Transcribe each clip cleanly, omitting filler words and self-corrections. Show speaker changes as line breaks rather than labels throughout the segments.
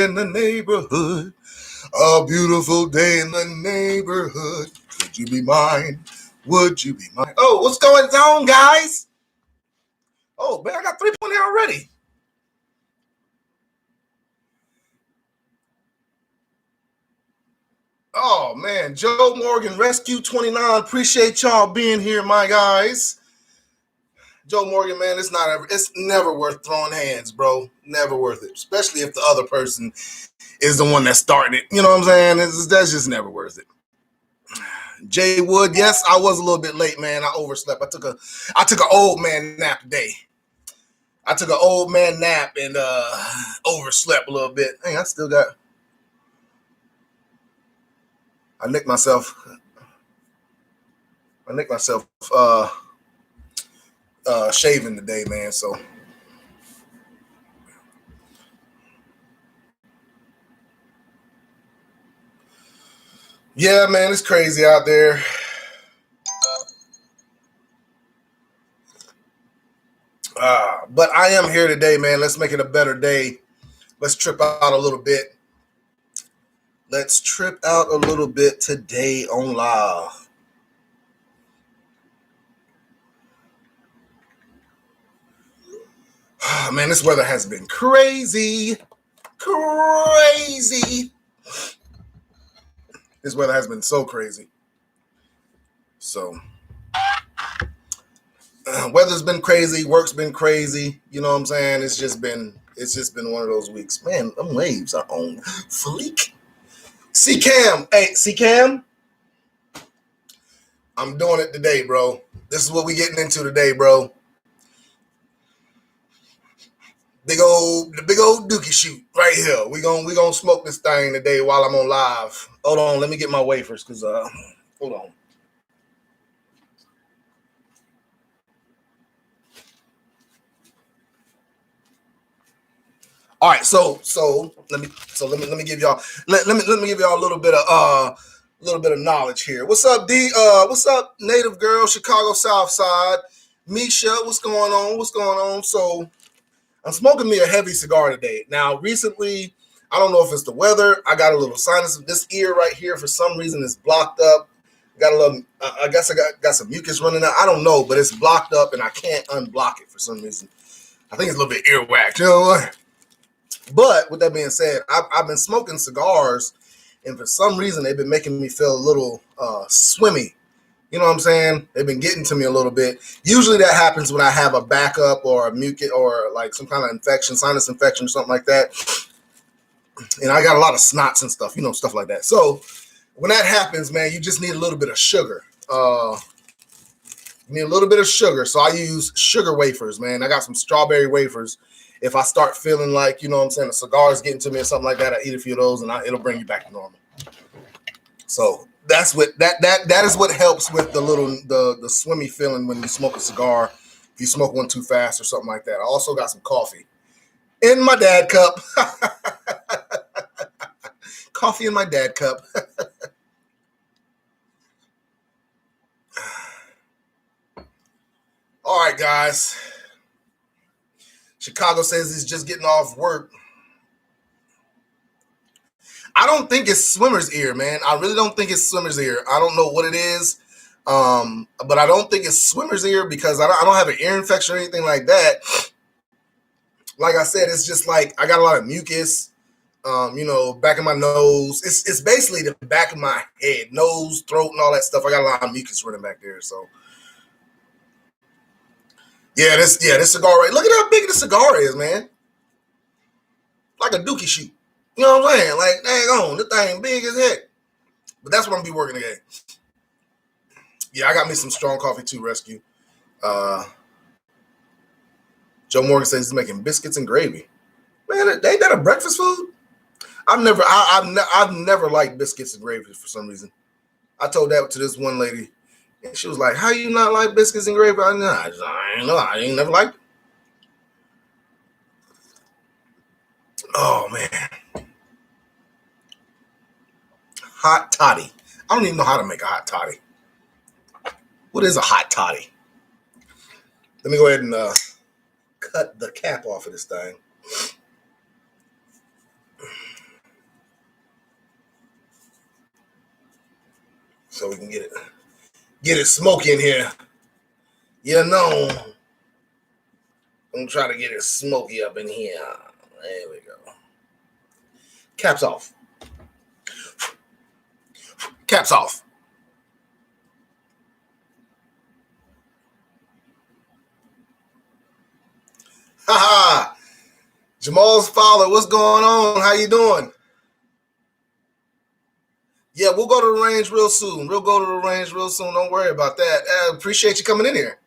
in the neighborhood. A beautiful day in the neighborhood. Would you be mine? Would you be mine? Oh, what's going on, guys? Oh, man, I got 3 points already. Oh, man, Joe Morgan, Rescue 29. Appreciate y'all being here, my guys. Joe Morgan, man, it's never worth throwing hands, bro. Never worth it, especially if the other person is the one that started it. You know what I'm saying? That's just never worth it. Jay Wood, yes, I was a little bit late, man. I overslept. I took an old man nap today. I took an old man nap and overslept a little bit. Hey, I nicked myself shaving today, man. So yeah, man, it's crazy out there. But I am here today, man. Let's make it a better day. Let's trip out a little bit. Let's trip out a little bit today on live. Man, this weather has been crazy. Crazy. This weather has been so crazy. So, weather's been crazy. Work's been crazy. You know what I'm saying? It's just been one of those weeks. Man, them waves are on fleek. C-Cam. Hey, C-Cam. I'm doing it today, bro. This is what we getting into today, bro. The big old dookie shoot right here. We gonna smoke this thing today while I'm on live. Hold on, let me get my wafers, cause hold on. All right, so let me give y'all let me give y'all a little bit of knowledge here. What's up, D? What's up, native girl, Chicago South Side, Misha? What's going on? So I'm smoking me a heavy cigar today. Now, recently, I don't know if it's the weather. I got a little sinus. This ear right here, for some reason, is blocked up. Got a little. I guess I got some mucus running out. I don't know, but it's blocked up, and I can't unblock it for some reason. I think it's a little bit earwax. You know what? But with that being said, I've been smoking cigars, and for some reason, they've been making me feel a little swimmy. You know what I'm saying? They've been getting to me a little bit. Usually that happens when I have a backup or a mucus or like some kind of infection, sinus infection or something like that. And I got a lot of snots and stuff, stuff like that. So when that happens, man, you just need a little bit of sugar. You need a little bit of sugar. So I use sugar wafers, man. I got some strawberry wafers. If I start feeling like, a cigar is getting to me or something like that, I eat a few of those and it'll bring you back to normal. So that's what that is what helps with the swimmy feeling when you smoke a cigar. If you smoke one too fast or something like that. I also got some coffee in my dad cup. Coffee in my dad cup. All right, guys. Chicago says he's just getting off work. I don't think it's swimmer's ear, man. I really don't think it's swimmer's ear. I don't know what it is, but I don't think it's swimmer's ear because I don't have an ear infection or anything like that. Like I said, it's just like I got a lot of mucus, back of my nose. It's basically the back of my head, nose, throat, and all that stuff. I got a lot of mucus running back there. So, this cigar right. Look at how big the cigar is, man. Like a dookie shoot. You know what I'm saying? Like, dang on, this thing big as heck. But that's what I'm gonna be working today. Yeah, I got me some strong coffee too, Rescue. Joe Morgan says he's making biscuits and gravy. Man, ain't that a breakfast food? I've never liked biscuits and gravy for some reason. I told that to this one lady, and she was like, "How you not like biscuits and gravy?" I ain't never liked it. Oh man, hot toddy. I don't even know how to make a hot toddy. What is a hot toddy? Let me go ahead and cut the cap off of this thing. so we can get it smoky in here. You know, I'm trying to get it smoky up in here. There we go. Caps off. Caps off. Haha. Jamal's Fowler, what's going on? How you doing? Yeah, we'll go to the range real soon. We'll go to the range real soon. Don't worry about that. Appreciate you coming in here.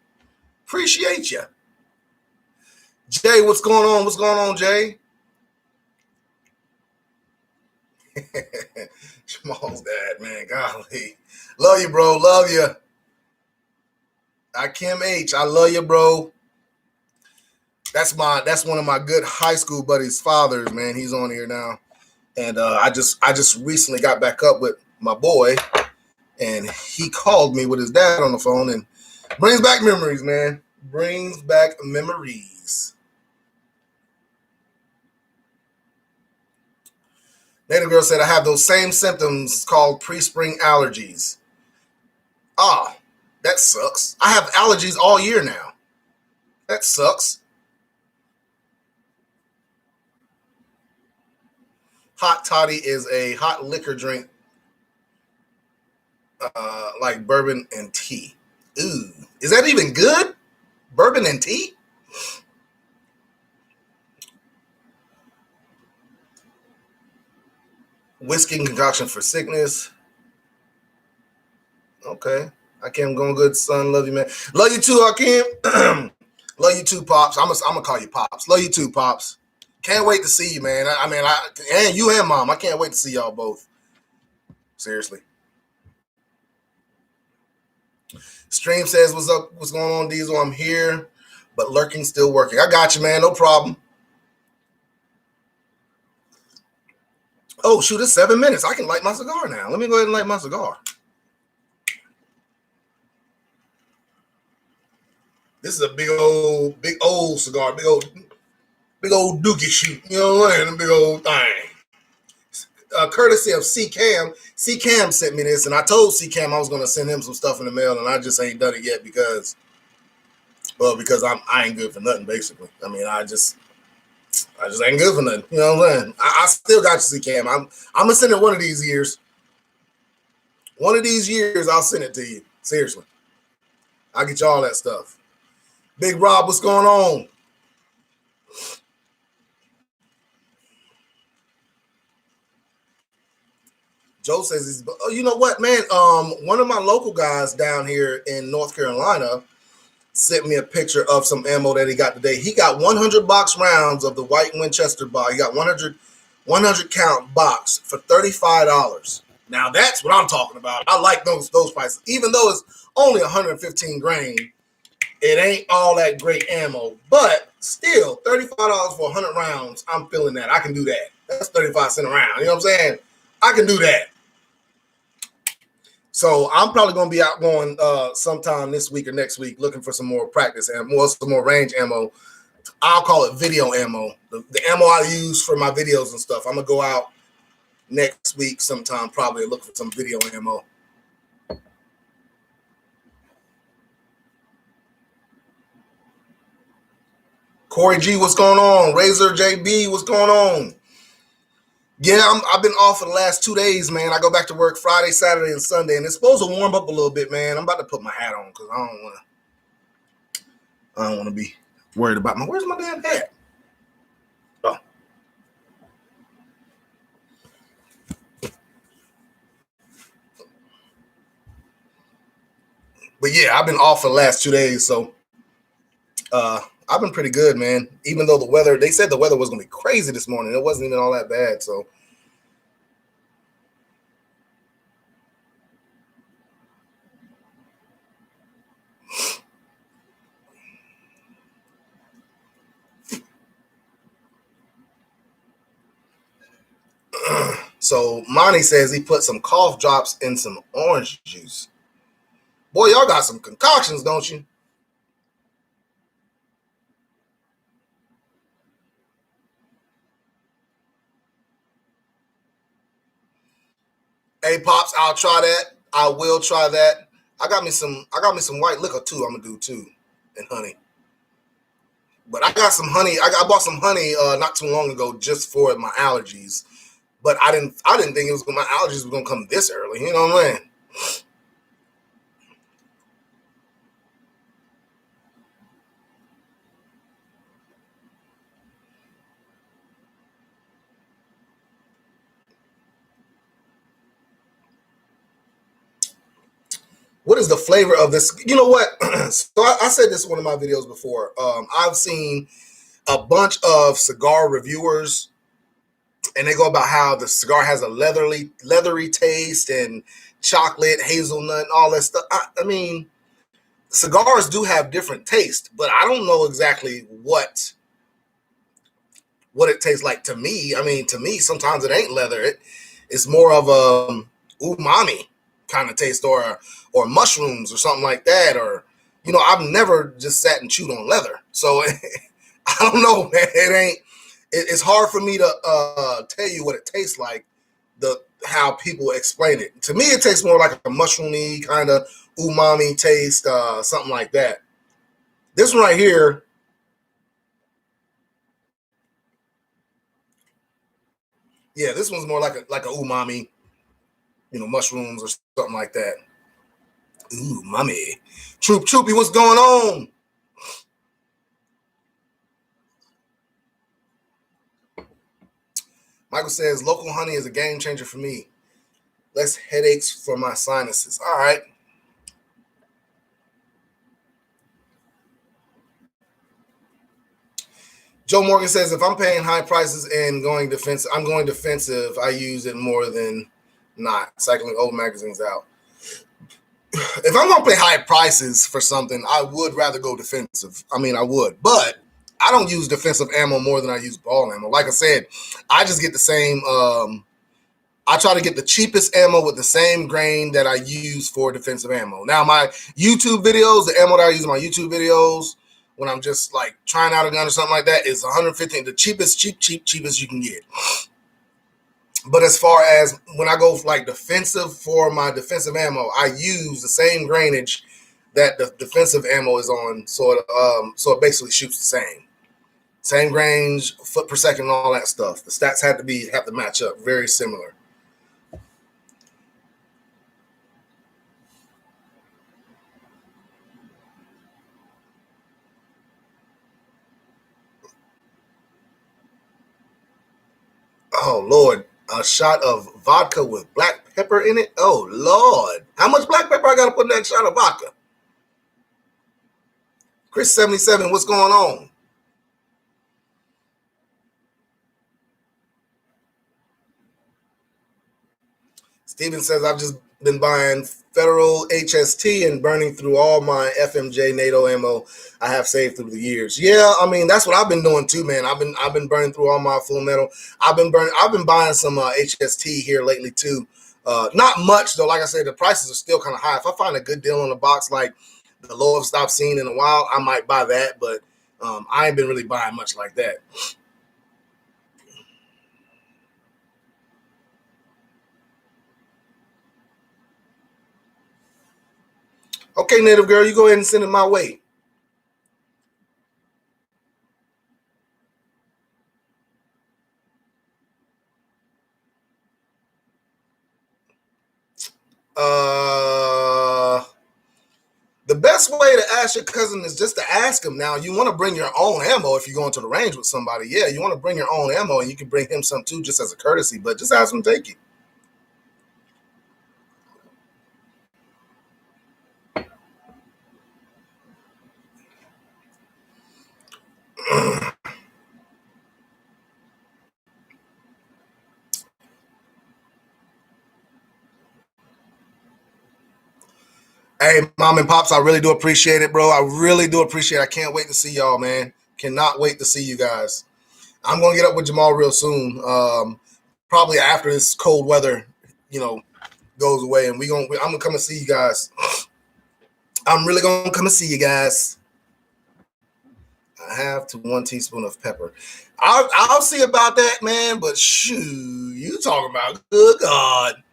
Appreciate you. Jay, what's going on? What's going on, Jay? Jamal's dad, man. Golly. Love you, bro. Love you. Kim H, I love you, bro. That's one of my good high school buddies' fathers, man. He's on here now. And I just recently got back up with my boy, and he called me with his dad on the phone, and brings back memories, man. Brings back memories. Native girl said, I have those same symptoms called pre-spring allergies. Ah, that sucks. I have allergies all year now. That sucks. Hot toddy is a hot liquor drink like bourbon and tea. Ooh, is that even good? Bourbon and tea? Whiskey concoction for sickness. Okay. Hakeem going good, son. Love you, man. Love you too, Hakeem. Love you too, Pops. I'm gonna call you Pops. Love you too, Pops. Can't wait to see you, man. And you and Mom. I can't wait to see y'all both. Seriously. Stream says, what's up? What's going on, Diesel? I'm here, but lurking, still working. I got you, man. No problem. Oh, shoot, it's 7 minutes. I can light my cigar now. Let me go ahead and light my cigar. This is a big old cigar. Big old dookie shoot. You know what I'm saying? A big old thing. Courtesy of C-Cam. C-Cam sent me this, and I told C-Cam I was going to send him some stuff in the mail, and I just ain't done it yet because I ain't good for nothing, basically. I mean, I just ain't good for nothing. You know what I'm saying? I still got you, C-Cam. I'm going to send it one of these years. One of these years, I'll send it to you. Seriously. I'll get you all that stuff. Big Rob, what's going on? Joe says you know what, man? One of my local guys down here in North Carolina sent me a picture of some ammo that he got today. He got 100 box rounds of the white Winchester box. He got 100 count box for $35. Now that's what I'm talking about. I like those prices. Even though it's only 115 grain, it ain't all that great ammo. But still, $35 for 100 rounds, I'm feeling that. I can do that. That's 35 cents a round. You know what I'm saying? I can do that. So I'm probably going to be out going sometime this week or next week looking for some more practice and some more range ammo. I'll call it video ammo. The ammo I use for my videos and stuff. I'm going to go out next week sometime probably and look for some video ammo. Corey G, what's going on? Razor JB, what's going on? Yeah, I've been off for the last 2 days, man. I go back to work Friday, Saturday, and Sunday, and it's supposed to warm up a little bit, man. I'm about to put my hat on because I don't want to be worried about where's my damn hat? Oh. But yeah, I've been off for the last 2 days, so I've been pretty good, man. Even though they said the weather was going to be crazy this morning. It wasn't even all that bad, so. So Monty says he put some cough drops in some orange juice. Boy, y'all got some concoctions, don't you? Hey, Pops, I'll try that. I will try that. I got me some white liquor too. I'm gonna do too, and honey. But I got some honey. I bought some honey not too long ago just for my allergies. But I didn't think it was my allergies were gonna come this early. You know what I'm saying? What is the flavor of this? You know what? So I said this in one of my videos before. I've seen a bunch of cigar reviewers, and they go about how the cigar has a leathery taste and chocolate, hazelnut, and all that stuff. I mean, cigars do have different taste, but I don't know exactly what it tastes like to me. I mean, to me, sometimes it ain't leather. It's more of a umami kind of taste, or mushrooms or something like that. Or, I've never just sat and chewed on leather, so I don't know, man. It's hard for me to tell you what it tastes like. How people explain it. To me, it tastes more like a mushroomy kind of umami taste, something like that. This one right here, yeah, this one's more like a umami, mushrooms or something like that. Ooh, mommy. Troopy, what's going on? Michael says local honey is a game changer for me. Less headaches for my sinuses. All right. Joe Morgan says if I'm paying high prices and going defensive, I'm going defensive. I use it more than not. Cycling old magazines out. If I'm gonna pay high prices for something, I would rather go defensive. I mean, I would, but I don't use defensive ammo more than I use ball ammo. Like I said, I just get the same. I try to get the cheapest ammo with the same grain that I use for defensive ammo. Now, my YouTube videos, the ammo that I use in my YouTube videos, when I'm just like trying out a gun or something like that, is 150, the cheapest you can get. But as far as when I go like defensive for my defensive ammo, I use the same grainage that the defensive ammo is on, so it basically shoots the same range, foot per second, and all that stuff. The stats have to match up, very similar. Oh Lord, a shot of vodka with black pepper in it. Oh Lord, how much black pepper I got to put in that shot of vodka? Chris 77, what's going on? Steven says I've just been buying federal HST and burning through all my FMJ NATO ammo I have saved through the years. Yeah, I mean that's what I've been doing too, man. I've been burning through all my full metal. I've been buying some HST here lately too. Not much though. Like I said, the prices are still kind of high. If I find a good deal on the box, like the lowest I've seen in a while, I might buy that. But I ain't been really buying much like that. Okay, native girl, you go ahead and send it my way. The best way to ask your cousin is just to ask him. Now, you want to bring your own ammo if you go into the range with somebody. Yeah, you want to bring your own ammo, and you can bring him some too, just as a courtesy. But just ask him to take it. Hey, mom and pops, I really do appreciate it, bro. I really do appreciate it. I can't wait to see y'all, man. Cannot wait to see you guys. I'm gonna get up with Jamal real soon. Probably after this cold weather, goes away, and I'm gonna come and see you guys. I'm really gonna come and see you guys. I have to 1 teaspoon of pepper. I'll see about that, man. But shoot, you talking about good God?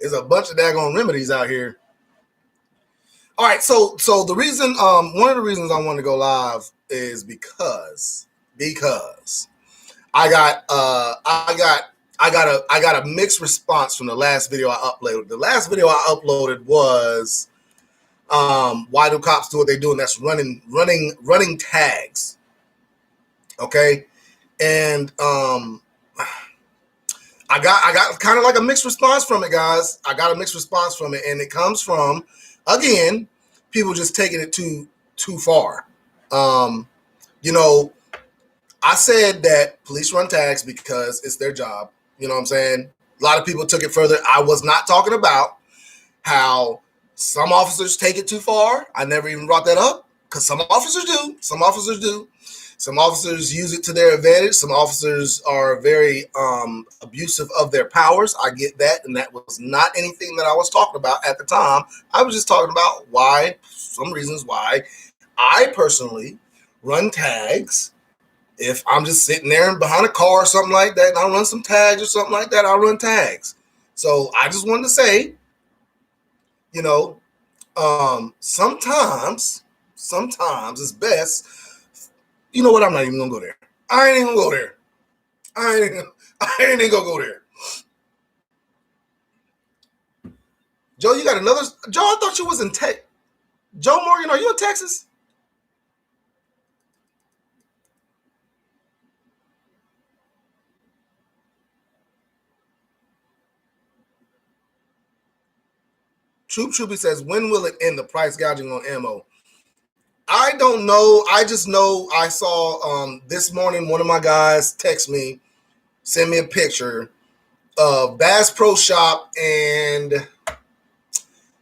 There's a bunch of daggone remedies out here. All right, so the reason, one of the reasons I wanted to go live is because I got a mixed response from the last video I uploaded. The last video I uploaded was why do cops do what they do, and that's running tags. Okay, and I got kind of like a mixed response from it, guys. I got a mixed response from it, and it comes from, again, people just taking it too far. You know, I said that police run tags because it's their job. You know what I'm saying? A lot of people took it further. I was not talking about how some officers take it too far. I never even brought that up because some officers do. Some officers do. Some officers use it to their advantage. Some officers are very abusive of their powers. I get that, and that was not anything that I was talking about at the time. I was just talking about some reasons why I personally run tags. If I'm just sitting there behind a car or something like that, and I run some tags or something like that, I'll run tags. So I just wanted to say, you know, sometimes it's best. You know what? I'm not even gonna go there. I ain't even gonna go there. I ain't even gonna go there. Joe, you got another. Joe, I thought you was in Texas. Joe Morgan, are you in Texas? Troopy says, when will it end, the price gouging on ammo? I don't know. I just know I saw this morning one of my guys text me, send me a picture of Bass Pro Shop and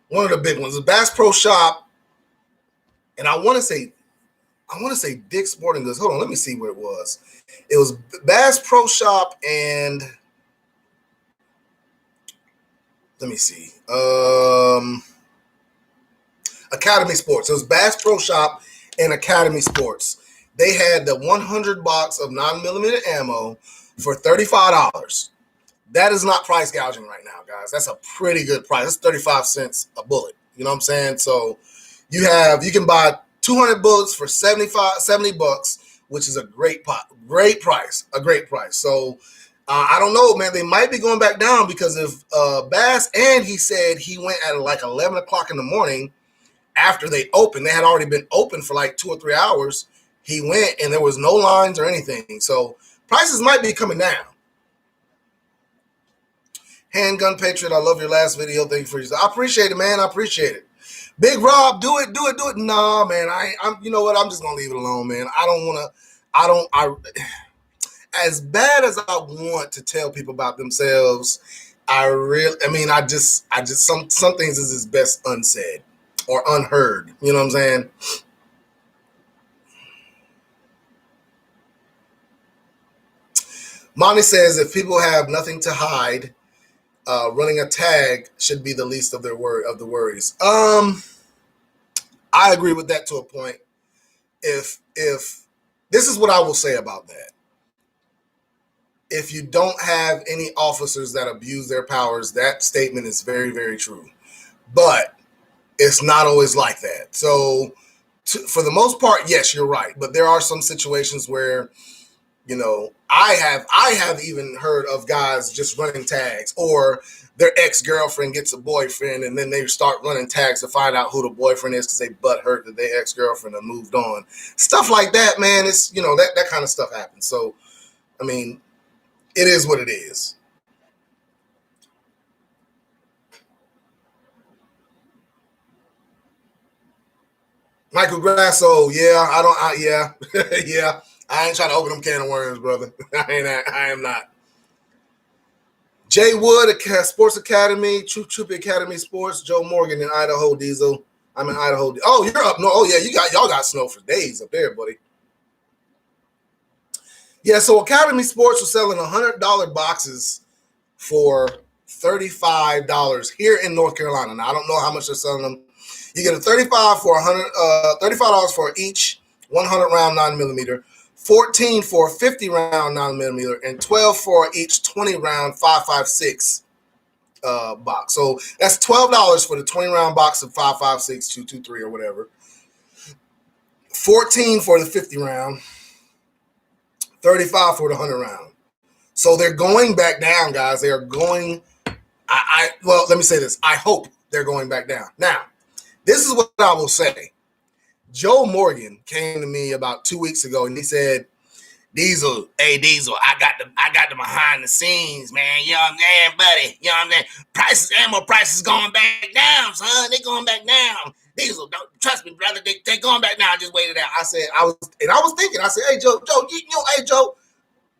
one of the big ones, the Bass Pro Shop, and I want to say Dick's Sporting Goods. Hold on, let me see where it was. It was Bass Pro Shop and let me see. Academy Sports. It was Bass Pro Shop and Academy Sports. They had the 100 box of 9mm ammo for $35. That is not price gouging right now, guys. That's a pretty good price. That's 35 cents a bullet. You know what I'm saying? So you can buy 200 bullets for 70 bucks, which is a great price. So I don't know, man. They might be going back down because of Bass, and he said he went at like 11 o'clock in the morning after they opened. They had already been open for like 2 or 3 hours. He went and there was no lines or anything. So prices might be coming down. Handgun Patriot, I love your last video. Thank you for your. I appreciate it, man. I appreciate it. Big Rob, do it. Nah, man. I'm. You know what? I'm just gonna leave it alone, man. As bad as I want to tell people about themselves, some things is best unsaid or unheard. You know what I'm saying? Monty says if people have nothing to hide, running a tag should be the least of the worries. I agree with that to a point. If this is what I will say about that. If you don't have any officers that abuse their powers, that statement is very, very true. But it's not always like that. So for the most part, yes, you're right. But there are some situations where, you know, I have even heard of guys just running tags, or their ex-girlfriend gets a boyfriend and then they start running tags to find out who the boyfriend is because they butt hurt that their ex-girlfriend have moved on. Stuff like that, man. It's, you know, that kind of stuff happens. So, I mean, it is what it is. Michael Grasso, yeah, yeah. I ain't trying to open them can of worms, brother. I am not. Jay Wood, Sports Academy, Troopy Academy Sports, Joe Morgan in Idaho Diesel. I'm in Idaho. Oh, you're up. No, oh yeah, y'all got snow for days up there, buddy. Yeah, so Academy Sports was selling $100 boxes for $35 here in North Carolina. Now I don't know how much they're selling them. You get a $35 for each 100 round 9mm, 14 for a 50 round 9mm, and 12 for each 20 round 5.56 box. So that's $12 for the 20-round box of 5.56, 223 or whatever. $14 for the 50 round, $35 for the 100 round. So they're going back down, guys. They are going. Well, let me say this. I hope they're going back down. Now, this is what I will say. Joe Morgan came to me about 2 weeks ago and he said, Diesel, hey Diesel, I got the behind the scenes, man. You know what I'm saying, buddy? You know what I'm saying? Ammo prices going back down, son. They going back down. Diesel, don't trust me, brother. They going back down. Just wait it out. I was thinking. I said, hey Joe, hey Joe,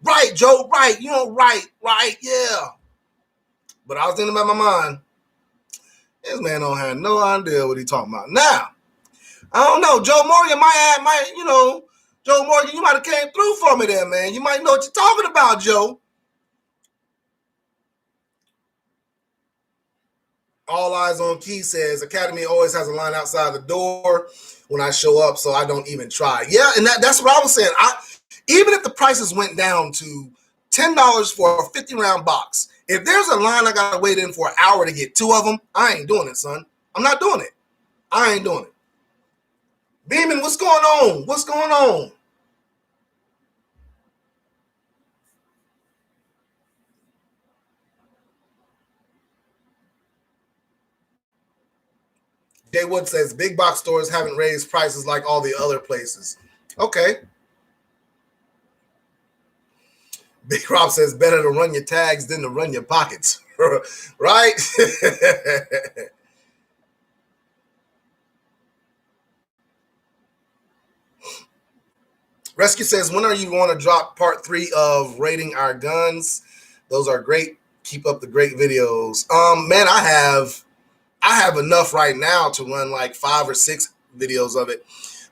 right, Joe, right, right, yeah. But I was thinking about my mind. This man don't have no idea what he talking about. Now, I don't know. Joe Morgan Joe Morgan, you might have came through for me there, man. You might know what you're talking about, Joe. All Eyes on Key says, Academy always has a line outside the door when I show up, so I don't even try. Yeah, and that's what I was saying. Even if the prices went down to $10 for a 50-round box, if there's a line I got to wait in for an hour to get two of them, I ain't doing it, son. I'm not doing it. I ain't doing it. Beeman, what's going on? What's going on? Jay Wood says, big box stores haven't raised prices like all the other places. Okay. Big Rob says, better to run your tags than to run your pockets. Right? Rescue says, when are you going to drop part 3 of rating our guns? Those are great. Keep up the great videos. Man, I have enough right now to run like 5 or 6 videos of it.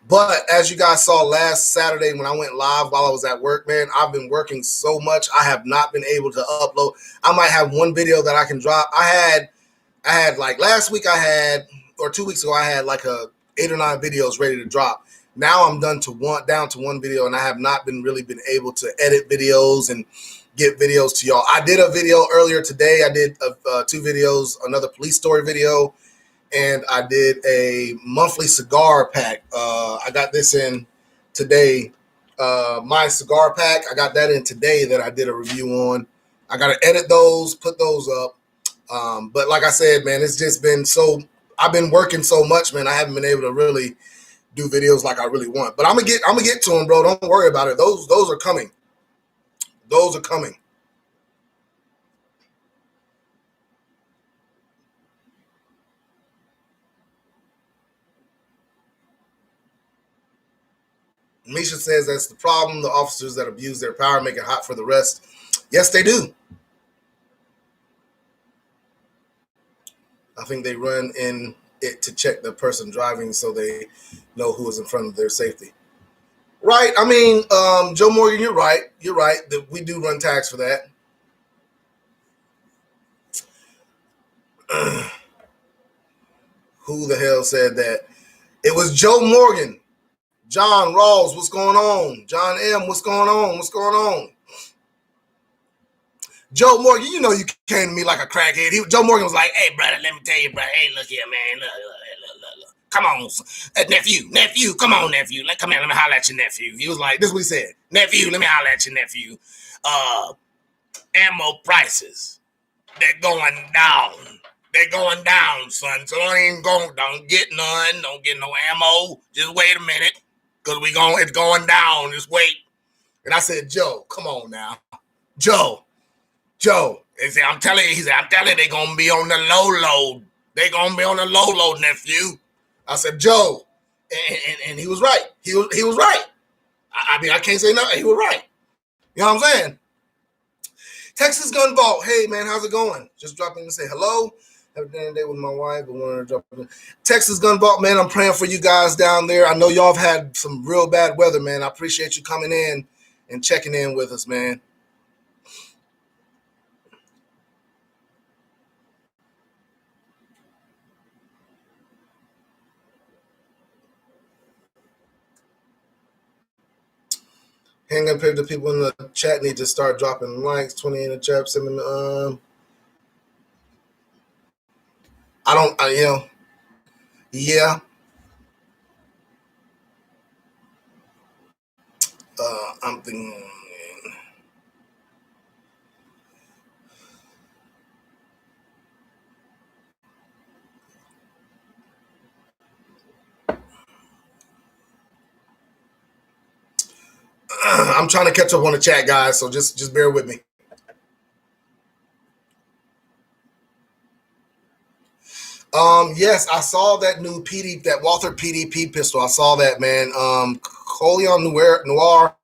But as you guys saw last Saturday when I went live while I was at work, man, I've been working so much. I have not been able to upload. I might have one video that I can drop. I had like last week or 2 weeks ago, I had like 8 or 9 videos ready to drop. Now I'm down to one video, and I have not really been able to edit videos and get videos to y'all. I did a video earlier today. I did 2 videos, another police story video, and I did a monthly cigar pack. I got this in today. My cigar pack, I got that in today that I did a review on. I got to edit those, put those up. But like I said, man, it's just been I've been working so much, man. I haven't been able to really do videos like I really want. But I'm gonna get to them, bro. Don't worry about it. Those are coming. Those are coming. Misha says that's the problem. The officers that abuse their power make it hot for the rest. Yes, they do. I think they run in it to check the person driving so they know who is in front of their safety. Right. I mean, Joe Morgan, you're right. You're right. We do run tags for that. Who the hell said that? It was Joe Morgan. John Rawls, what's going on? John M, what's going on? What's going on? Joe Morgan, you know you came to me like a crackhead. Joe Morgan was like, hey, brother, let me tell you, brother. Hey, look here, man. Look. Come on, nephew. Come on, nephew. Come here, let me holler at your nephew. He was like, this is what he said. Nephew, let me holler at your nephew. Ammo prices, they're going down. They're going down, son. So don't get none. Don't get no ammo. Just wait a minute. Because it's going down. Just wait. And I said, Joe, come on now. Joe. He said, I'm telling you, they're going to be on the low load. They're going to be on the low load, nephew. I said, Joe. And he was right. He was right. I mean, I can't say nothing. He was right. You know what I'm saying? Texas Gun Vault. Hey, man, how's it going? Just dropping in to say hello. Have a dinner date with my wife, but wanted to drop in. Texas Gun Vault, man, I'm praying for you guys down there. I know y'all have had some real bad weather, man. I appreciate you coming in and checking in with us, man. Hang up here. The people in the chat need to start dropping likes. 20 in the chat. I don't, yeah. I'm thinking. I'm trying to catch up on the chat, guys. So just bear with me. Yes, I saw that new that Walther PDP pistol. I saw that, man. Coleon Noir,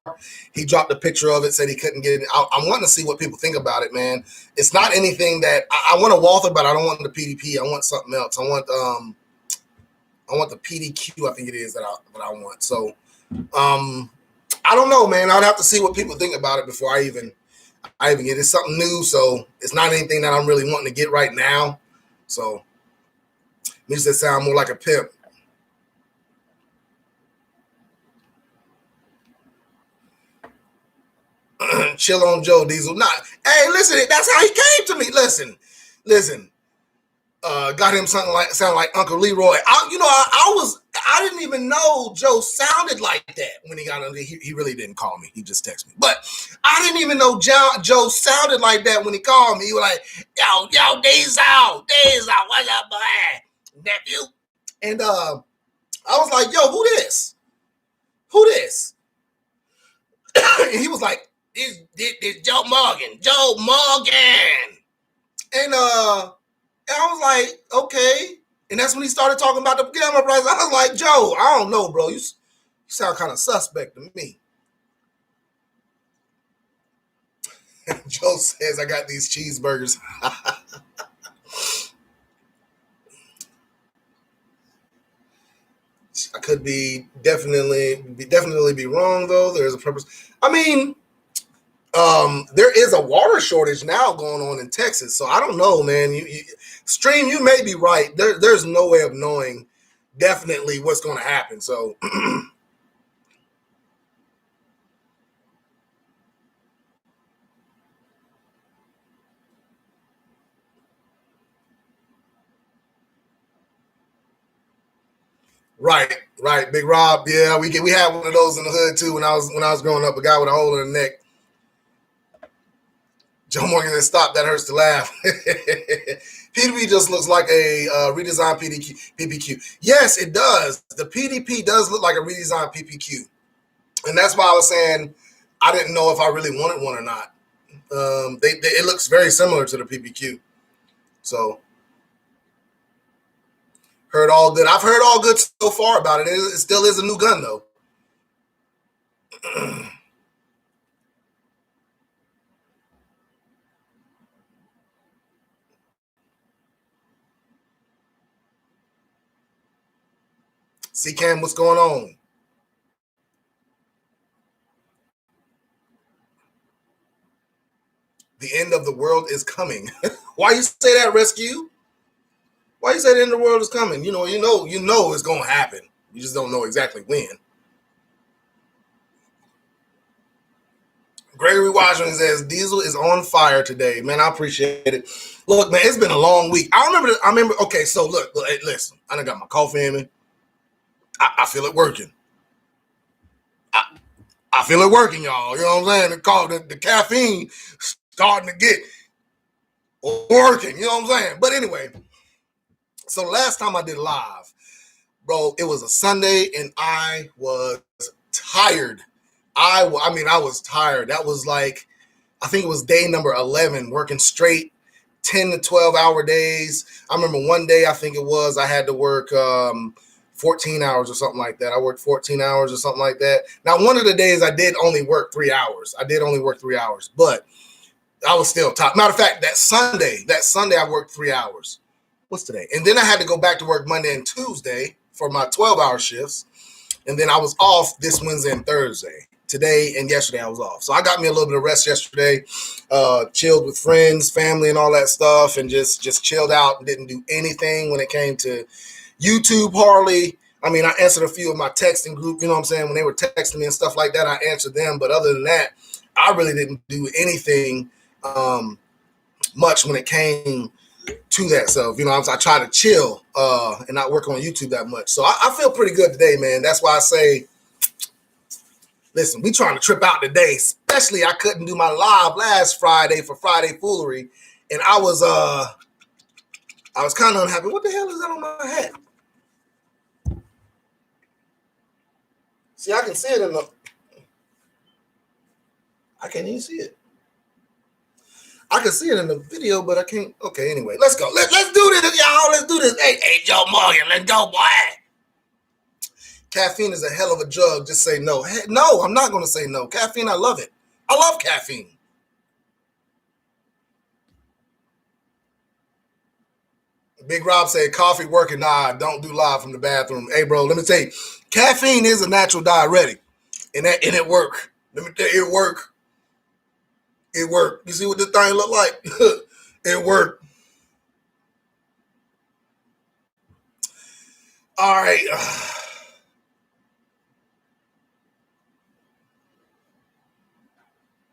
he dropped a picture of it, said he couldn't get it. I'm wanting to see what people think about it, man. It's not anything that I want a Walther, but I don't want the PDP. I want something else. I want the PDQ. I think it is that I want. So, I don't know, man. I'd have to see what people think about it before I even get it. It's something new, so it's not anything that I'm really wanting to get right now. So. Makes that sound more like a pimp. Chill on Joe Diesel. Not. Hey, listen, that's how he came to me. Listen. Got him sound like Uncle Leroy. I didn't even know Joe sounded like that when he got on. He really didn't call me. He just texted me. But I didn't even know Joe sounded like that when he called me. He was like, yo, Diesel, what's up, boy, nephew? And I was like, yo, who this? And he was like, this Joe Morgan. And I was like, okay. And that's when he started talking about the gamma price. I was like, Joe, I don't know, bro. You sound kind of suspect to me. Joe says, I got these cheeseburgers. I could definitely be wrong, though. There's a purpose. I mean, there is a water shortage now going on in Texas, so I don't know, man. Stream, you may be right. There's no way of knowing definitely what's going to happen. So, right, Big Rob. Yeah, we had one of those in the hood too when I was growing up. A guy with a hole in the neck. Joe Morgan said, "Stop! That hurts to laugh." PDP just looks like a redesigned PPQ. Yes, it does. The PDP does look like a redesigned PPQ, and that's why I was saying I didn't know if I really wanted one or not. It looks very similar to the PPQ. So, heard all good. I've heard all good so far about it. It still is a new gun, though. See, Cam, what's going on? The end of the world is coming. Why you say that, Rescue? Why you say the end of the world is coming? You know it's going to happen. You just don't know exactly when. Gregory Washington says Diesel is on fire today, man. I appreciate it. Look, man, it's been a long week. I remember. Okay, so look, hey, listen. I done got my coffee in me. I feel it working. I feel it working, y'all. You know what I'm saying? The caffeine starting to get working. You know what I'm saying? But anyway, so last time I did live, bro, it was a Sunday and I was tired. I was tired. That was like, I think it was day number 11, working straight 10 to 12 hour days. I remember one day, I think it was, I had to work 14 hours or something like that. I worked 14 hours or something like that. Now, one of the days I did only work 3 hours. But I was still tired. Matter of fact, that Sunday I worked 3 hours. What's today? And then I had to go back to work Monday and Tuesday for my 12-hour shifts. And then I was off this Wednesday and Thursday. Today and yesterday I was off. So I got me a little bit of rest yesterday, chilled with friends, family, and all that stuff, and just chilled out and didn't do anything when it came to YouTube hardly. I mean, I answered a few of my texting group, you know what I'm saying? When they were texting me and stuff like that, I answered them. But other than that, I really didn't do anything much when it came to that. So, I try to chill and not work on YouTube that much. So I feel pretty good today, man. That's why I say, listen, we trying to trip out today. Especially I couldn't do my live last Friday for Friday Foolery. And I was kind of unhappy. What the hell is that on my hat? See, I can see it I can't even see it. I can see it in the video, but I can't. Okay, anyway, let's go. Let's do this, y'all. Let's do this. Hey, Joe Morgan, let's go, boy. Caffeine is a hell of a drug. Just say no. Hey, no, I'm not going to say no. Caffeine, I love it. I love caffeine. Big Rob said, coffee working. Nah, don't do live from the bathroom. Hey, bro, let me tell you, caffeine is a natural diuretic, and it work. Let me tell you, it work. It worked. You see what this thing look like? It worked. All right.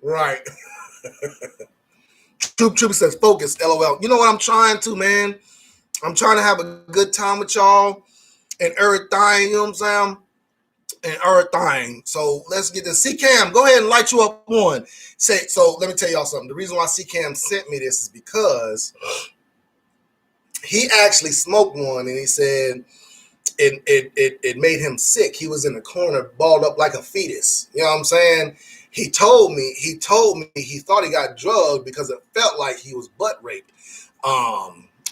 Right. Troop says focus, LOL. You know what I'm trying to, man? I'm trying to have a good time with y'all and everything, you know what I'm saying? And everything. So let's get this. C-Cam, go ahead and light you up one. So let me tell y'all something. The reason why C-Cam sent me this is because he actually smoked one and he said it made him sick. He was in the corner, balled up like a fetus. You know what I'm saying? He told me he thought he got drugged because it felt like he was butt raped.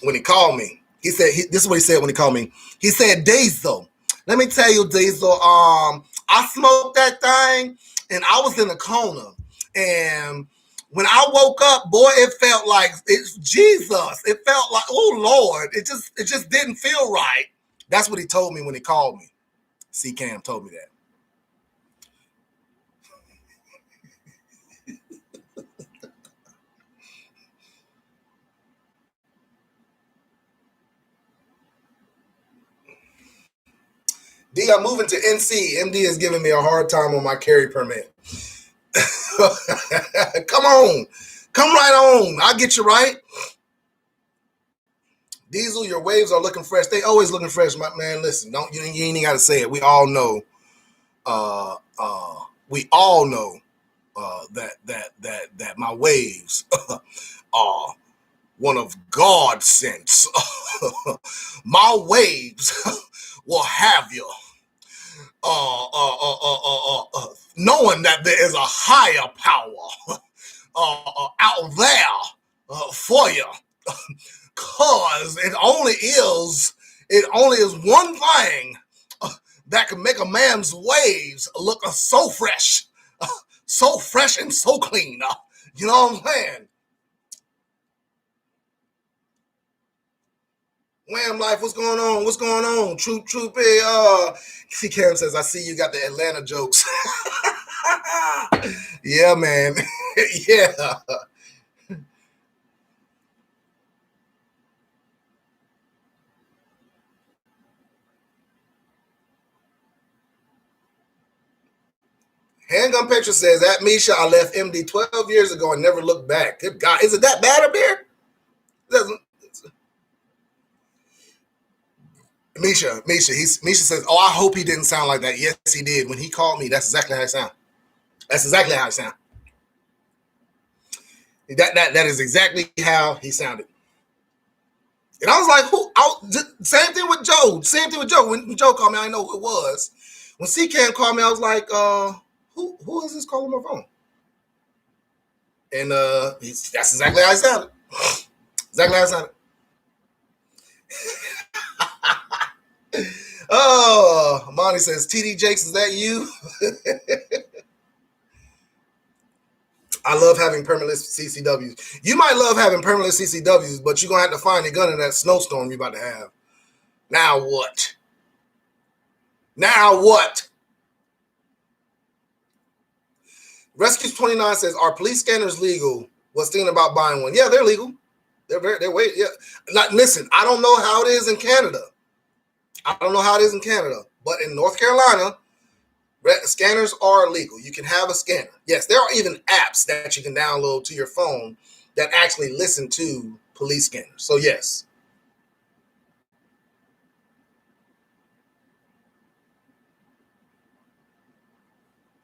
When he called me, he said, this is what he said when he called me. He said, Diesel, let me tell you, Diesel, I smoked that thing and I was in a corner. And when I woke up, boy, it felt like it's Jesus. It felt like, oh Lord, it just didn't feel right. That's what he told me when he called me. C-Cam told me that. D, I'm moving to NC. MD is giving me a hard time on my carry permit. Come on. Come right on. I'll get you right. Diesel, your waves are looking fresh. They always looking fresh, my man. Listen, you ain't even got to say it. We all know. That my waves are one of God's sense. My waves will have you knowing that there is a higher power out there for you. Cause it only is one thing that can make a man's waves look so fresh and so clean. You know what I'm saying? Wham Life, what's going on? What's going on? Troop, C Cam says, I see you got the Atlanta jokes. Yeah, man. Yeah. Handgun Petra says, at Misha, I left MD 12 years ago and never looked back. Good God. Is it that bad up here? Misha says, oh, I hope he didn't sound like that. Yes, he did. When he called me, that's exactly how it sounded. That's exactly how it sounded. That is exactly how he sounded. And I was like, same thing with Joe. When Joe called me, I didn't know who it was. When C-Cam called me, I was like, who is this calling my phone? And that's exactly how it sounded. Exactly how it sounded. Oh, Monty says, TD Jakes, is that you? I love having permitless CCWs. You might love having permitless CCWs, but you're going to have to find a gun in that snowstorm you're about to have. Now what? Rescue 29 says, are police scanners legal? Was thinking about buying one. Yeah, they're legal. They're way, yeah. Like, listen, I don't know how it is in Canada. But in North Carolina, scanners are legal. You can have a scanner. Yes, there are even apps that you can download to your phone that actually listen to police scanners. So yes.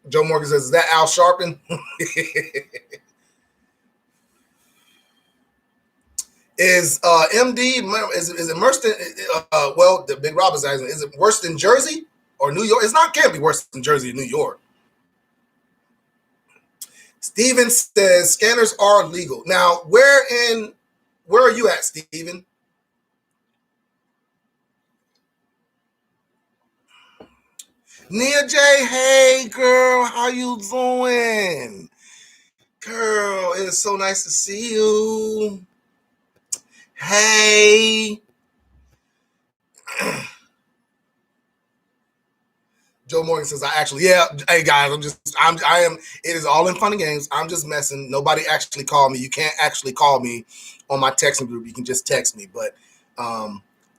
Joe Morgan says, is that Al Sharpton? Is MD, is it worse than, well, the Big Rob is asking, is it worse than Jersey or New York? It's not, can't be worse than Jersey or New York. Steven says scanners are legal. Now, where are you at, Steven? Nia J, hey girl, how you doing? Girl, it is so nice to see you. Hey. Joe Morgan says, yeah, hey guys, I am, it is all in fun and games. I'm just messing. Nobody actually called me. You can't actually call me on my texting group. You can just text me. But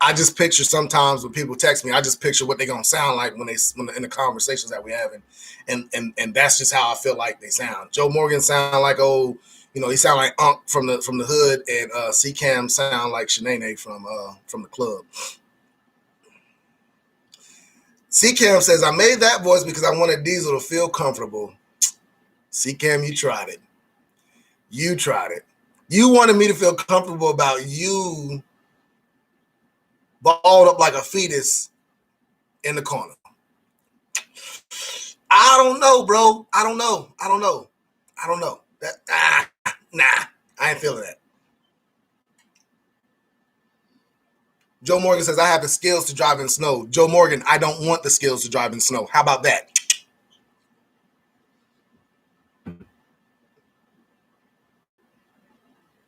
I just picture sometimes when people text me, I just picture what they're going to sound like when in the conversations that we're having. And that's just how I feel like they sound. Joe Morgan sound like, he sound like Unc from the hood, and C-Cam sound like Shanae from the club. C-Cam says, I made that voice because I wanted Diesel to feel comfortable. C-Cam, you tried it. You tried it. You wanted me to feel comfortable about you balled up like a fetus in the corner. I don't know, bro. I don't know. Nah, I ain't feeling that. Joe Morgan says, I have the skills to drive in snow. Joe Morgan, I don't want the skills to drive in snow. How about that?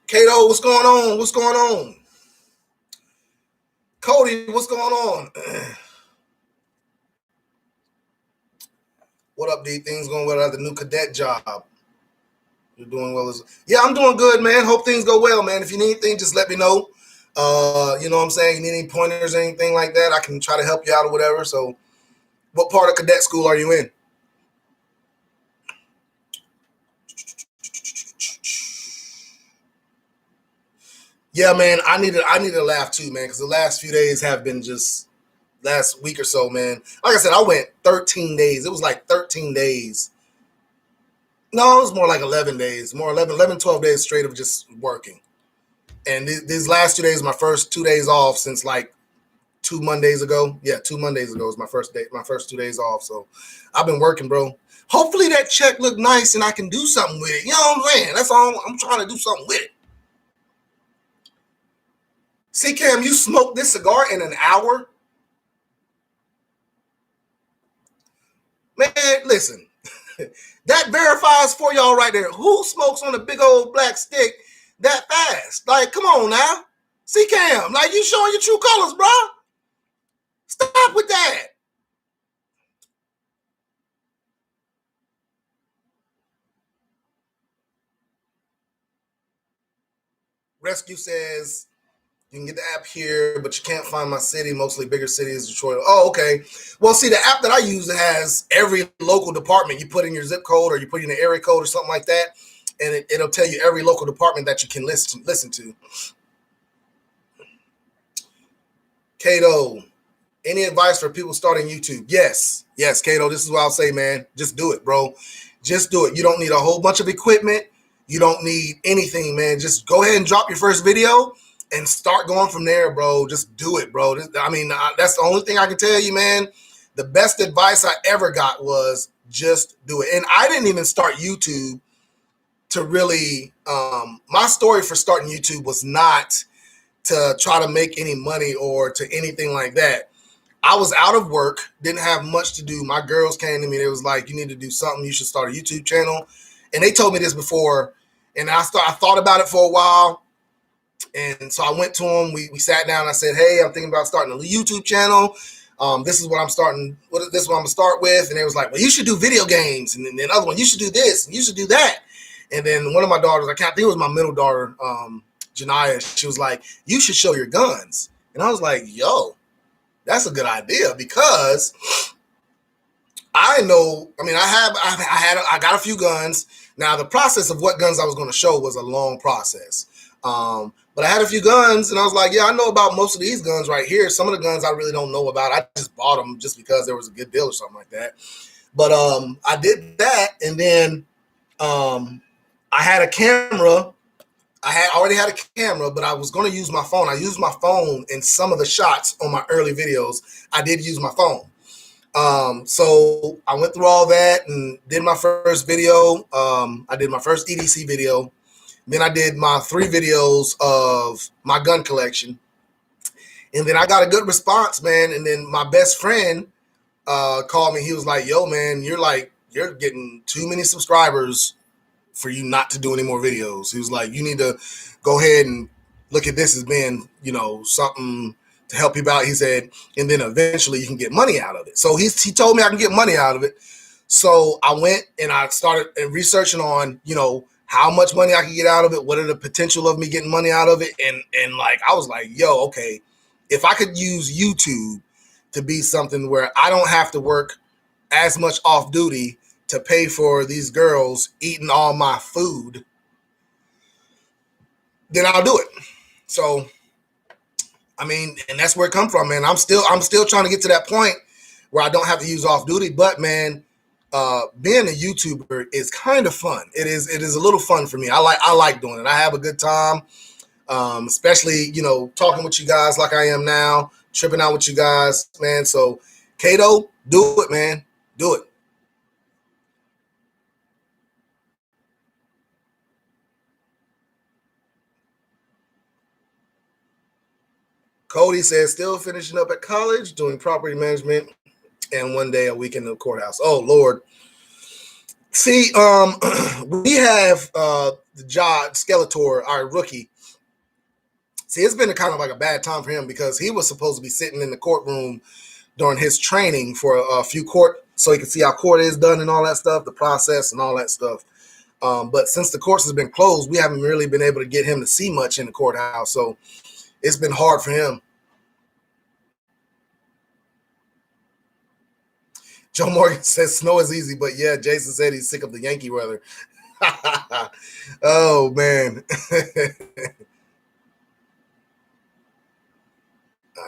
Kato, what's going on? What's going on? Cody, what's going on? What up, D? Things going well at the new cadet job? You're doing well. Yeah, I'm doing good, man. Hope things go well, man. If you need anything, just let me know. You know what I'm saying? You need any pointers or anything like that, I can try to help you out or whatever. So what part of cadet school are you in? Yeah, man, I need to laugh too, man, because the last few days have been just last week or so, man. Like I said, I went 13 days. It was like 13 days. No, it was more like 11 days, 11, 12 days straight of just working. And these last 2 days, my first 2 days off since like 2 Mondays ago. Yeah, 2 Mondays ago was my first 2 days off. So I've been working, bro. Hopefully that check look nice and I can do something with it. You know what I'm saying? That's all. I'm trying to do something with it. See, Cam, you smoked this cigar in an hour? Man, listen. That verifies for y'all right there. Who smokes on a big old black stick that fast? Like, come on now. See, Cam, like you showing your true colors, bro. Stop with that. Rescue says, you can get the app here, but you can't find my city. Mostly bigger cities, Detroit. Oh, okay. Well, see, the app that I use has every local department. You put in your zip code or you put in the area code or something like that, and it'll tell you every local department that you can listen to. Kato, any advice for people starting YouTube? Yes, Kato, this is what I'll say, man. Just do it, bro. Just do it. You don't need a whole bunch of equipment. You don't need anything, man. Just go ahead and drop your first video and start going from there, bro. Just do it, bro. I mean, that's the only thing I can tell you, man. The best advice I ever got was just do it. And I didn't even start YouTube to really, my story for starting YouTube was not to try to make any money or to anything like that. I was out of work, didn't have much to do. My girls came to me. They was like, you need to do something. You should start a YouTube channel. And they told me this before. And I thought about it for a while. And so I went to them. We sat down. And I said, hey, I'm thinking about starting a YouTube channel. This is what I'm starting. This is what I'm going to start with. And they was like, well, you should do video games. And then the other one, you should do this. And you should do that. And then one of my daughters, I think it was my middle daughter, Janiyah, she was like, you should show your guns. And I was like, yo, that's a good idea, because I know, I mean, I got a few guns. Now, the process of what guns I was going to show was a long process. But I had a few guns, and I was like, yeah, I know about most of these guns right here. Some of the guns I really don't know about. I just bought them just because there was a good deal or something like that. But I did that, and then I had a camera. I already had a camera, but I was going to use my phone. I used my phone in some of the shots on my early videos. I did use my phone. So I went through all that and did my first video. I did my first EDC video. Then I did my 3 videos of my gun collection. And then I got a good response, man. And then my best friend called me. He was like, yo, man, you're getting too many subscribers for you not to do any more videos. He was like, you need to go ahead and look at this as being, something to help you out. He said, and then eventually you can get money out of it. So he told me I can get money out of it. So I went and I started researching on, how much money I can get out of it. What are the potential of me getting money out of it? And like, I was like, yo, okay, if I could use YouTube to be something where I don't have to work as much off duty to pay for these girls eating all my food, then I'll do it. So, I mean, and that's where it comes from, man. I'm still trying to get to that point where I don't have to use off duty, but man, being a YouTuber is kind of fun. It is a little fun for me. I like doing it. I have a good time, especially, talking with you guys like I am now, tripping out with you guys, man. So, Kato, do it, man. Do it. Cody says, still finishing up at college, doing property management, and 1 day a week in the courthouse. Oh, Lord. See, we have the John Skeletor, our rookie. See, it's been kind of like a bad time for him because he was supposed to be sitting in the courtroom during his training for a few court, so he can see how court is done and all that stuff, the process and all that stuff. But since the courts has been closed, we haven't really been able to get him to see much in the courthouse. So it's been hard for him. Joe Morgan says snow is easy, but yeah, Jason said he's sick of the Yankee weather. Oh, man.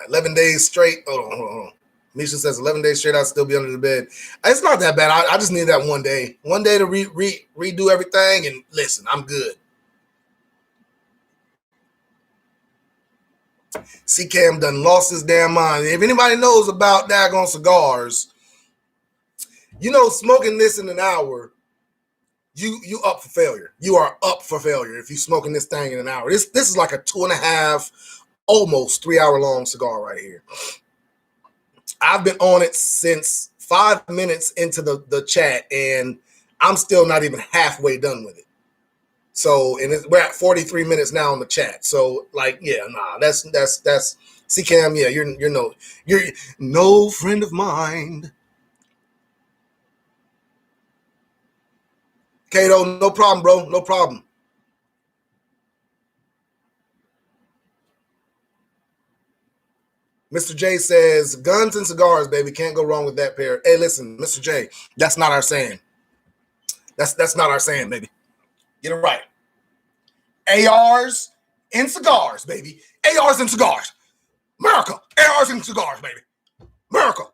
11 days straight. Hold on. Misha says 11 days straight, I'll still be under the bed. It's not that bad. I just need that 1 day. 1 day to redo everything, and listen, I'm good. C-Cam done lost his damn mind. If anybody knows about daggone cigars, smoking this in an hour, you up for failure. You are up for failure if you smoking this thing in an hour. This is like a 2.5, almost 3 hour long cigar right here. I've been on it since 5 minutes into the chat, and I'm still not even halfway done with it. So, and we're at 43 minutes now on the chat. So, like, yeah, nah, that's C-Cam. Yeah, you're no friend of mine. Kato, no problem, bro. No problem. Mr. J says, guns and cigars, baby. Can't go wrong with that pair. Hey, listen, Mr. J, that's not our saying. That's not our saying, baby. Get it right. ARs and cigars, baby. ARs and cigars. America. ARs and cigars, baby. America.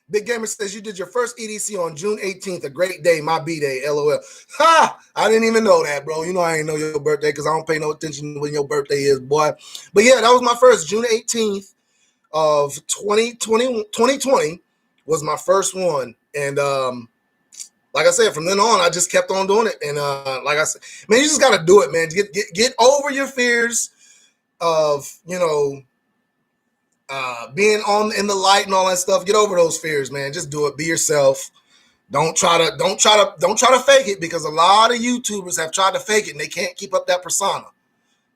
Big Gamer says you did your first EDC on June 18th. A great day, my B-day, LOL. Ha! I didn't even know that, bro. I ain't know your birthday because I don't pay no attention when your birthday is, boy. But yeah, that was my first. June 18th of 2020 was my first one. And like I said, from then on, I just kept on doing it. And like I said, man, you just got to do it, man. Get over your fears of, being in the light and all that stuff. Get over those fears, man. Just do it. Be yourself. Don't try to fake it, because a lot of YouTubers have tried to fake it and they can't keep up that persona.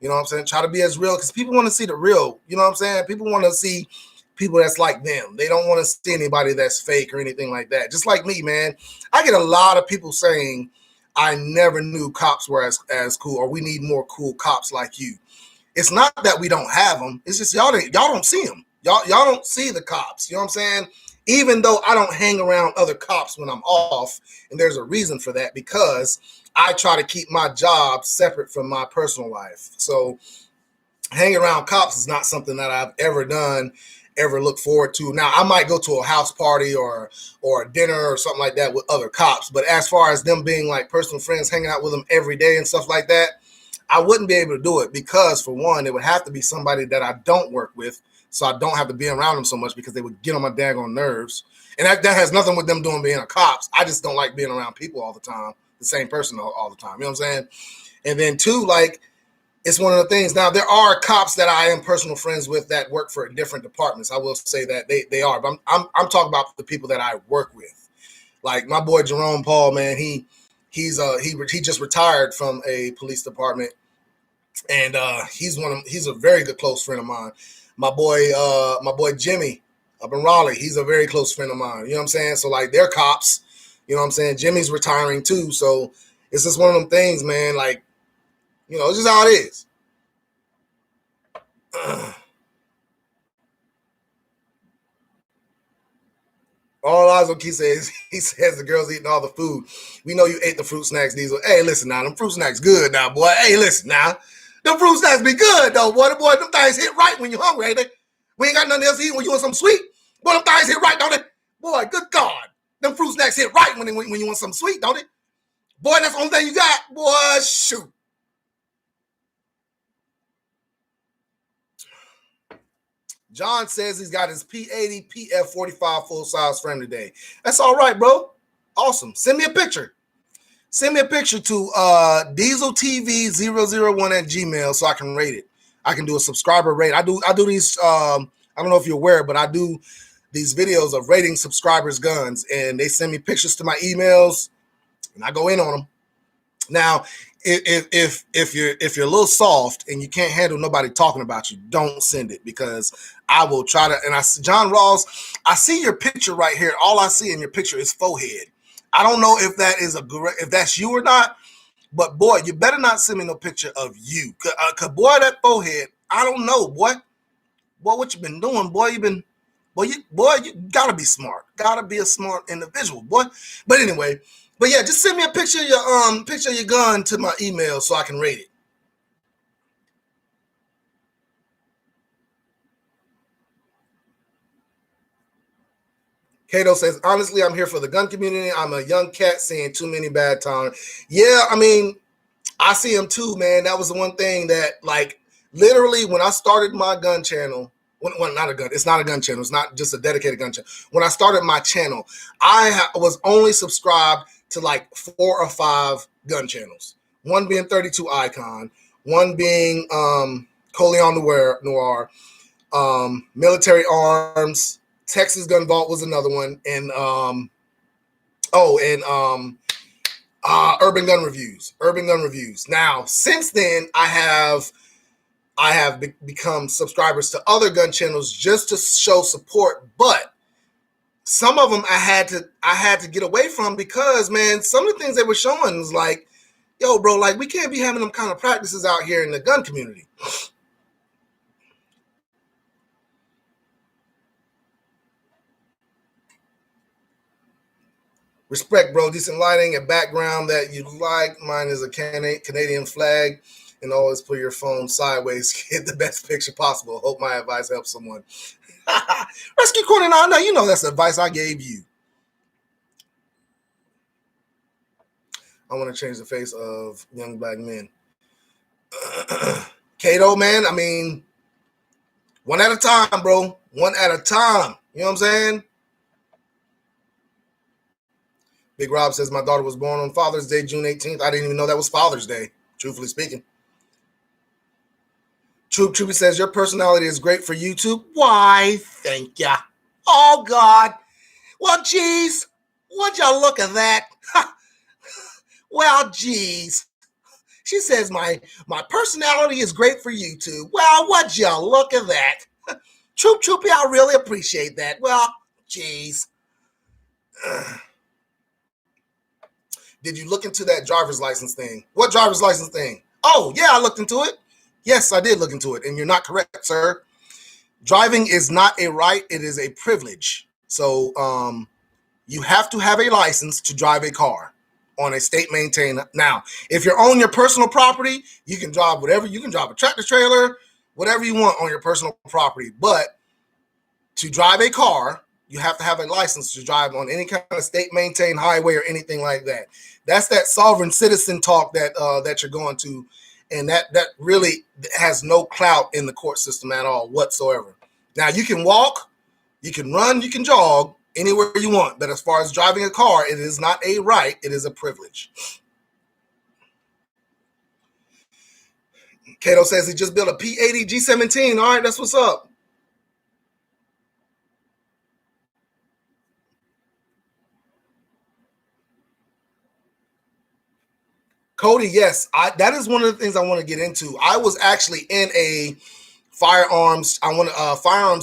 You know what I'm saying? Try to be as real, because people want to see the real. You know what I'm saying? People want to see people that's like them. They don't want to see anybody that's fake or anything like that. Just like me, man. I get a lot of people saying, I never knew cops were as cool, or we need more cool cops like you. It's not that we don't have them. It's just y'all don't see them. Y'all don't see the cops. You know what I'm saying? Even though I don't hang around other cops when I'm off, and there's a reason for that, because I try to keep my job separate from my personal life. So hanging around cops is not something that I've ever done, ever looked forward to. Now, I might go to a house party or a dinner or something like that with other cops, but as far as them being like personal friends, hanging out with them every day and stuff like that, I wouldn't be able to do it, because for one, it would have to be somebody that I don't work with, so I don't have to be around them so much, because they would get on my daggone nerves. And that has nothing with them doing being a cops. I just don't like being around people all the time, the same person all the time. You know what I'm saying? And then two, like, it's one of the things. Now, there are cops that I am personal friends with that work for different departments. I will say that they are, but I'm talking about the people that I work with. Like my boy Jerome Paul, man, he just retired from a police department, and he's a very good close friend of mine. My boy Jimmy up in Raleigh, he's a very close friend of mine. You know what I'm saying? So like they're cops. You know what I'm saying? Jimmy's retiring too, so it's just one of them things, man. Like, you know, it's just how it is. All eyes on Key says, he says the girl's eating all the food. We know you ate the fruit snacks, Diesel. Hey, listen now, them fruit snacks good now, boy. Hey, listen now. Them fruit snacks be good though, boy. Them things hit right when you're hungry, ain't they? We ain't got nothing else to eat when you want something sweet. Boy, them things hit right, don't they? Boy, good God. Them fruit snacks hit right when you want something sweet, don't it? Boy, that's the only thing you got. Boy, shoot. John says he's got his P80 PF45 full-size frame today. That's all right, bro. Awesome. Send me a picture. Send me a picture to dieseltv001 at Gmail so I can rate it. I can do a subscriber rate. I do these, I don't know if you're aware, but I do these videos of rating subscribers' guns, and they send me pictures to my emails, and I go in on them. Now, if you're a little soft and you can't handle nobody talking about you, don't send it, because I will try to. And John Rawls, I see your picture right here. All I see in your picture is forehead. I don't know if that's you or not, but boy, you better not send me no picture of you. Cause boy, that forehead, I don't know, boy. Boy, what you been doing, boy? You gotta be smart. Gotta be a smart individual, boy. But anyway. But yeah, just send me a picture of your gun to my email so I can rate it. Kato says, honestly, I'm here for the gun community. I'm a young cat seeing too many bad times. Yeah, I mean, I see them too, man. That was the one thing that, like, literally when I started my gun channel, well, not a gun. It's not a gun channel. It's not just a dedicated gun channel. When I started my channel, I was only subscribed to like 4 or 5 gun channels. One being 32 Icon, one being Coleon Noir, Military Arms, Texas Gun Vault was another one, and Urban Gun Reviews. Now, since then, I have become subscribers to other gun channels just to show support, but some of them I had to get away from, because, man, some of the things they were showing was like, yo, bro, like, we can't be having them kind of practices out here in the gun community. Respect, bro. Decent lighting, a background that you like. Mine is a Canadian flag, and always put your phone sideways. Get the best picture possible. Hope my advice helps someone. Rescue Corner, no, you know that's the advice I gave you. I want to change the face of young black men. Kato, man, I mean, one at a time, bro. One at a time. You know what I'm saying? Big Rob says my daughter was born on Father's Day, June 18th. I didn't even know that was Father's Day, truthfully speaking. Troopy says your personality is great for YouTube. Why, thank ya. Oh, God. Well, geez. Would y'all look at that? Well, geez. She says my personality is great for YouTube. Well, would y'all look at that? Troopy, I really appreciate that. Well, geez. Did you look into that driver's license thing? What driver's license thing? Oh, yeah, I looked into it. Yes, I did look into it, and you're not correct, sir. Driving is not a right, it is a privilege. So you have to have a license to drive a car on a state maintained. Now, if you're on your personal property, you can drive whatever. You can drive a tractor trailer, whatever you want on your personal property. But to drive a car, you have to have a license to drive on any kind of state maintained highway or anything like that. That's that sovereign citizen talk that you're going to, and that really has no clout in the court system at all whatsoever. Now you can walk, you can run, you can jog anywhere you want, but as far as driving a car, it is not a right, it is a privilege. Cato says he just built a P80 G17. All right, that's what's up. Cody, yes, that is one of the things I want to get into. I was actually in a firearms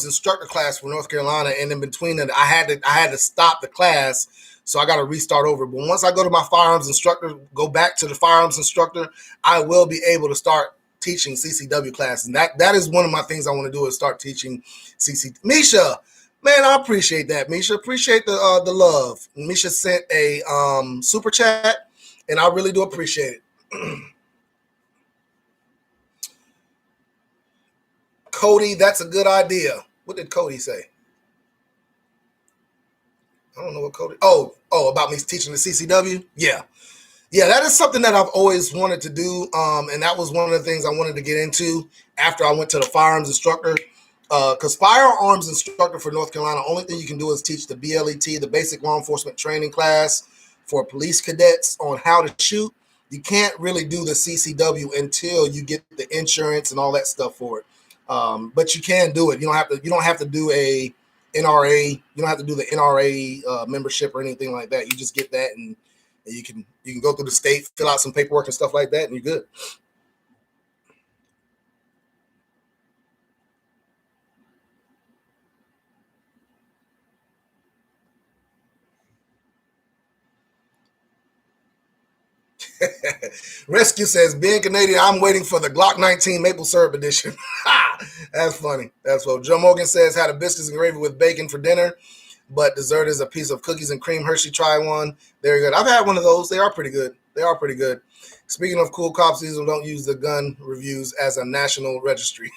instructor class for North Carolina, and in between it, I had to stop the class, so I got to restart over. But once I go to my firearms instructor, go back to the firearms instructor, I will be able to start teaching CCW classes. And that is one of my things I want to do, is start teaching CC. Misha, man, I appreciate that. Misha, appreciate the love. Misha sent a super chat, and I really do appreciate it. Cody, that's a good idea. What did Cody say? I don't know what Cody. Oh, about me teaching the CCW. Yeah, that is something that I've always wanted to do, and that was one of the things I wanted to get into after I went to the firearms instructor. Because firearms instructor for North Carolina, only thing you can do is teach the BLET, the basic law enforcement training class for police cadets on how to shoot. You can't really do the CCW until you get the insurance and all that stuff for it. But you can do it. You don't have to do a NRA. You don't have to do the NRA membership or anything like that. You just get that, and you can go through the state, fill out some paperwork and stuff like that, and you're good. Rescue says, being Canadian, I'm waiting for the Glock 19 maple syrup edition. That's funny. That's what Joe Morgan says. Had a biscuits and gravy with bacon for dinner, but dessert is a piece of cookies and cream. Hershey, try one. Very good. I've had one of those. They are pretty good. Speaking of cool cops, these don't use the gun reviews as a national registry.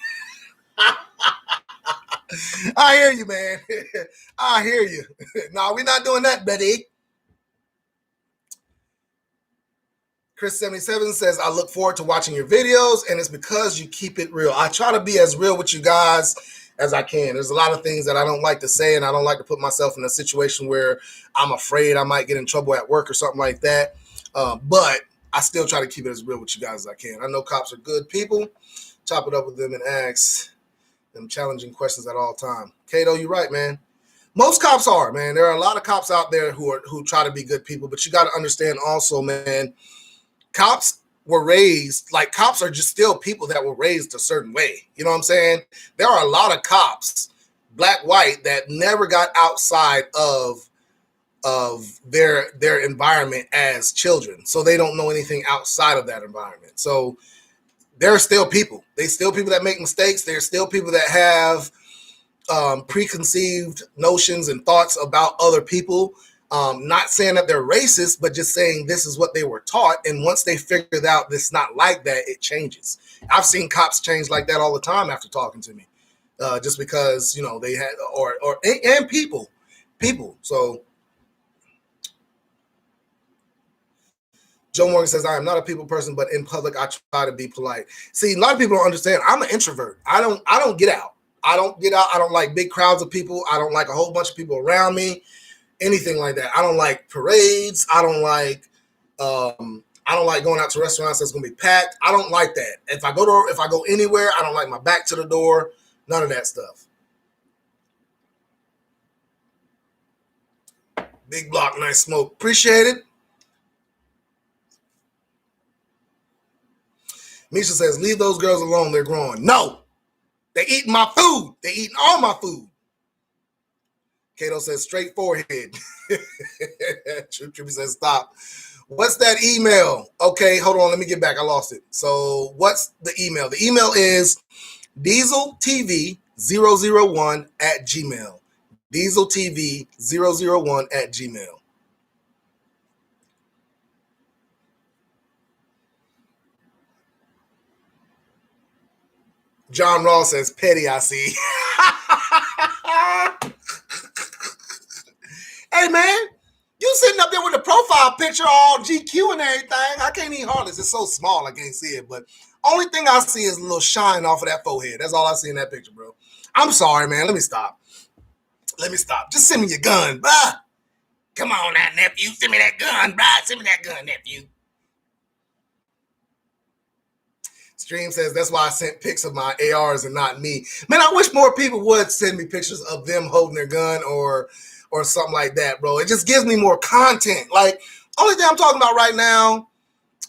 I hear you, man. I hear you. No, we're not doing that, Betty. Chris77 says, I look forward to watching your videos, and it's because you keep it real. I try to be as real with you guys as I can. There's a lot of things that I don't like to say, and I don't like to put myself in a situation where I'm afraid I might get in trouble at work or something like that. But I still try to keep it as real with you guys as I can. I know cops are good people. Chop it up with them and ask them challenging questions at all time. Cato, you're right, man. Most cops are, man. There are a lot of cops out there who try to be good people, but you got to understand also, man, cops were raised, like cops are just still people that were raised a certain way. You know what I'm saying? There are a lot of cops, black, white, that never got outside of their environment as children. So they don't know anything outside of that environment. So they're still people. They're still people that make mistakes. They're still people that have preconceived notions and thoughts about other people. Not saying that they're racist, but just saying this is what they were taught. And once they figured out this not like that, it changes. I've seen cops change like that all the time after talking to me, just because, you know, they had, and people. So Joe Morgan says, I am not a people person, but in public, I try to be polite. See, a lot of people don't understand. I'm an introvert. I don't get out. I don't like big crowds of people. I don't like a whole bunch of people around me. Anything like that. I don't like parades. I don't like going out to restaurants that's gonna be packed. I don't like that. If I go anywhere, I don't like my back to the door. None of that stuff. Big block, nice smoke. Appreciate it. Misha says, leave those girls alone. They're growing. No, they eating my food. They eating all my food. Cato says, straight forehead. Trippy says, stop. What's that email? Okay, hold on. Let me get back. I lost it. So what's the email? The email is dieseltv dieseltv001 at Gmail. dieseltv001 at Gmail. John Ross says, petty, I see. Hey, man, you sitting up there with the profile picture all GQ and everything. I can't even hardly. It's so small I can't see it. But only thing I see is a little shine off of that forehead. That's all I see in that picture, bro. I'm sorry, man. Let me stop. Just send me your gun, bruh. Come on now, nephew. Send me that gun, bruh. Send me that gun, nephew. Stream says, that's why I sent pics of my ARs and not me. Man, I wish more people would send me pictures of them holding their gun or something like that, bro. It just gives me more content. Like, only thing I'm talking about right now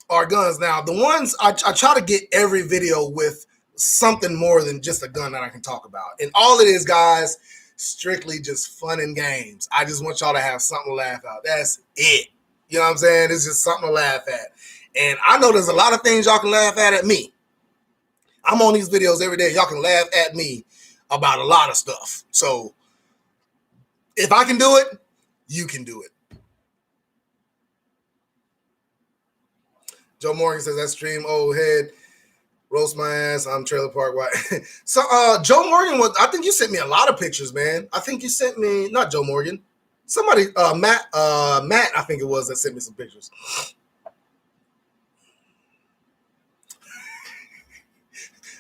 are guns. Now, the ones I try to get every video with something more than just a gun that I can talk about. And all it is, guys, strictly just fun and games. I just want y'all to have something to laugh at. That's it. You know what I'm saying? It's just something to laugh at. And I know there's a lot of things y'all can laugh at me. I'm on these videos every day. Y'all can laugh at me about a lot of stuff. So if I can do it, you can do it. Joe Morgan says, that stream, old head, roast my ass. I'm Trailer Park White. So Joe Morgan, I think you sent me a lot of pictures, man. I think you sent me, not Joe Morgan, somebody, Matt, I think it was, that sent me some pictures.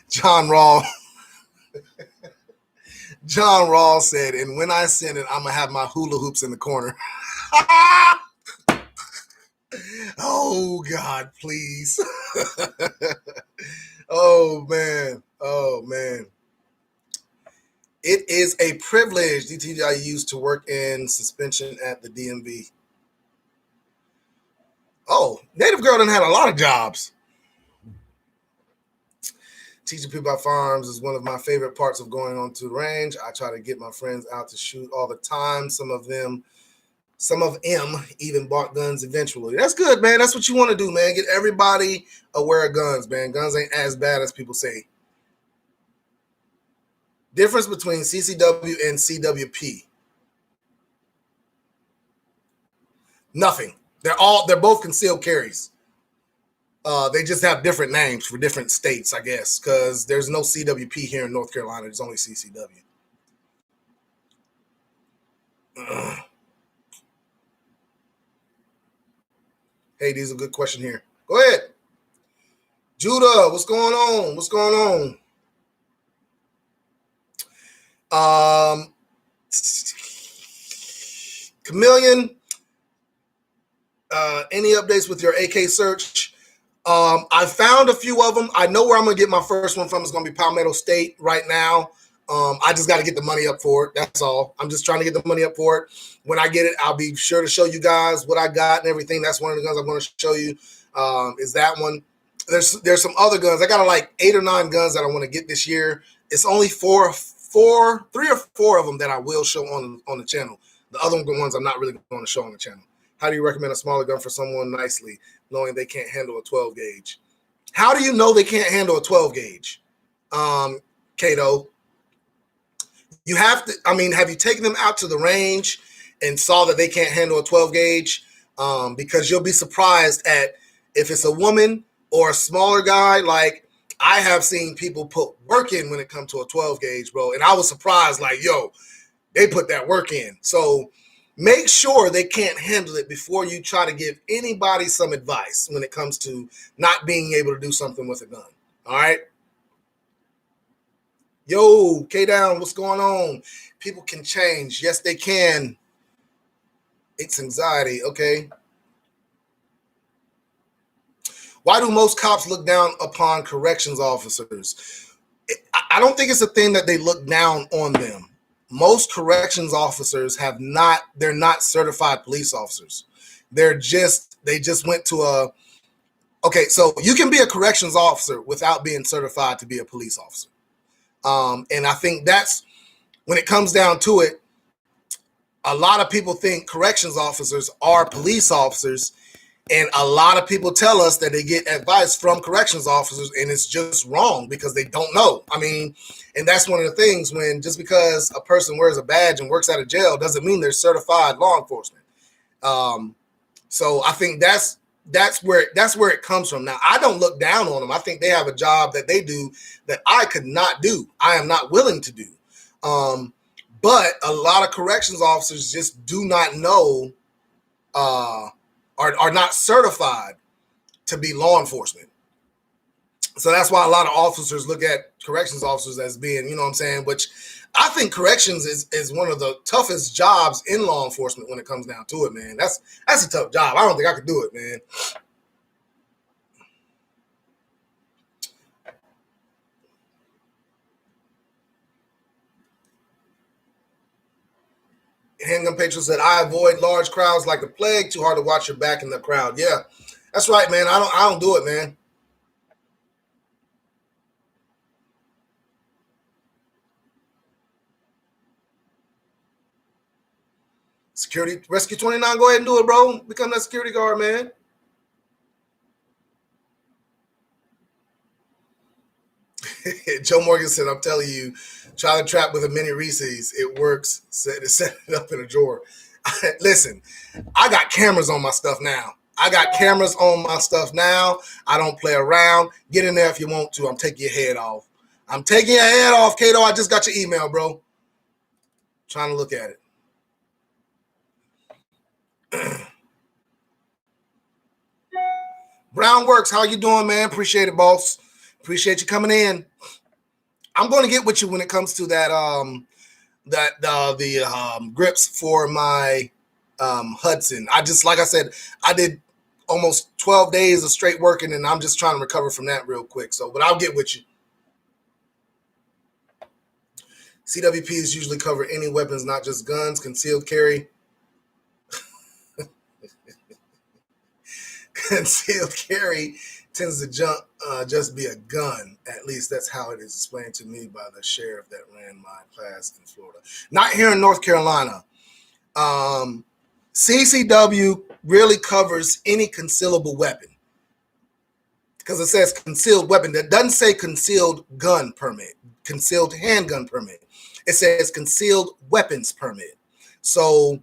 John Raw said, and when I send it, I'm going to have my hula hoops in the corner. Oh, God, please. Oh, man. It is a privilege, DTI used to work in suspension at the DMV. Oh, Native Girl done had a lot of jobs. Teaching people about firearms is one of my favorite parts of going on to the range. I try to get my friends out to shoot all the time. Some of them even bought guns eventually. That's good, man. That's what you want to do, man. Get everybody aware of guns, man. Guns ain't as bad as people say. Difference between CCW and CWP. Nothing. They're both concealed carries. They just have different names for different states, I guess, because there's no CWP here in North Carolina. There's only CCW. Hey, these are a good question here. Go ahead. Judah, what's going on? Chameleon, any updates with your AK search? I found a few of them. I know where I'm going to get my first one from. It's going to be Palmetto State right now. I just got to get the money up for it. That's all. I'm just trying to get the money up for it. When I get it, I'll be sure to show you guys what I got and everything. That's one of the guns I'm going to show you, is that one. There's some other guns. I got like 8 or 9 guns that I want to get this year. It's only 3 or 4 of them that I will show on the channel. The other ones I'm not really going to show on the channel. How do you recommend a smaller gun for someone nicely, knowing they can't handle a 12 gauge? How do you know they can't handle a 12 gauge? Kato, you have to, have you taken them out to the range and saw that they can't handle a 12 gauge? Because you'll be surprised at if it's a woman or a smaller guy. Like, I have seen people put work in when it comes to a 12 gauge, bro. And I was surprised, like, yo, they put that work in. So make sure they can't handle it before you try to give anybody some advice when it comes to not being able to do something with a gun. All right? Yo, K-Down, what's going on? People can change. Yes, they can. It's anxiety. Okay. Why do most cops look down upon corrections officers? I don't think it's a thing that they look down on them. Most corrections officers they're not certified police officers. They just went to okay, so you can be a corrections officer without being certified to be a police officer. And I think that's, when it comes down to it, a lot of people think corrections officers are police officers, And a lot of people tell us that they get advice from corrections officers, and it's just wrong because they don't know. I mean, and that's one of the things, when just because a person wears a badge and works out of jail doesn't mean they're certified law enforcement. So I think that's where it comes from. Now, I don't look down on them. I think they have a job that they do that I could not do. I am not willing to do. But a lot of corrections officers just do not know, are not certified to be law enforcement. So that's why a lot of officers look at corrections officers as being, you know what I'm saying, which I think corrections is one of the toughest jobs in law enforcement when it comes down to it, man. That's a tough job. I don't think I could do it, man. Handgun Patron said, I avoid large crowds like the plague. Too hard to watch your back in the crowd. Yeah, that's right, man. I don't do it, man. Security Rescue 29, go ahead and do it, bro. Become that security guard, man. Joe Morgan said, I'm telling you, child trap with a mini Reese's, it works. Set it up in a drawer. Listen, I got cameras on my stuff now. I don't play around. Get in there if you want to. I'm taking your head off. Kato. I just got your email, bro. Trying to look at it. Brown Works, how you doing, man? Appreciate it, boss. Appreciate you coming in. I'm going to get with you when it comes to that grips for my Hudson. Like I said, I did almost 12 days of straight working, and I'm just trying to recover from that real quick. So, but I'll get with you. CWPs usually cover any weapons, not just guns, concealed carry. Concealed carry tends to just be a gun. At least that's how it is explained to me by the sheriff that ran my class in Florida. Not here in North Carolina. CCW really covers any concealable weapon because it says concealed weapon. That doesn't say concealed gun permit, concealed handgun permit. It says concealed weapons permit. So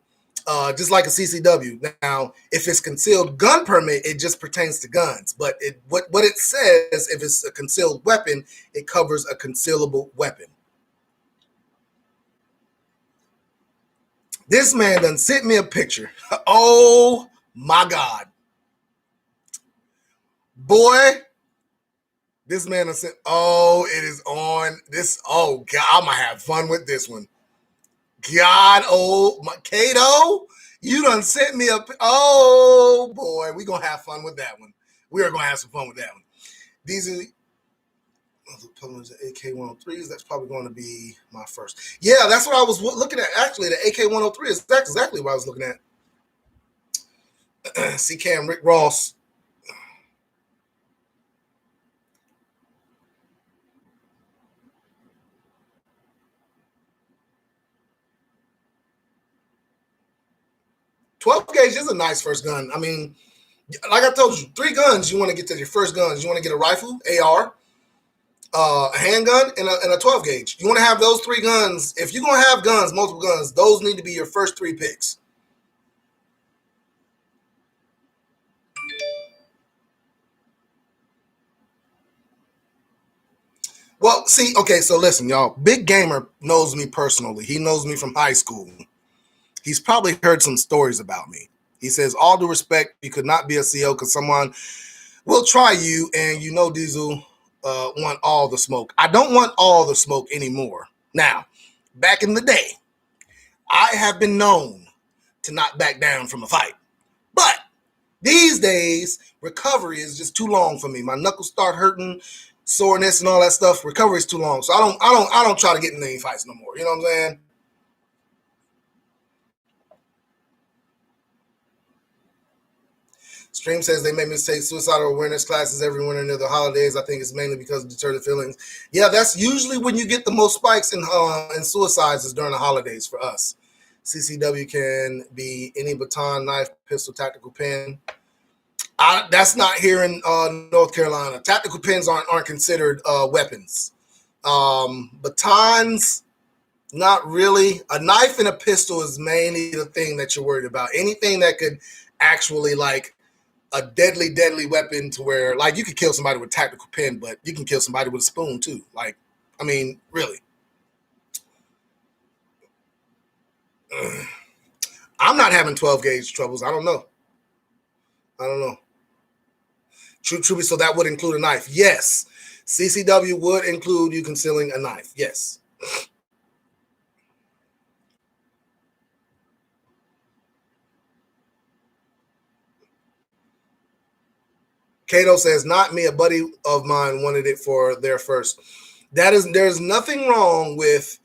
just like a CCW. Now, if it's concealed gun permit, it just pertains to guns. But what it says, if it's a concealed weapon, it covers a concealable weapon. This man done sent me a picture. Oh my God. Boy, this man done sent, it is on this. Oh God, I'm gonna have fun with this one. God, Kato, you done sent me a, oh boy, we gonna have fun with that one. We are gonna have some fun with that one. These are the AK-103s. That's probably going to be my first. Yeah, that's what I was looking at. Actually, the AK-103 is exactly what I was looking at. C-Cam Rick Ross. .12 gauge is a nice first gun. I mean, like I told you, 3 guns. You want to get to your first guns. You want to get a rifle, AR, a handgun, and a 12 gauge. You want to have those 3 guns. If you're going to have guns, multiple guns, those need to be your first 3 picks. Well, see, okay, so listen, y'all. Big Gamer knows me personally. He knows me from high school. He's probably heard some stories about me. He says, all due respect, you could not be a CO because someone will try you, and you know Diesel want all the smoke. I don't want all the smoke anymore. Now, back in the day, I have been known to not back down from a fight. But these days, recovery is just too long for me. My knuckles start hurting, soreness and all that stuff. Recovery is too long. So I don't try to get in any fights no more. You know what I'm saying? Stream says they make me take suicidal awareness classes every winter near the holidays. I think it's mainly because of deterrent feelings. Yeah, that's usually when you get the most spikes in suicides is during the holidays for us. CCW can be any baton, knife, pistol, tactical pen. That's not here in North Carolina. Tactical pens aren't considered weapons. Batons, not really. A knife and a pistol is mainly the thing that you're worried about. Anything that could actually like a deadly weapon to where like you could kill somebody with a tactical pen, but you can kill somebody with a spoon too. Like, I mean, really. I'm not having 12 gauge troubles. I don't know. I don't know. True. So that would include a knife. Yes. CCW would include you concealing a knife. Yes. Cato says, not me. A buddy of mine wanted it for their first. There's nothing wrong with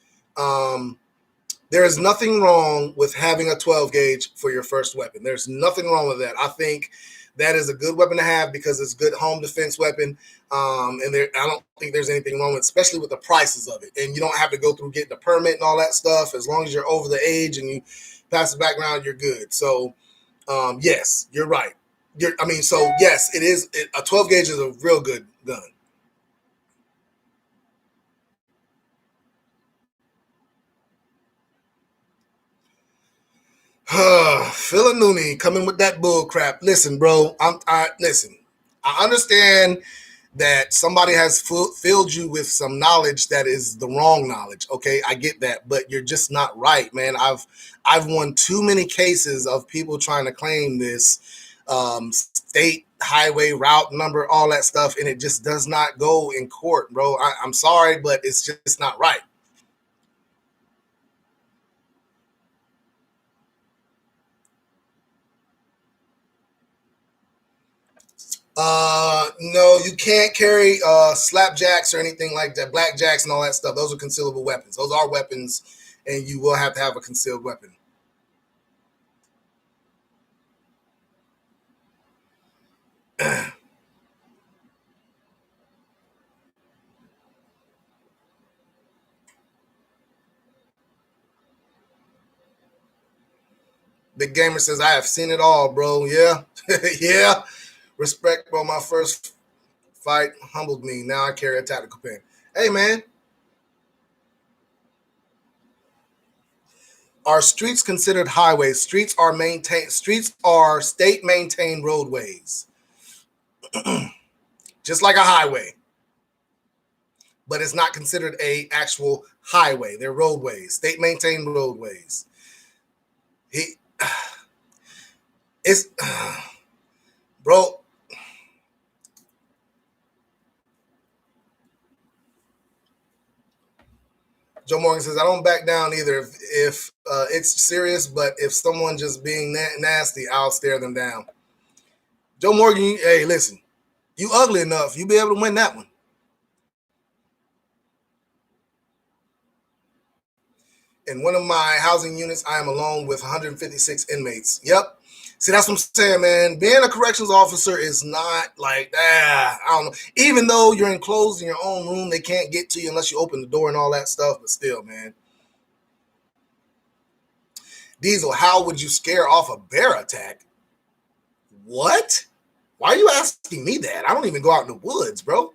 there is nothing wrong with having a 12 gauge for your first weapon. There's nothing wrong with that. I think that is a good weapon to have because it's a good home defense weapon. And I don't think there's anything wrong with, especially with the prices of it. And you don't have to go through getting a permit and all that stuff. As long as you're over the age and you pass the background, you're good. So, yes, you're right. So yes, it is. A 12 gauge is a real good gun. Philanuni coming with that bull crap. Listen, bro. Listen. I understand that somebody has filled you with some knowledge that is the wrong knowledge. Okay, I get that, but you're just not right, man. I've won too many cases of people trying to claim this state highway route number, all that stuff, and it just does not go in court, bro. I'm sorry, but it's just not right. No, you can't carry slapjacks or anything like that. Blackjacks and all that stuff. Those are concealable weapons. Those are weapons, and you will have to have a concealed weapon. Big Gamer says, I have seen it all, bro. Yeah. Yeah. Respect, bro. My first fight humbled me. Now I carry a tactical pen. Hey, man. Are streets considered highways? Streets are state maintained roadways. Just like a highway. But it's not considered a actual highway. They're roadways, state maintained roadways. He it's bro. Joe Morgan says, I don't back down either if it's serious, but if someone just being nasty, I'll stare them down. Joe Morgan, hey, listen, you ugly enough, you be able to win that one. In one of my housing units, I am alone with 156 inmates. Yep. See, that's what I'm saying, man. Being a corrections officer is not like, I don't know. Even though you're enclosed in your own room, they can't get to you unless you open the door and all that stuff. But still, man. Diesel, how would you scare off a bear attack? What? Why are you asking me that? I don't even go out in the woods, bro.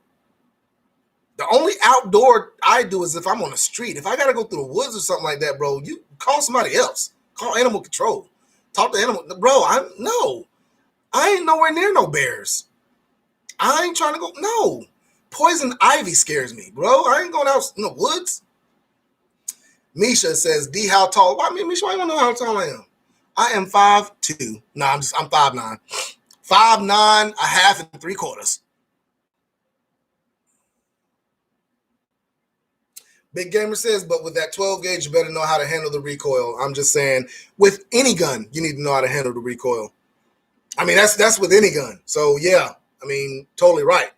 The only outdoor I do is if I'm on the street. If I gotta go through the woods or something like that, bro, you call somebody else. Call animal control. Talk to animal. Bro, I ain't nowhere near no bears. I ain't trying to go. No. Poison ivy scares me, bro. I ain't going out in the woods. Misha says, D, how tall? Why, Misha, I don't know how tall I am. I am 5'2". No, I'm 5'9". 5'9", a half and 3/4. Big Gamer says, but with that 12 gauge, you better know how to handle the recoil. I'm just saying, with any gun, you need to know how to handle the recoil. I mean, that's with any gun. So yeah, I mean, totally right.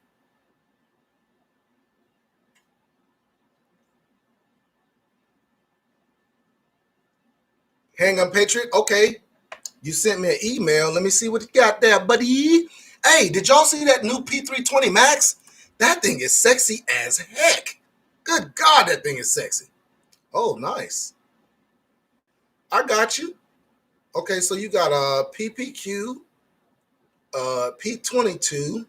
Handgun Patriot, okay. You sent me an email. Let me see what you got there, buddy. Hey, did y'all see that new P320 Max? That thing is sexy as heck. Good God, that thing is sexy. Oh, nice. I got you. Okay, so you got a PPQ. P22,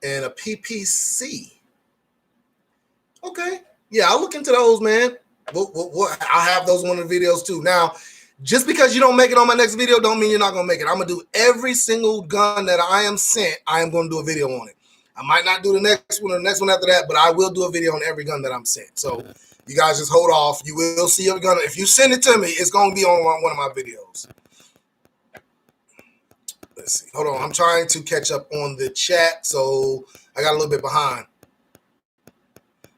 and a PPC. Okay. Yeah, I'll look into those, man. I'll have those one of the videos too. Now, just because you don't make it on my next video don't mean you're not going to make it. I'm going to do every single gun that I am sent. I am going to do a video on it. I might not do the next one or the next one after that, but I will do a video on every gun that I'm sent. So you guys just hold off. You will see a gun. If you send it to me, it's going to be on one of my videos. Let's see. Hold on. I'm trying to catch up on the chat, so I got a little bit behind.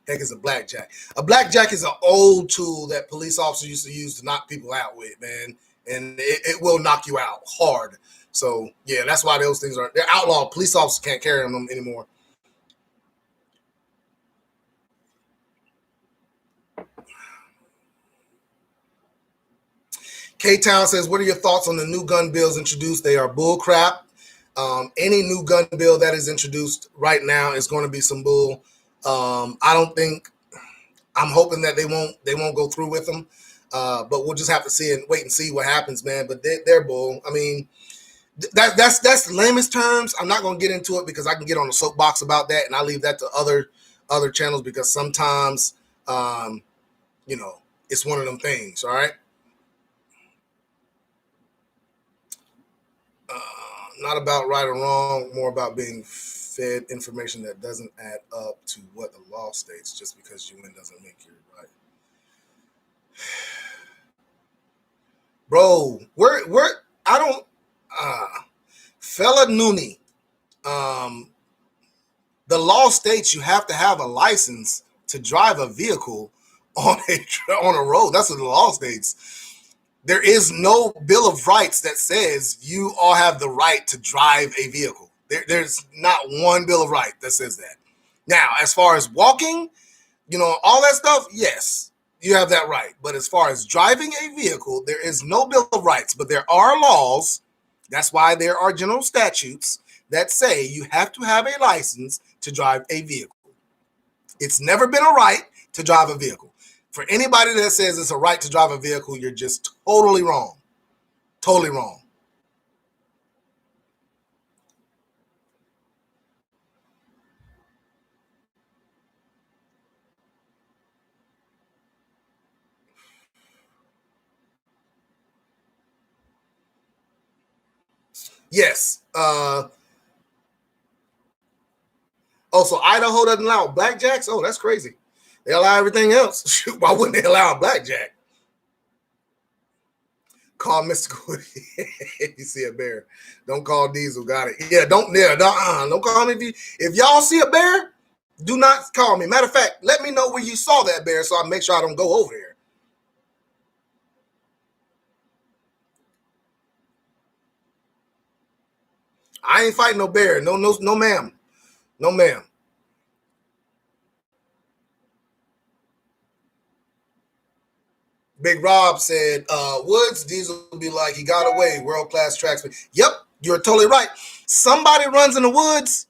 Heck is a blackjack. A blackjack is an old tool that police officers used to use to knock people out with, man. And it will knock you out hard. So, yeah, that's why those things they're outlawed. Police officers can't carry them anymore. K-Town says, what are your thoughts on the new gun bills introduced? They are bull crap. Any new gun bill that is introduced right now is going to be some bull. I don't think, I'm hoping that they won't go through with them. But we'll just have to see and wait and see what happens, man. But they're bull. I mean, that's the lamest terms. I'm not going to get into it because I can get on a soapbox about that, and I leave that to other channels because sometimes, it's one of them things. All right. Not about right or wrong, more about being fed information that doesn't add up to what the law states. Just because you win doesn't make you right. Bro, we're I don't fella Nooney. The law states you have to have a license to drive a vehicle on a road. That's what the law states. There is no Bill of Rights that says you all have the right to drive a vehicle. There's not one Bill of Rights that says that. Now, as far as walking, all that stuff, yes, you have that right. But as far as driving a vehicle, there is no Bill of Rights. But there are laws. That's why there are general statutes that say you have to have a license to drive a vehicle. It's never been a right to drive a vehicle. For anybody that says it's a right to drive a vehicle, you're just totally wrong. Totally wrong. Yes. So Idaho doesn't allow blackjacks? Oh, that's crazy. They allow everything else. Why wouldn't they allow blackjack? Call Mystical. You see a bear. Don't call Diesel. Got it. Yeah, don't call me if y'all see a bear. Do not call me. Matter of fact, let me know where you saw that bear so I make sure I don't go over there. I ain't fighting no bear. No, ma'am. No, ma'am. Big Rob said, Woods, Diesel will be like, he got away, world-class tracksman. Yep, you're totally right. Somebody runs in the woods,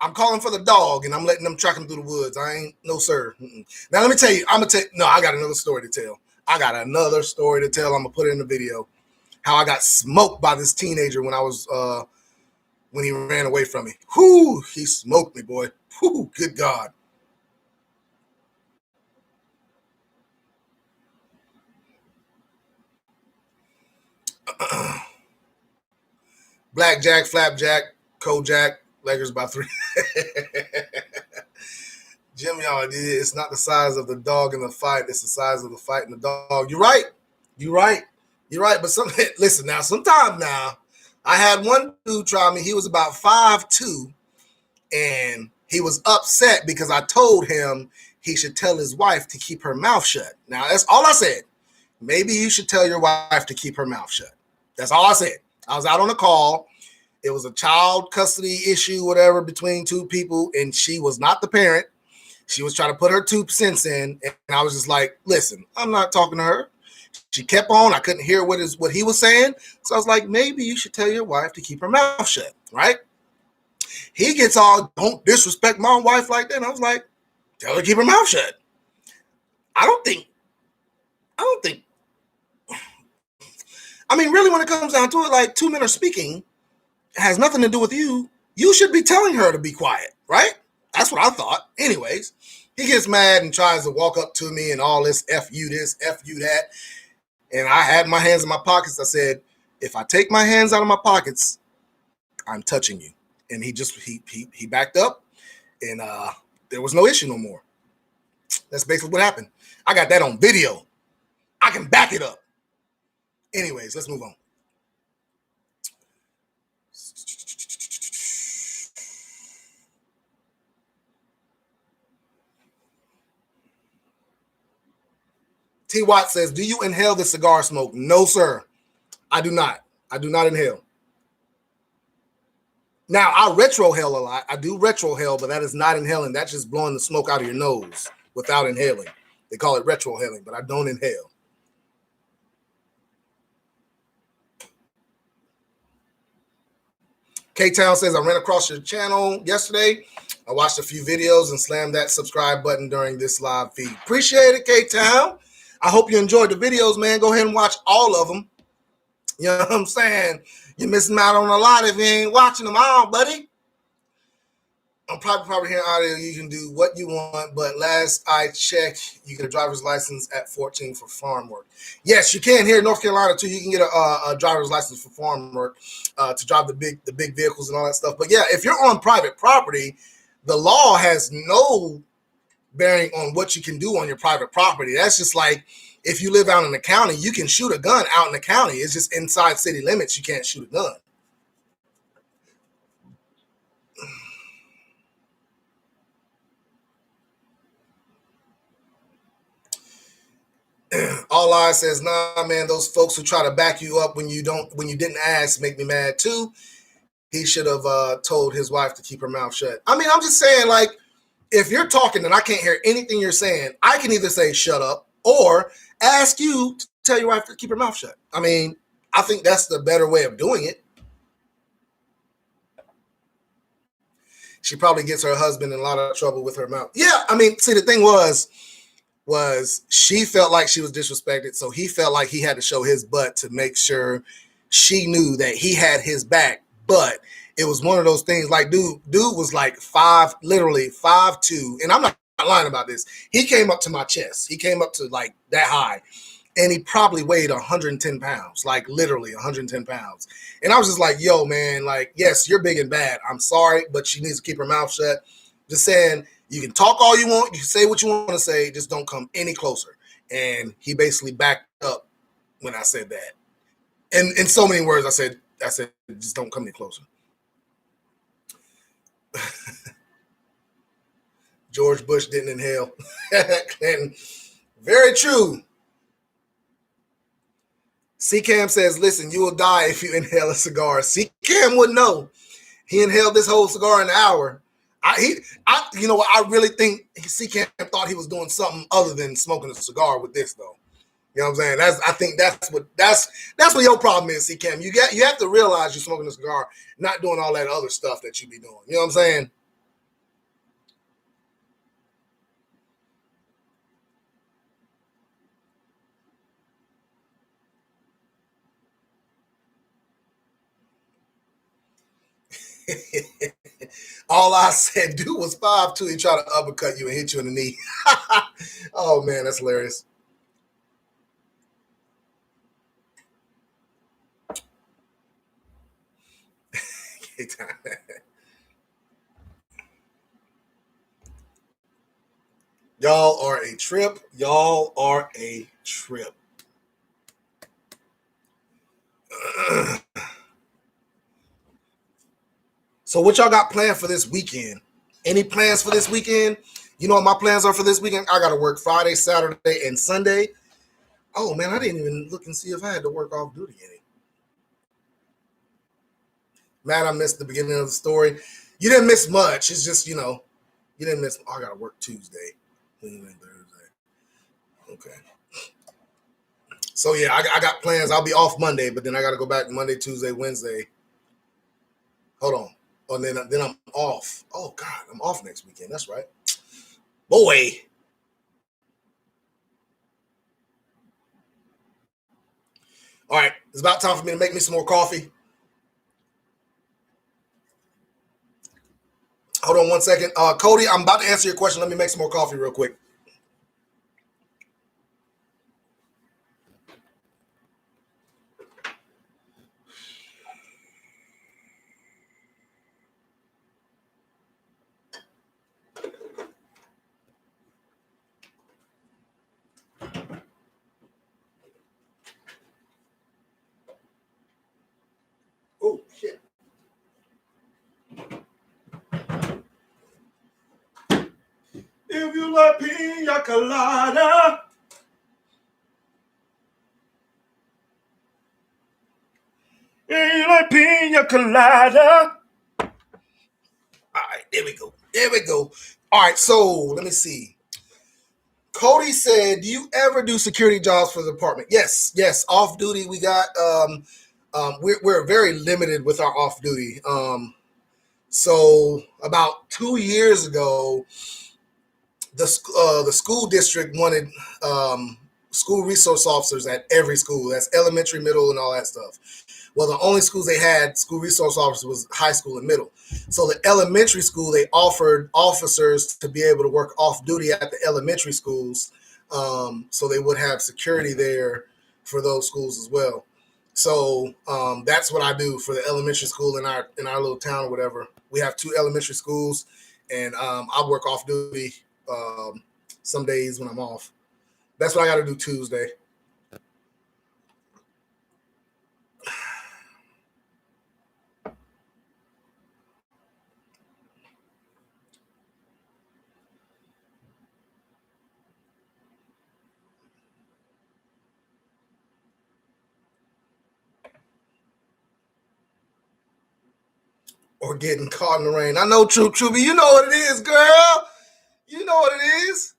I'm calling for the dog, and I'm letting them track him through the woods. I ain't, no, sir. Now, let me tell you, no, I got another story to tell. I'm going to put it in the video. How I got smoked by this teenager when he ran away from me. Whoo, he smoked me, boy. Whoo, good God. Blackjack, flapjack, Kojak, Lakers by 3. Jim, y'all, it's not the size of the dog in the fight. It's the size of the fight in the dog. You're right. But listen now, sometimes now, I had one dude try me. He was about 5'2", and he was upset because I told him he should tell his wife to keep her mouth shut. Now, that's all I said. Maybe you should tell your wife to keep her mouth shut. That's all I said. I was out on a call. It was a child custody issue, whatever, between two people, and she was not the parent. She was trying to put her 2 cents in, and I was just like, listen, I'm not talking to her. She kept on. I couldn't hear what he was saying. So I was like, maybe you should tell your wife to keep her mouth shut, right? He gets all, don't disrespect my wife like that. And I was like, tell her to keep her mouth shut. I don't think. I mean, really, when it comes down to it, like, two men are speaking, It has nothing to do with you. You should be telling her to be quiet, right? That's what I thought. Anyways, he gets mad and tries to walk up to me and all this F you that. And I had my hands in my pockets. I said, if I take my hands out of my pockets, I'm touching you. And he backed up, and there was no issue no more. That's basically what happened. I got that on video. I can back it up. Anyways, let's move on. T. Watt says, do you inhale the cigar smoke? No, sir. I do not. I do not inhale. Now, I retrohale a lot. I do retrohale, but that is not inhaling. That's just blowing the smoke out of your nose without inhaling. They call it retrohaling, but I don't inhale. K-Town says, I ran across your channel yesterday. I watched a few videos and slammed that subscribe button during this live feed. Appreciate it, K-Town. I hope you enjoyed the videos, man. Go ahead and watch all of them. You know what I'm saying? You're missing out on a lot if you ain't watching them all, buddy. I'm probably hearing audio. You can do what you want, but last I checked, you get a driver's license at 14 for farm work. Yes, you can here in North Carolina too. You can get a driver's license for farm work to drive the big vehicles and all that stuff. But yeah, if you're on private property, the law has no bearing on what you can do on your private property. That's just like if you live out in the county, you can shoot a gun out in the county. It's just inside city limits. You can't shoot a gun. All I says, nah, man, those folks who try to back you up when you didn't ask make me mad too. He should have told his wife to keep her mouth shut. I mean, I'm just saying, like, if you're talking and I can't hear anything you're saying, I can either say shut up or ask you to tell your wife to keep her mouth shut. I mean, I think that's the better way of doing it. She probably gets her husband in a lot of trouble with her mouth. Yeah, I mean, see, the thing was she felt like she was disrespected, so he felt like he had to show his butt to make sure she knew that he had his back. But it was one of those things, like dude was like literally 5'2", and I'm not lying about this. He came up to my chest. He came up to like that high, and he probably weighed 110 pounds, like literally 110 pounds. And I was just like, yo, man, like, yes, you're big and bad. I'm sorry, but she needs to keep her mouth shut. Just saying, you can talk all you want. You can say what you want to say. Just don't come any closer. And he basically backed up when I said that. And in so many words, I said, just don't come any closer. George Bush didn't inhale. And very true. C-Cam says, listen, you will die if you inhale a cigar. C-Cam would know. He inhaled this whole cigar in an hour. You know what? I really think C-Cam thought he was doing something other than smoking a cigar with this, though. You know what I'm saying? I think that's what your problem is, C-Cam. You have to realize you're smoking a cigar, not doing all that other stuff that you be doing. You know what I'm saying? All I said, dude was 5'2". He tried to uppercut you and hit you in the knee. Oh man, that's hilarious. Y'all are a trip. Y'all are a trip. So what y'all got planned for this weekend? Any plans for this weekend? You know what my plans are for this weekend? I got to work Friday, Saturday, and Sunday. Oh, man, I didn't even look and see if I had to work off duty any. Man, I missed the beginning of the story. You didn't miss much. It's just, you didn't miss. Oh, I got to work Tuesday. Thursday. Okay. So, yeah, I got plans. I'll be off Monday, but then I got to go back Monday, Tuesday, Wednesday. Hold on. Oh, and then I'm off. Oh, God, I'm off next weekend. That's right. Boy. All right. It's about time for me to make me some more coffee. Hold on 1 second. Cody, I'm about to answer your question. Let me make some more coffee real quick. Oh, shit. If you like pina colada. If you like pina colada. All right, there we go. There we go. All right, so let me see. Cody said, "Do you ever do security jobs for the department?" Yes, yes. Off duty, we got. We're very limited with our off duty. So about 2 years ago, the school district wanted school resource officers at every school. That's elementary, middle, and all that stuff. Well, the only schools they had school resource officers was high school and middle. So the elementary school, they offered officers to be able to work off duty at the elementary schools, so they would have security there for those schools as well. So that's what I do for the elementary school in our little town or whatever. We have 2 elementary schools, and I work off duty some days when I'm off. That's what I got to do Tuesday. Or getting caught in the rain. I know, True, but you know what it is, girl. You know what it is.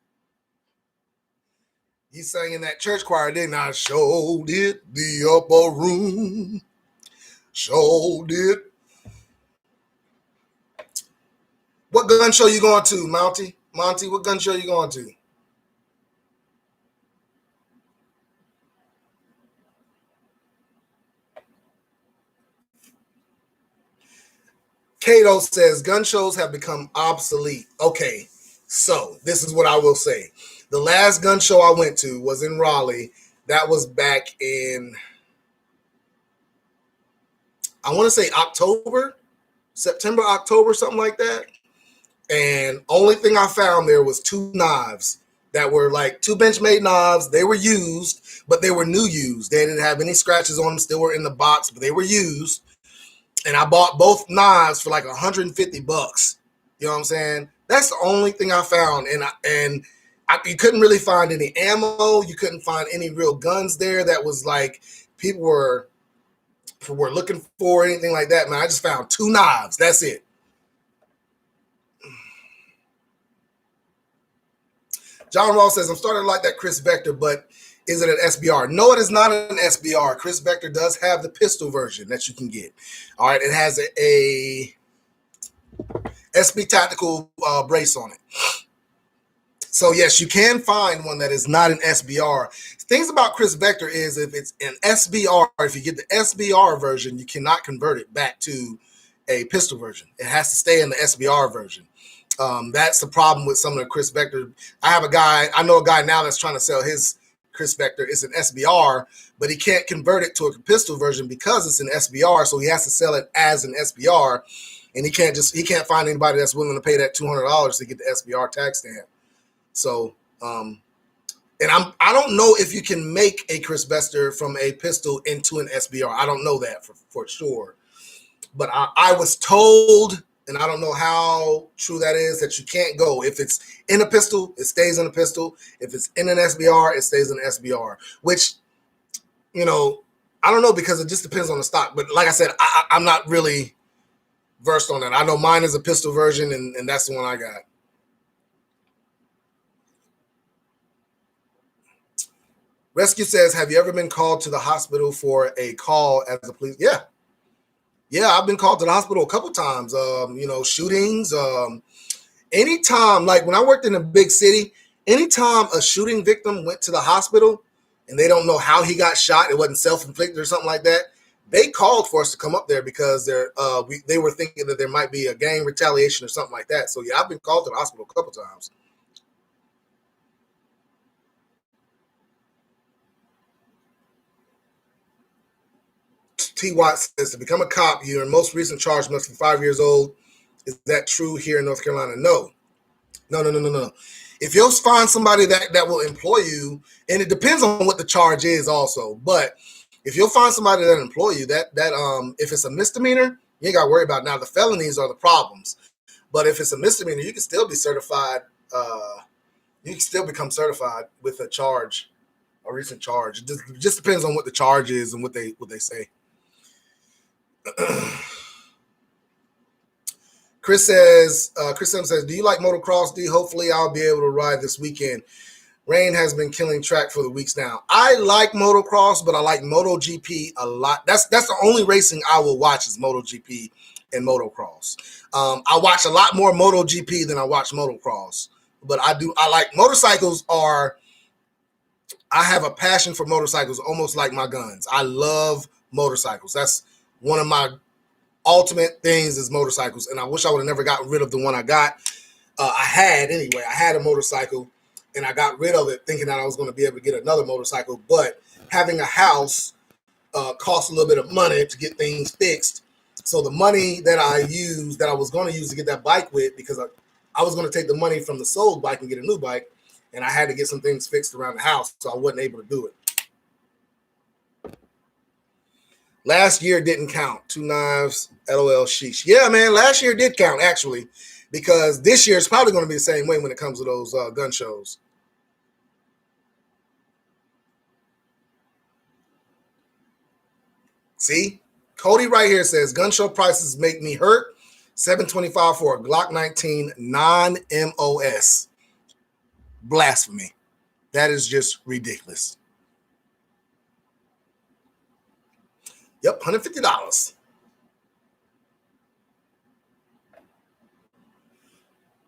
You sang in that church choir, didn't I? Showed it the upper room. Showed it. What gun show you going to, Monty? Monty, what gun show you going to? Cato says gun shows have become obsolete. Okay, so this is what I will say. The last gun show I went to was in Raleigh. That was back in, I want to say October, September, October, something like that. And only thing I found there was 2 knives that were like 2 Benchmade knives. They were used, but they were new used. They didn't have any scratches on them. Still were in the box, but they were used. And I bought both knives for like $150. You know what I'm saying? That's the only thing I found. And you couldn't really find any ammo. You couldn't find any real guns there that was like people were looking for, anything like that. Man, I just found 2 knives. That's it. John Ross says, I'm starting to like that Chris Vector, but is it an SBR? No, it is not an SBR. Chris Vector does have the pistol version that you can get. All right, it has a SB Tactical brace on it. So, yes, you can find one that is not an SBR. Things about Chris Vector is if it's an SBR, if you get the SBR version, you cannot convert it back to a pistol version. It has to stay in the SBR version. That's the problem with some of the Chris Vector. I know a guy now that's trying to sell his Chris Vector. It's an SBR, but he can't convert it to a pistol version because it's an SBR. So he has to sell it as an SBR, and he can't find anybody that's willing to pay that $200 to get the SBR tag stamp. So, and I don't know if you can make a Chris Vector from a pistol into an SBR. I don't know that for sure, but I was told, and I don't know how true that is, that you can't go. If it's in a pistol, it stays in a pistol. If it's in an SBR, it stays in an SBR, which, I don't know, because it just depends on the stock. But like I said, I'm not really versed on that. I know mine is a pistol version, and that's the one I got. Rescue says, have you ever been called to the hospital for a call as a police? Yeah. Yeah, I've been called to the hospital a couple times. Shootings. Anytime, like when I worked in a big city, anytime a shooting victim went to the hospital and they don't know how he got shot, it wasn't self-inflicted or something like that, They called for us to come up there because they were thinking that there might be a gang retaliation or something like that. So yeah, I've been called to the hospital a couple times. T. Watt says, to become a cop, your most recent charge must be 5 years old. Is that true here in North Carolina? No. No. If you'll find somebody that will employ you, and it depends on what the charge is also, but if you'll find somebody that employ you, if it's a misdemeanor, you ain't got to worry about it. Now the felonies are the problems. But if it's a misdemeanor, you can still be certified. You can still become certified with a charge, a recent charge. It just depends on what the charge is and what they say. Chris M says, do you like motocross, D? Hopefully I'll be able to ride this weekend. Rain has been killing track for the weeks now. I like motocross, but I like MotoGP a lot. That's the only racing I will watch is MotoGP and motocross. I watch a lot more MotoGP than I watch motocross. But I like motorcycles. I have a passion for motorcycles, almost like my guns. I love motorcycles. That's one of my ultimate things is motorcycles. And I wish I would have never gotten rid of the one I got. I had a motorcycle and I got rid of it thinking that I was going to be able to get another motorcycle. But having a house costs a little bit of money to get things fixed. So the money that I was going to use to get that bike with, because I was going to take the money from the sold bike and get a new bike, and I had to get some things fixed around the house, so I wasn't able to do it. Last year didn't count. 2 knives, LOL, sheesh. Yeah, man, last year did count, actually, because this year is probably going to be the same way when it comes to those gun shows. See? Cody right here says, gun show prices make me hurt. $725 for a Glock 19 non-MOS. Blasphemy. That is just ridiculous. Yep, $150.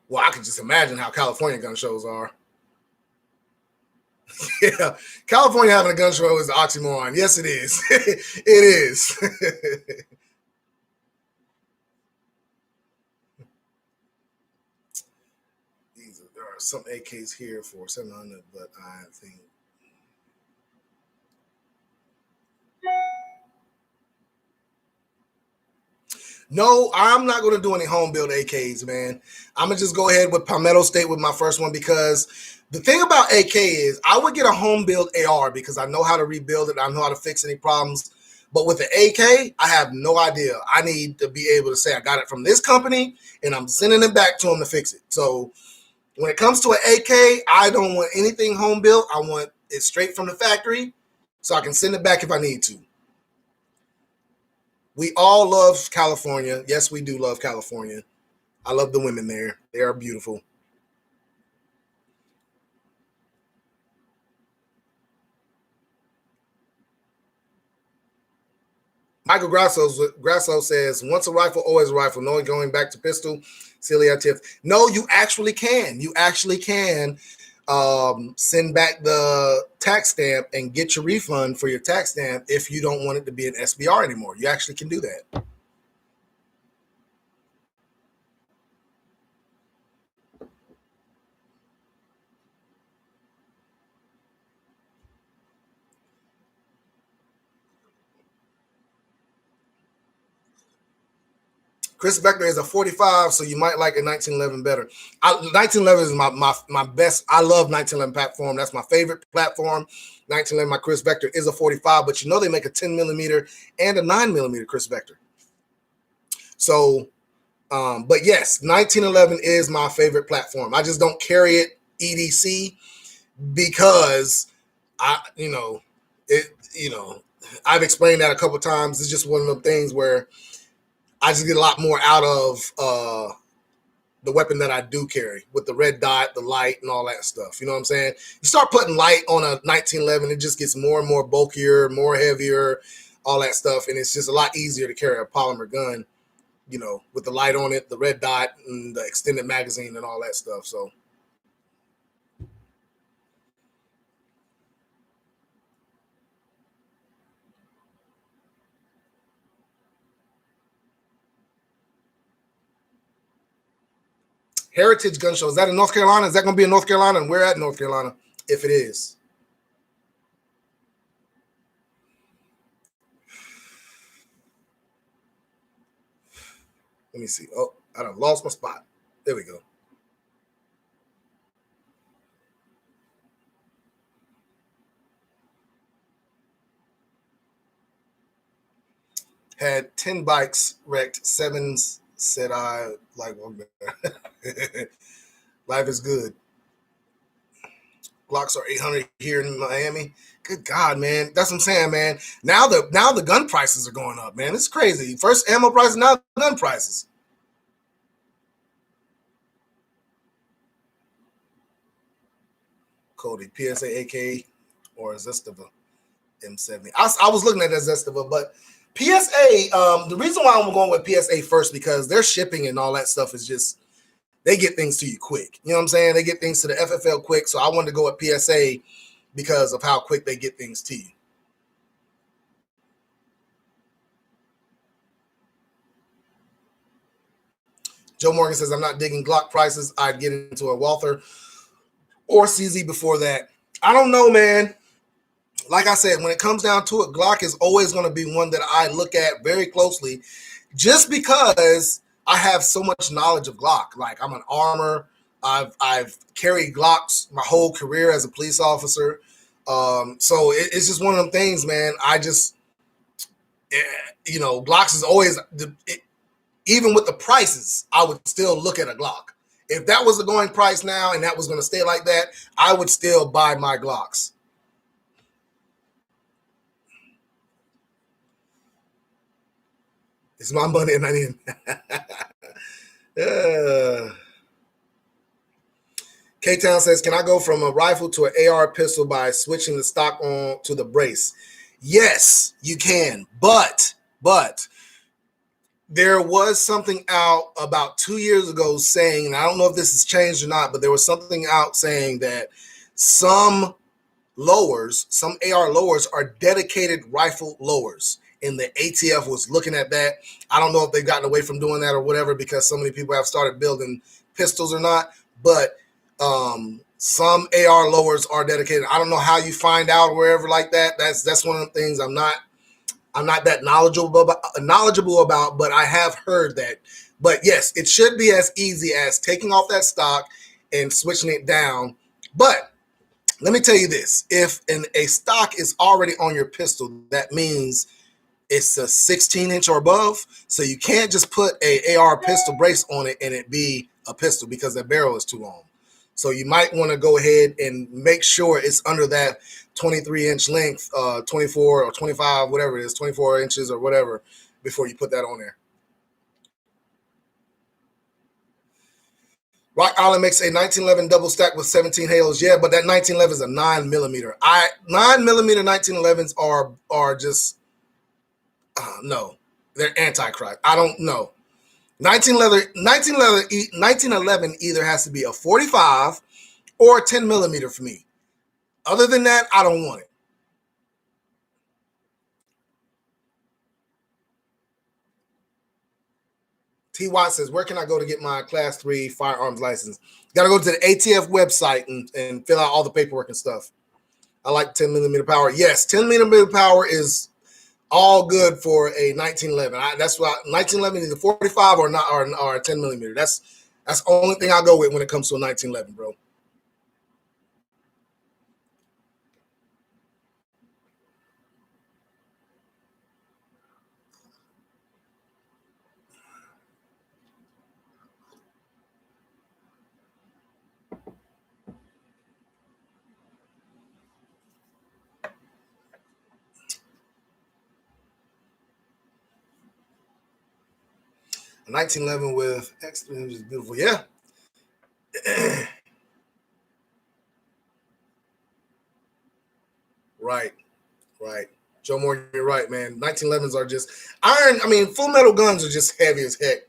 Well, I can just imagine how California gun shows are. Yeah, California having a gun show is an oxymoron. Yes, it is. It is. There are some AKs here for 700, but I think. No, I'm not going to do any home build AKs, man. I'm going to just go ahead with Palmetto State with my first one, because the thing about AK is I would get a home build AR because I know how to rebuild it. I know how to fix any problems. But with the AK, I have no idea. I need to be able to say I got it from this company and I'm sending it back to them to fix it. So when it comes to an AK, I don't want anything home built. I want it straight from the factory so I can send it back if I need to. We all love California. Yes, we do love California. I love the women there. They are beautiful. Michael Grasso says, once a rifle, always a rifle. No going back to pistol. Silly tip. No, you actually can. You actually can send back the tax stamp and get your refund for your tax stamp if you don't want it to be an SBR anymore. You actually can do that. Chris Vector is a 45, so you might like a 1911 better. 1911 is my best. I love 1911 platform. That's my favorite platform. 1911, my Chris Vector is a 45, but you know they make a 10 millimeter and a 9 millimeter Chris Vector. So, but yes, 1911 is my favorite platform. I just don't carry it EDC because I've explained that a couple times. It's just one of them things where I just get a lot more out of the weapon that I do carry with the red dot, the light, and all that stuff. You know what I'm saying? You start putting light on a 1911, it just gets more and more bulkier, more heavier, all that stuff, and it's just a lot easier to carry a polymer gun, with the light on it, the red dot, and the extended magazine, and all that stuff. So. Heritage Gun Show. Is that in North Carolina? Is that going to be in North Carolina? And where at North Carolina, if it is? Let me see. Oh, I done lost my spot. There we go. Had 10 bikes wrecked. 7 said I like one better. Life is good. Glocks are 800 here in Miami. Good God, man. That's what I'm saying, man. Now the gun prices are going up, man. It's crazy. First ammo prices, now gun prices. Cody, PSA AK or Zestiva M70. I was looking at that Zestiva, but PSA, the reason why I'm going with PSA first, because their shipping and all that stuff is just, they get things to you quick. You know what I'm saying? They get things to the FFL quick. So I wanted to go with PSA because of how quick they get things to you. Joe Morgan says, I'm not digging Glock prices. I'd get into a Walther or CZ before that. I don't know, man. Like I said, when it comes down to it, Glock is always going to be one that I look at very closely just because I have so much knowledge of Glock. Like, I'm an armor. I've carried Glocks my whole career as a police officer. So it's just one of them things, man. I just, Glocks is always, even with the prices, I would still look at a Glock. If that was the going price now and that was going to stay like that, I would still buy my Glocks. It's my money and I need. K-Town says, can I go from a rifle to an AR pistol by switching the stock on to the brace? Yes, you can. But there was something out about 2 years ago saying, and I don't know if this has changed or not, but there was something out saying that some lowers, some AR lowers are dedicated rifle lowers. And the ATF was looking at that. I don't know if they've gotten away from doing that or whatever because so many people have started building pistols or not. But some AR lowers are dedicated. I don't know how you find out or wherever like that. That's one of the things I'm not that knowledgeable about, but I have heard that. But yes, it should be as easy as taking off that stock and switching it down. But let me tell you this: if a stock is already on your pistol, that means it's a 16-inch or above. So you can't just put a AR pistol brace on it and it be a pistol because that barrel is too long. So you might want to go ahead and make sure it's under that 23-inch length, 24 or 25, whatever it is, 24 inches or whatever, before you put that on there. Rock Island makes a 1911 double stack with 17 halos. Yeah, but that 1911 is a 9mm. 9mm 1911s are just no, they're anti-Christ. I don't know. 1911 either has to be a 45 or a 10mm for me. Other than that, I don't want it. T. Watt says, where can I go to get my Class 3 firearms license? Got to go to the ATF website and fill out all the paperwork and stuff. I like 10mm power. Yes, 10mm power is all good for a 1911. That's why 1911 is a 45 or not or a 10mm. That's the only thing I go with when it comes to a 1911, bro. A 1911 with X is beautiful. Yeah. Right. Joe Morgan, you're right, man. 1911s are just iron. I mean, full metal guns are just heavy as heck.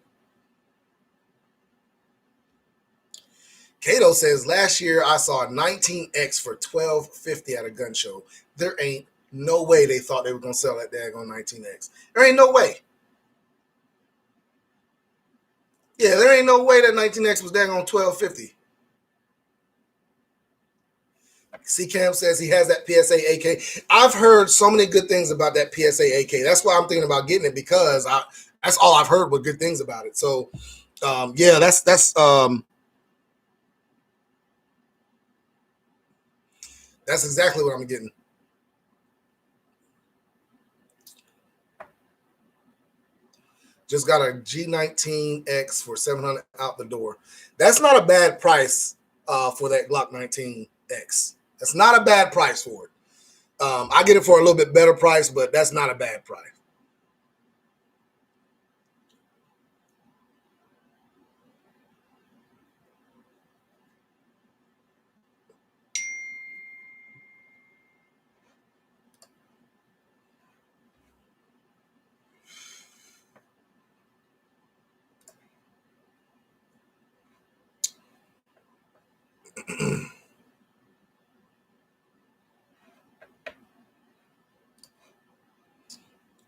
Cato says, last year I saw a 19X for $12.50 at a gun show. There ain't no way they thought they were going to sell that daggone 19X. There ain't no way. Yeah, there ain't no way that 19X was dang on 1250. C-Cam says he has that PSA AK. I've heard so many good things about that PSA AK. That's why I'm thinking about getting it, because that's all I've heard with good things about it. So, yeah, that's exactly what I'm getting. Just got a G19X for $700 out the door. That's not a bad price for that Glock 19X. That's not a bad price for it. I get it for a little bit better price, but that's not a bad price.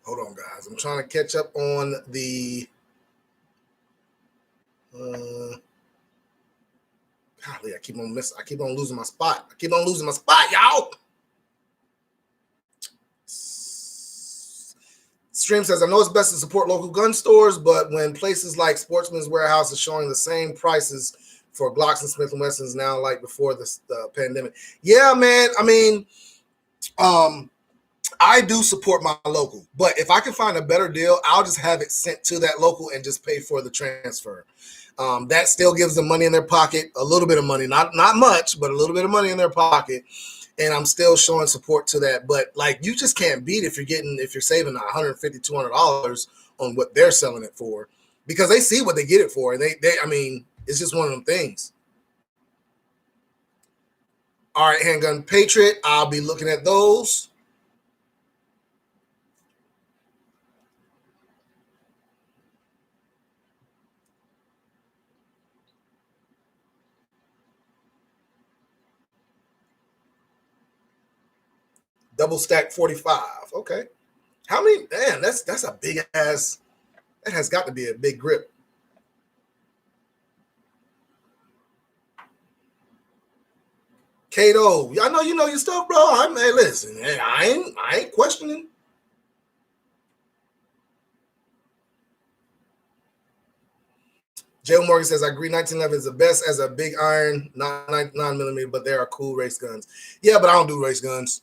Hold on, guys. I'm trying to catch up on the. Golly, I keep on losing my spot. Y'all. Stream says, I know it's best to support local gun stores, but when places like Sportsman's Warehouse is showing the same prices for Glocks and Smith & Wessons now, like before the pandemic. Yeah, man. I mean, I do support my local, but if I can find a better deal, I'll just have it sent to that local and just pay for the transfer. That still gives them money in their pocket, a little bit of money, not much, but a little bit of money in their pocket. And I'm still showing support to that. But like, you just can't beat if you're saving $150, $200 on what they're selling it for, because they see what they get it for. And I mean, it's just one of them things. All right, Handgun Patriot, I'll be looking at those. Double stack 45. Okay. How many? Man, that's a big ass. That has got to be a big grip. Kato, I know you know your stuff, bro. Hey, listen, I ain't questioning. Jay Morgan says, I agree 1911 is the best as a big iron, not 9mm, but they are cool race guns. Yeah, but I don't do race guns.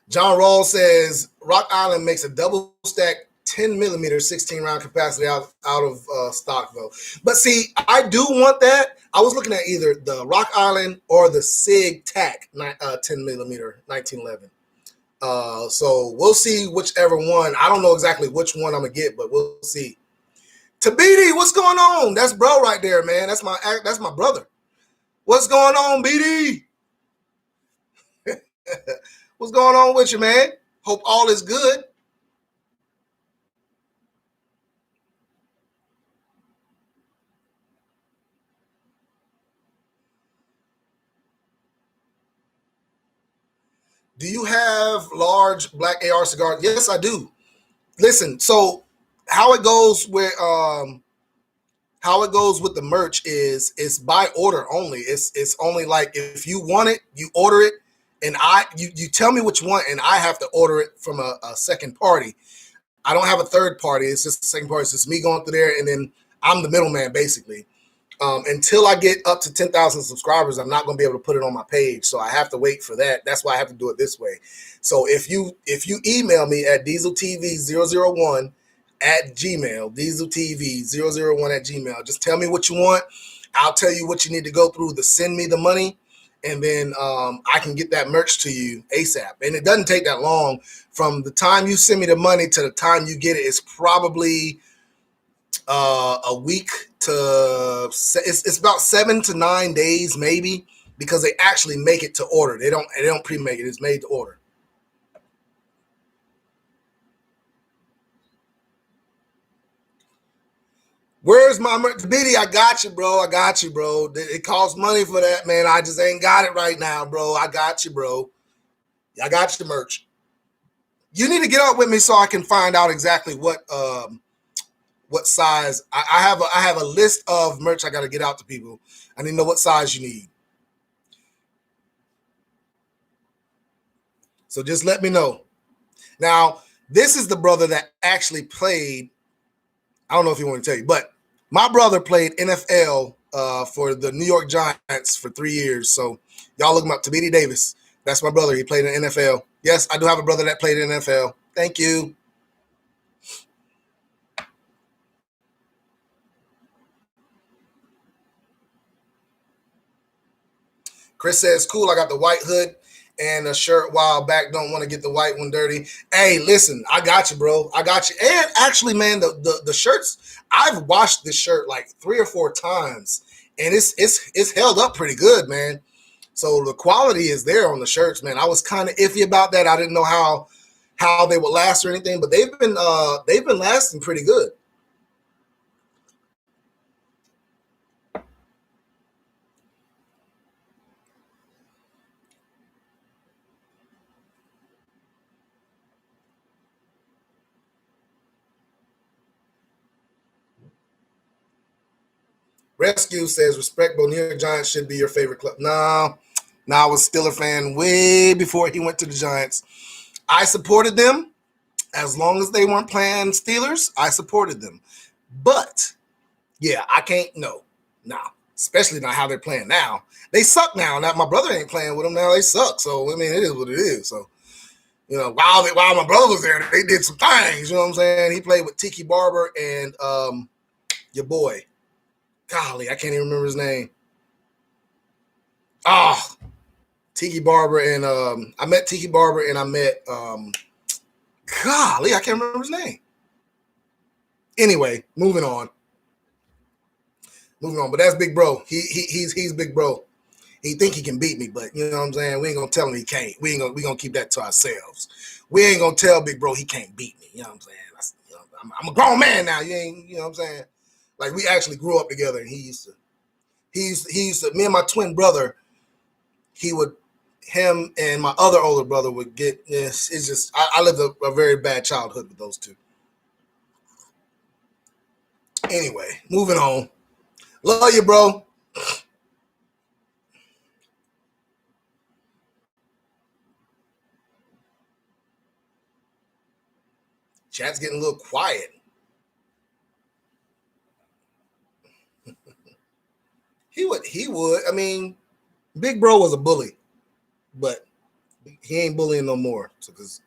John Rawls says, Rock Island makes a double stack 10mm 16 round capacity out of stock, though. But see, I do want that. I was looking at either the Rock Island or the Sig Tac 10mm 1911. So we'll see whichever one. I don't know exactly which one I'm gonna get, but we'll see. Tabidi, what's going on? That's bro right there, man. That's my brother. What's going on, BD? What's going on with you, man? Hope all is good. Do you have large black AR cigars? Yes, I do. Listen, so how it goes with the merch is it's by order only. It's only like if you want it, you order it, and you tell me what you want, and I have to order it from a second party. I don't have a third party. It's just the second party. It's just me going through there, and then I'm the middleman basically. Until I get up to 10,000 subscribers, I'm not going to be able to put it on my page. So I have to wait for that. That's why I have to do it this way. So if you email me at dieseltv001 at Gmail, dieseltv001 at Gmail, just tell me what you want. I'll tell you what you need to go through to send me the money. And then I can get that merch to you ASAP. And it doesn't take that long. From the time you send me the money to the time you get it, it's probably a week to it's about 7 to 9 days maybe, because they actually make it to order. They don't pre-make it. It's made to order. Where's my merch? BD, I got you, bro. It costs money for that, man. I just ain't got it right now, bro. I got you, bro. I got you the merch. You need to get up with me so I can find out exactly what size. I have a list of merch I got to get out to people. I need to know what size you need. So just let me know. Now, this is the brother that actually played. I don't know if he want to tell you, but my brother played NFL for the New York Giants for 3 years. So y'all look him up. Tabidi Davis. That's my brother. He played in the NFL. Yes, I do have a brother that played in the NFL. Thank you. Chris says, cool, I got the white hood and a shirt a while back. Don't want to get the white one dirty. Hey, listen, I got you, bro. I got you. And actually, man, the shirts, I've washed this shirt like 3 or 4 times. And it's held up pretty good, man. So the quality is there on the shirts, man. I was kind of iffy about that. I didn't know how they would last or anything, but they've been lasting pretty good. Rescue says, respect, but New York Giants should be your favorite club. No, I was still a fan way before he went to the Giants. I supported them as long as they weren't playing Steelers. I supported them, but yeah, I can't. No, especially not how they're playing now. They suck now. Now my brother ain't playing with them now. They suck. So I mean, it is what it is. So while my brother was there, they did some things. You know what I'm saying? He played with Tiki Barber and your boy. Golly, I can't even remember his name. Oh, Tiki Barber and I met Tiki Barber and I met golly, I can't remember his name. Anyway, moving on. But that's Big Bro. He's Big Bro. He think he can beat me, but you know what I'm saying? We ain't gonna tell him he can't. We gonna keep that to ourselves. We ain't gonna tell Big Bro he can't beat me. You know what I'm saying? I'm a grown man now. You know what I'm saying? Like we actually grew up together, and he used to. Me and my twin brother. Him and my other older brother would get. Yes, it's just I lived a very bad childhood with those two. Anyway, moving on. Love you, bro. Chat's getting a little quiet. He would. I mean, Big Bro was a bully, but he ain't bullying no more. So, because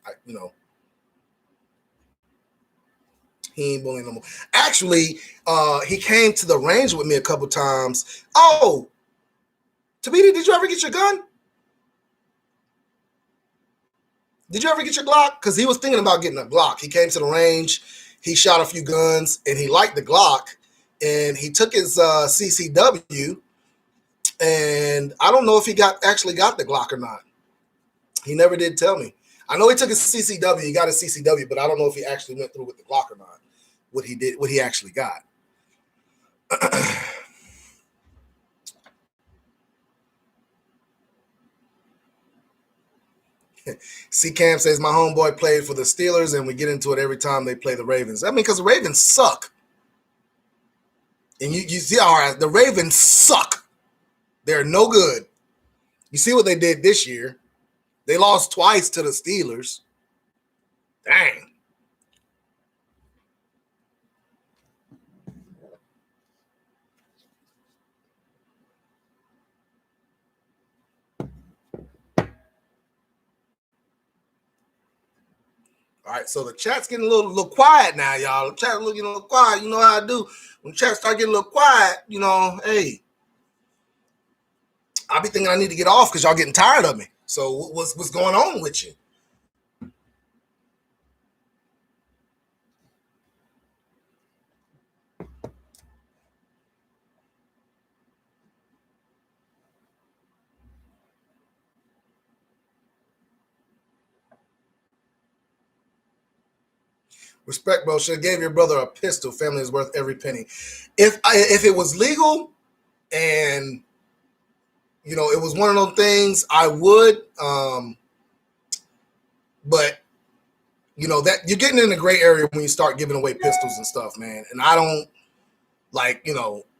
he ain't bullying no more. Actually, he came to the range with me a couple times. Oh, Tabiti, did you ever get your gun? Did you ever get your Glock? Because he was thinking about getting a Glock. He came to the range, he shot a few guns, and he liked the Glock. And he took his CCW, and I don't know if he actually got the Glock or not. He never did tell me. I know he took his CCW. He got his CCW, but I don't know if he actually went through with the Glock or not. What he actually got. C Cam says my homeboy played for the Steelers, and we get into it every time they play the Ravens. I mean, because the Ravens suck. And you see, all right, the Ravens suck. They're no good. You see what they did this year. They lost twice to the Steelers. Dang. All right, so the chat's getting a little quiet now, y'all. The chat's getting a little quiet. You know how I do. When chat start getting a little quiet, hey, I be thinking I need to get off because y'all getting tired of me. So what's going on with you? Respect, bro. Should have gave your brother a pistol. Family is worth every penny. If it was legal and it was one of those things, I would. But that you're getting in the gray area when you start giving away pistols and stuff, man. And I don't I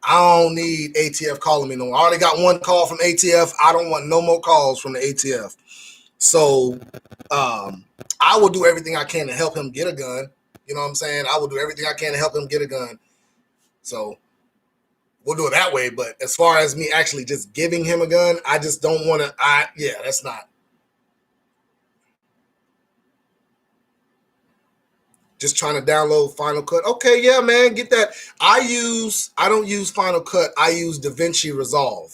don't need ATF calling me no more. I already got one call from ATF. I don't want no more calls from the ATF. So I will do everything I can to help him get a gun. You know what I'm saying? I will do everything I can to help him get a gun. So we'll do it that way. But as far as me actually just giving him a gun, I just don't want to. That's not. Just trying to download Final Cut. Okay, yeah, man, get that. I don't use Final Cut. I use DaVinci Resolve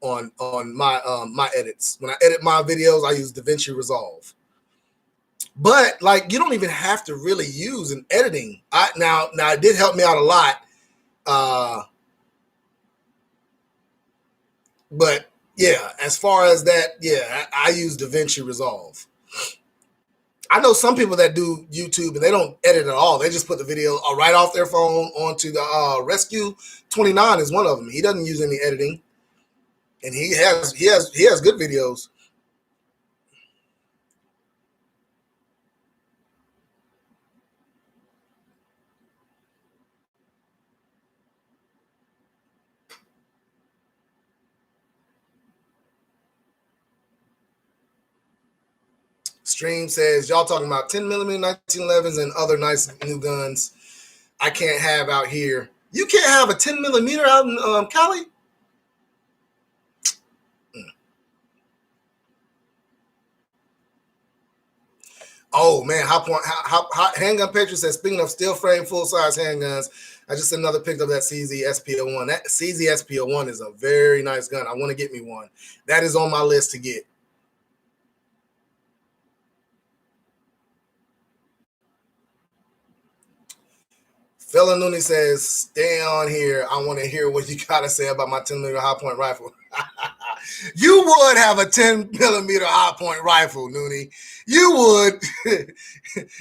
on my my edits. When I edit my videos, I use DaVinci Resolve. But like, you don't even have to really use an editing. Now it did help me out a lot. But yeah, as far as that, yeah, I use DaVinci Resolve. I know some people that do YouTube and they don't edit at all. They just put the video right off their phone onto the Rescue 29 is one of them. He doesn't use any editing, and he has good videos. Stream says y'all talking about 10mm 1911s and other nice new guns I can't have out here. You can't have a 10mm out in Cali? Oh man, hot handgun picture says, speaking of steel frame full size handguns, I just another picked up that CZ SP01. That CZ SP01 is a very nice gun. I want to get me one. That is on my list to get. Fella Nooney says, stay on here. I want to hear what you got to say about my 10mm high point rifle. You would have a 10mm high point rifle, Nooney. You would.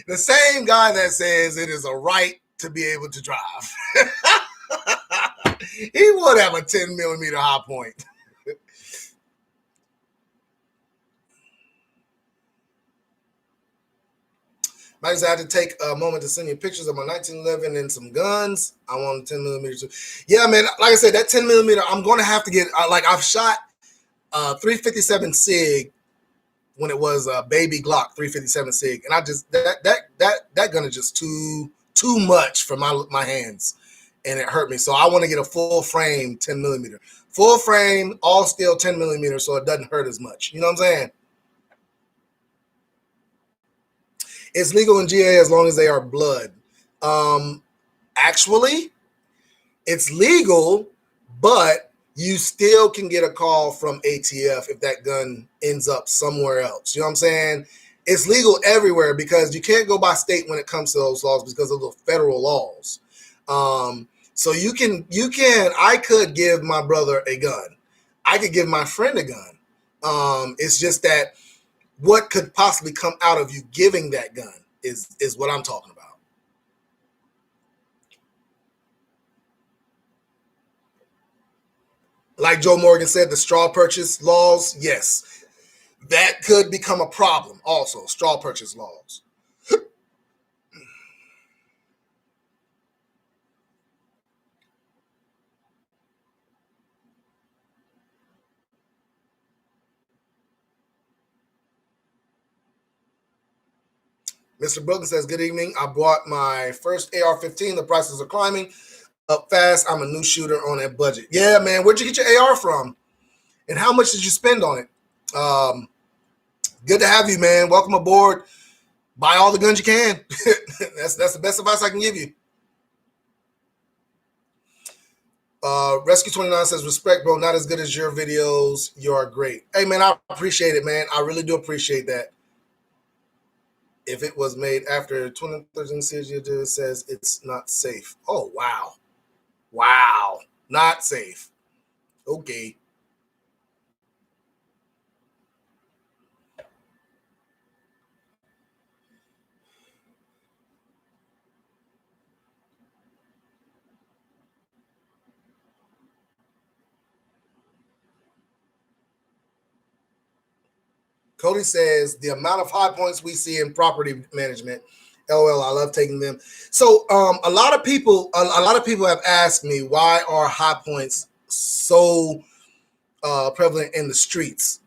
The same guy that says it is a right to be able to drive. He would have a 10mm high point. I just had to take a moment to send you pictures of my 1911 and some guns. I want 10mm too. Yeah, man. Like I said, that 10mm, I'm going to have to get. I've shot 357 Sig when it was a baby Glock 357 Sig, and I just that gun is just too much for my hands, and it hurt me. So I want to get a full frame 10mm, full frame, all steel 10mm, so it doesn't hurt as much. You know what I'm saying? It's legal in GA as long as they are blood. Actually, it's legal, but you still can get a call from ATF if that gun ends up somewhere else. You know what I'm saying? It's legal everywhere because you can't go by state when it comes to those laws because of the federal laws. So I could give my brother a gun. I could give my friend a gun. It's just that what could possibly come out of you giving that gun is what I'm talking about. Like Joe Morgan said, the straw purchase laws, yes, that could become a problem also, straw purchase laws. Mr. Brooklyn says, good evening. I bought my first AR-15. The prices are climbing up fast. I'm a new shooter on a budget. Yeah, man. Where'd you get your AR from? And how much did you spend on it? Good to have you, man. Welcome aboard. Buy all the guns you can. That's the best advice I can give you. Rescue 29 says, respect, bro. Not as good as your videos. You are great. Hey, man, I appreciate it, man. I really do appreciate that. If it was made after 2013 series, it says it's not safe. Oh, wow. Wow. Not safe. Okay. Cody says the amount of high points we see in property management. LOL, I love taking them. So a lot of people have asked me, why are high points so prevalent in the streets?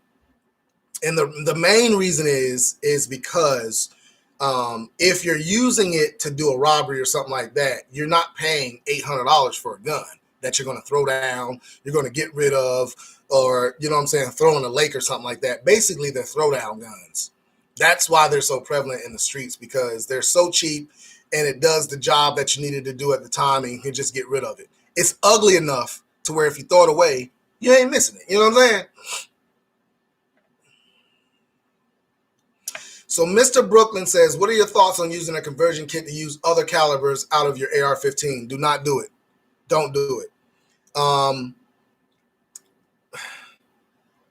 And the main reason is because if you're using it to do a robbery or something like that, you're not paying $800 for a gun that you're going to throw down, you're going to get rid of, or, you know what I'm saying, throw in a lake or something like that. Basically, they're throwdown guns. That's why they're so prevalent in the streets, because they're so cheap and it does the job that you needed to do at the time, and you can just get rid of it. It's ugly enough to where if you throw it away, you ain't missing it. You know what I'm saying? So Mr. Brooklyn says, what are your thoughts on using a conversion kit to use other calibers out of your AR-15? Do not do it. Don't do it.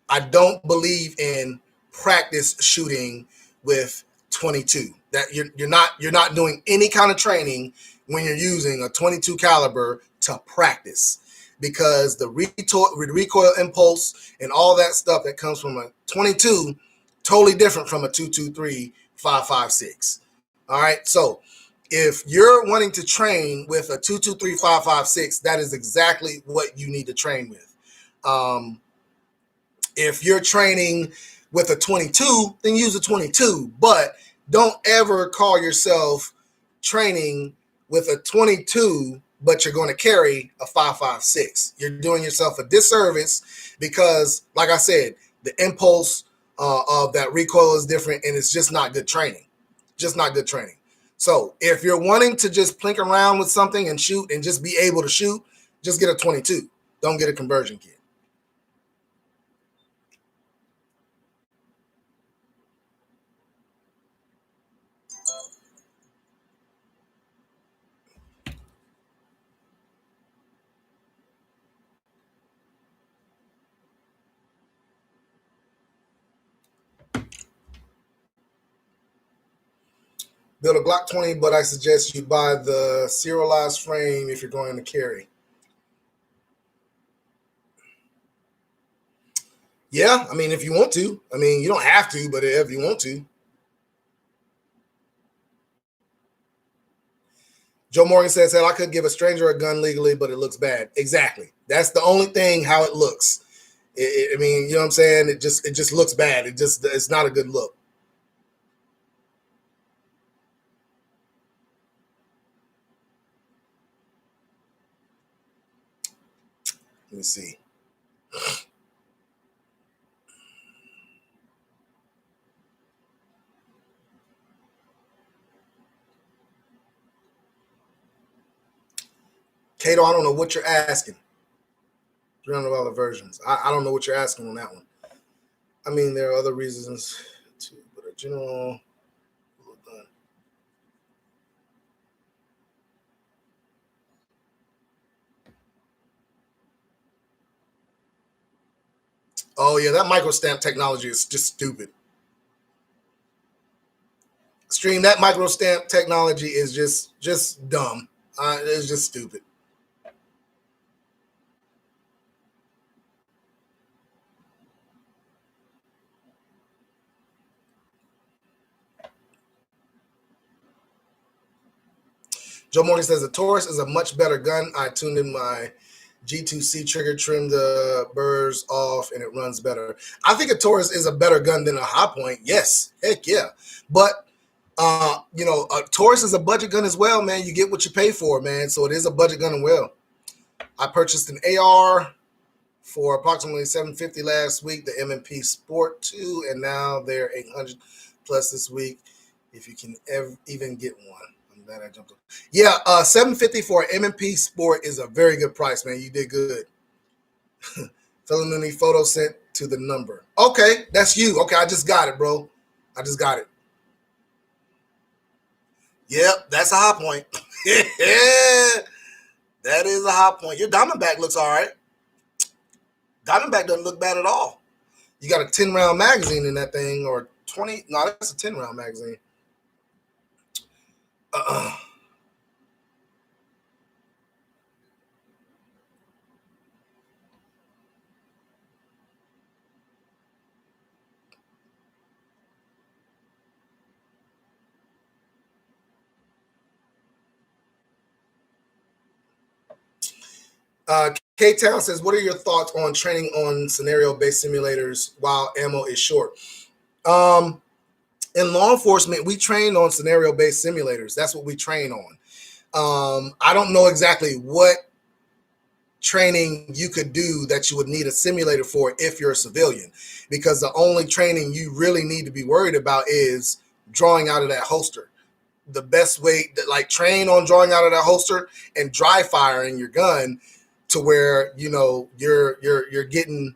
I don't believe in practice shooting with 22. That you're not doing any kind of training when you're using a 22 caliber to practice, because the recoil impulse and all that stuff that comes from a 22 totally different from a 223 5.56. All right, so if you're wanting to train with a 223 5.56, that is exactly what you need to train with. If you're training with a 22, then use a 22, but don't ever call yourself training with a 22, but you're going to carry a 5.56. You're doing yourself a disservice, because, like I said, the impulse of that recoil is different, and it's just not good training. Just not good training. So if you're wanting to just plink around with something and shoot and just be able to shoot, just get a 22. Don't get a conversion kit. Build a Glock 20, but I suggest you buy the serialized frame if you're going to carry. Yeah, I mean, if you want to. I mean, you don't have to, but if you want to. Joe Morgan says that I could give a stranger a gun legally, but it looks bad. Exactly. That's the only thing, how it looks. I mean, you know what I'm saying? It just looks bad. It's not a good look. Let me see. Kato, I don't know what you're asking. $300 versions. I don't know what you're asking on that one. I mean, there are other reasons too, but a general. Oh yeah, that microstamp technology is just stupid. Stream, that microstamp technology is just dumb. It's just stupid. Joe Morgan says the Taurus is a much better gun. I tuned in my G2C trigger, trimmed the burrs off, and it runs better. I think a Taurus is a better gun than a High Point. Yes, heck yeah. But a Taurus is a budget gun as well, man. You get what you pay for, man. So it is a budget gun as well. I purchased an AR for approximately $750 last week, the M&P Sport 2, and now they're $800 plus this week. If you can even get one. That I jumped on. Yeah, $750 for an M&P Sport is a very good price, man. You did good. Felony photo sent to the number. Okay, that's you. Okay, I just got it, bro. I just got it. Yep, that's a High Point. That is a High Point. Your Diamondback looks all right. Diamondback doesn't look bad at all. You got a 10-round magazine in that thing, or 20. No, that's a 10-round magazine. K-Town says, what are your thoughts on training on scenario-based simulators while ammo is short? In law enforcement, we train on scenario-based simulators. That's what we train on. I don't know exactly what training you could do that you would need a simulator for if you're a civilian, because the only training you really need to be worried about is drawing out of that holster. The best way to like train on drawing out of that holster and dry firing your gun to where you're keeping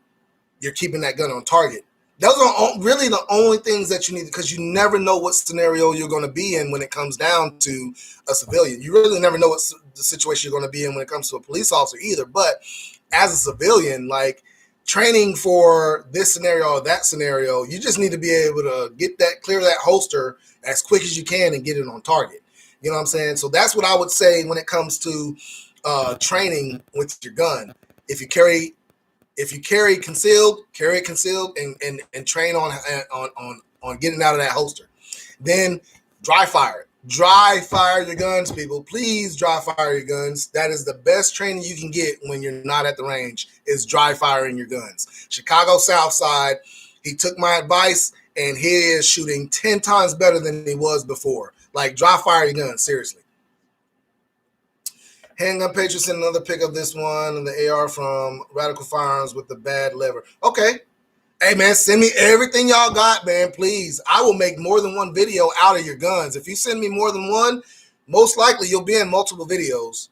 that gun on target. Those are really the only things that you need, because you never know what scenario you're going to be in when it comes down to a civilian. You really never know what the situation you're going to be in when it comes to a police officer either. But as a civilian, like training for this scenario or that scenario, you just need to be able to clear that holster as quick as you can and get it on target. You know what I'm saying? So that's what I would say when it comes to training with your gun. If you carry concealed, carry it concealed, and train on getting out of that holster. Then dry fire. Dry fire your guns, people. Please dry fire your guns. That is the best training you can get when you're not at the range, is dry firing your guns. Chicago South Side, he took my advice, and he is shooting 10 times better than he was before. Like, dry fire your guns, seriously. Handgun Patriot sent another pic of this one and the AR from Radical Firearms with the bad lever. Okay. Hey, man, send me everything y'all got, man, please. I will make more than one video out of your guns. If you send me more than one, most likely you'll be in multiple videos.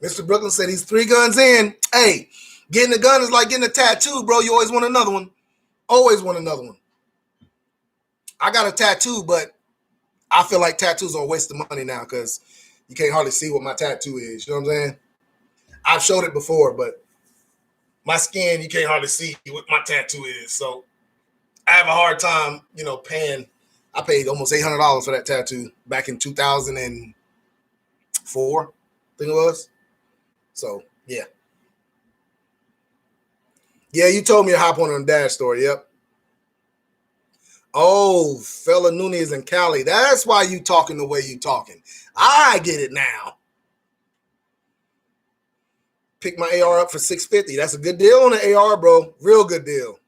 Mr. Brooklyn said he's 3 guns in. Hey, getting a gun is like getting a tattoo, bro. You always want another one. Always want another one. I got a tattoo, but I feel like tattoos are a waste of money now because you can't hardly see what my tattoo is. You know what I'm saying? I've showed it before, but my skin, you can't hardly see what my tattoo is. So I have a hard time, paying. I paid almost $800 for that tattoo back in 2004, I think it was. So, yeah. Yeah, you told me to hop on Dash story. Yep. Oh, fella Nunez in Cali. That's why you talking the way you talking. I get it now. Pick my AR up for $650. That's a good deal on the AR, bro. Real good deal.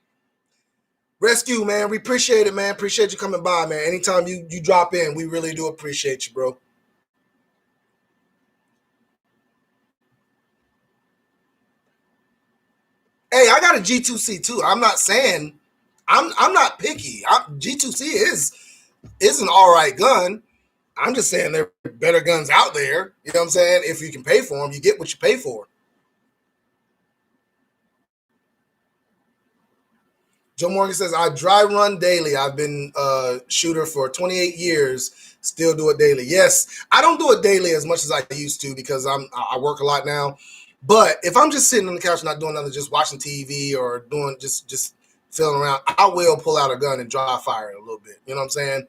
Rescue, man. We appreciate it, man. Appreciate you coming by, man. Anytime you drop in, we really do appreciate you, bro. Hey, I got a G2C too. I'm not saying I'm not picky. G2C is an all right gun. I'm just saying there are better guns out there. You know what I'm saying? If you can pay for them, you get what you pay for. Joe Morgan says, I dry run daily. I've been a shooter for 28 years. Still do it daily. Yes, I don't do it daily as much as I used to because I work a lot now. But if I'm just sitting on the couch not doing nothing, just watching TV or doing just feeling around, I will pull out a gun and dry fire it a little bit. You know what I'm saying?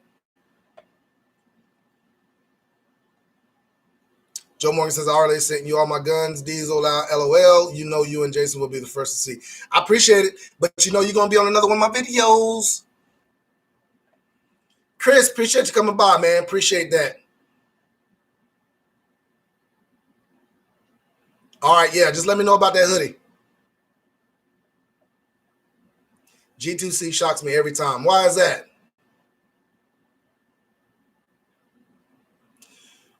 Joe Morgan says, I already sent you all my guns, Diesel out, LOL. You know you and Jason will be the first to see. I appreciate it, but you're going to be on another one of my videos. Chris, appreciate you coming by, man. Appreciate that. All right, yeah, just let me know about that hoodie. G2C shocks me every time. Why is that?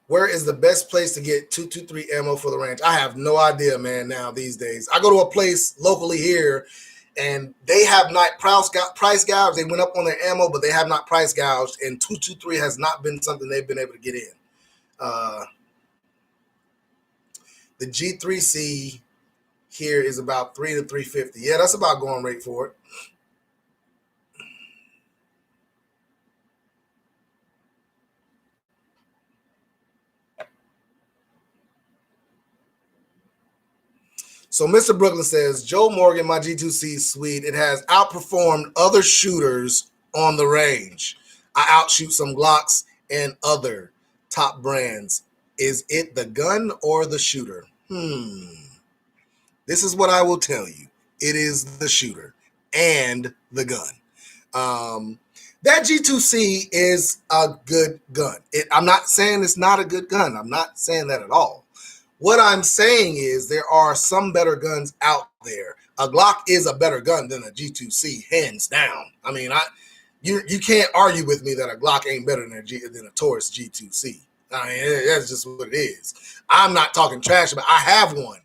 Where is the best place to get 223 ammo for the range? I have no idea, man, now these days. I go to a place locally here, and they have not price gouged. They went up on their ammo, but they have not price gouged, and 223 has not been something they've been able to get in. The G3C here is about $300 to $350. Yeah, that's about going rate for it. So Mr. Brooklyn says, Joe Morgan, my G2C is sweet. It has outperformed other shooters on the range. I outshoot some Glocks and other top brands. Is it the gun or the shooter? This is what I will tell you. It is the shooter and the gun. That G2C is a good gun. I'm not saying it's not a good gun. I'm not saying that at all. What I'm saying is there are some better guns out there. A Glock is a better gun than a G2C, hands down. I mean, you can't argue with me that a Glock ain't better than a Taurus G2C. I mean, that's just what it is. I'm not talking trash, but I have one.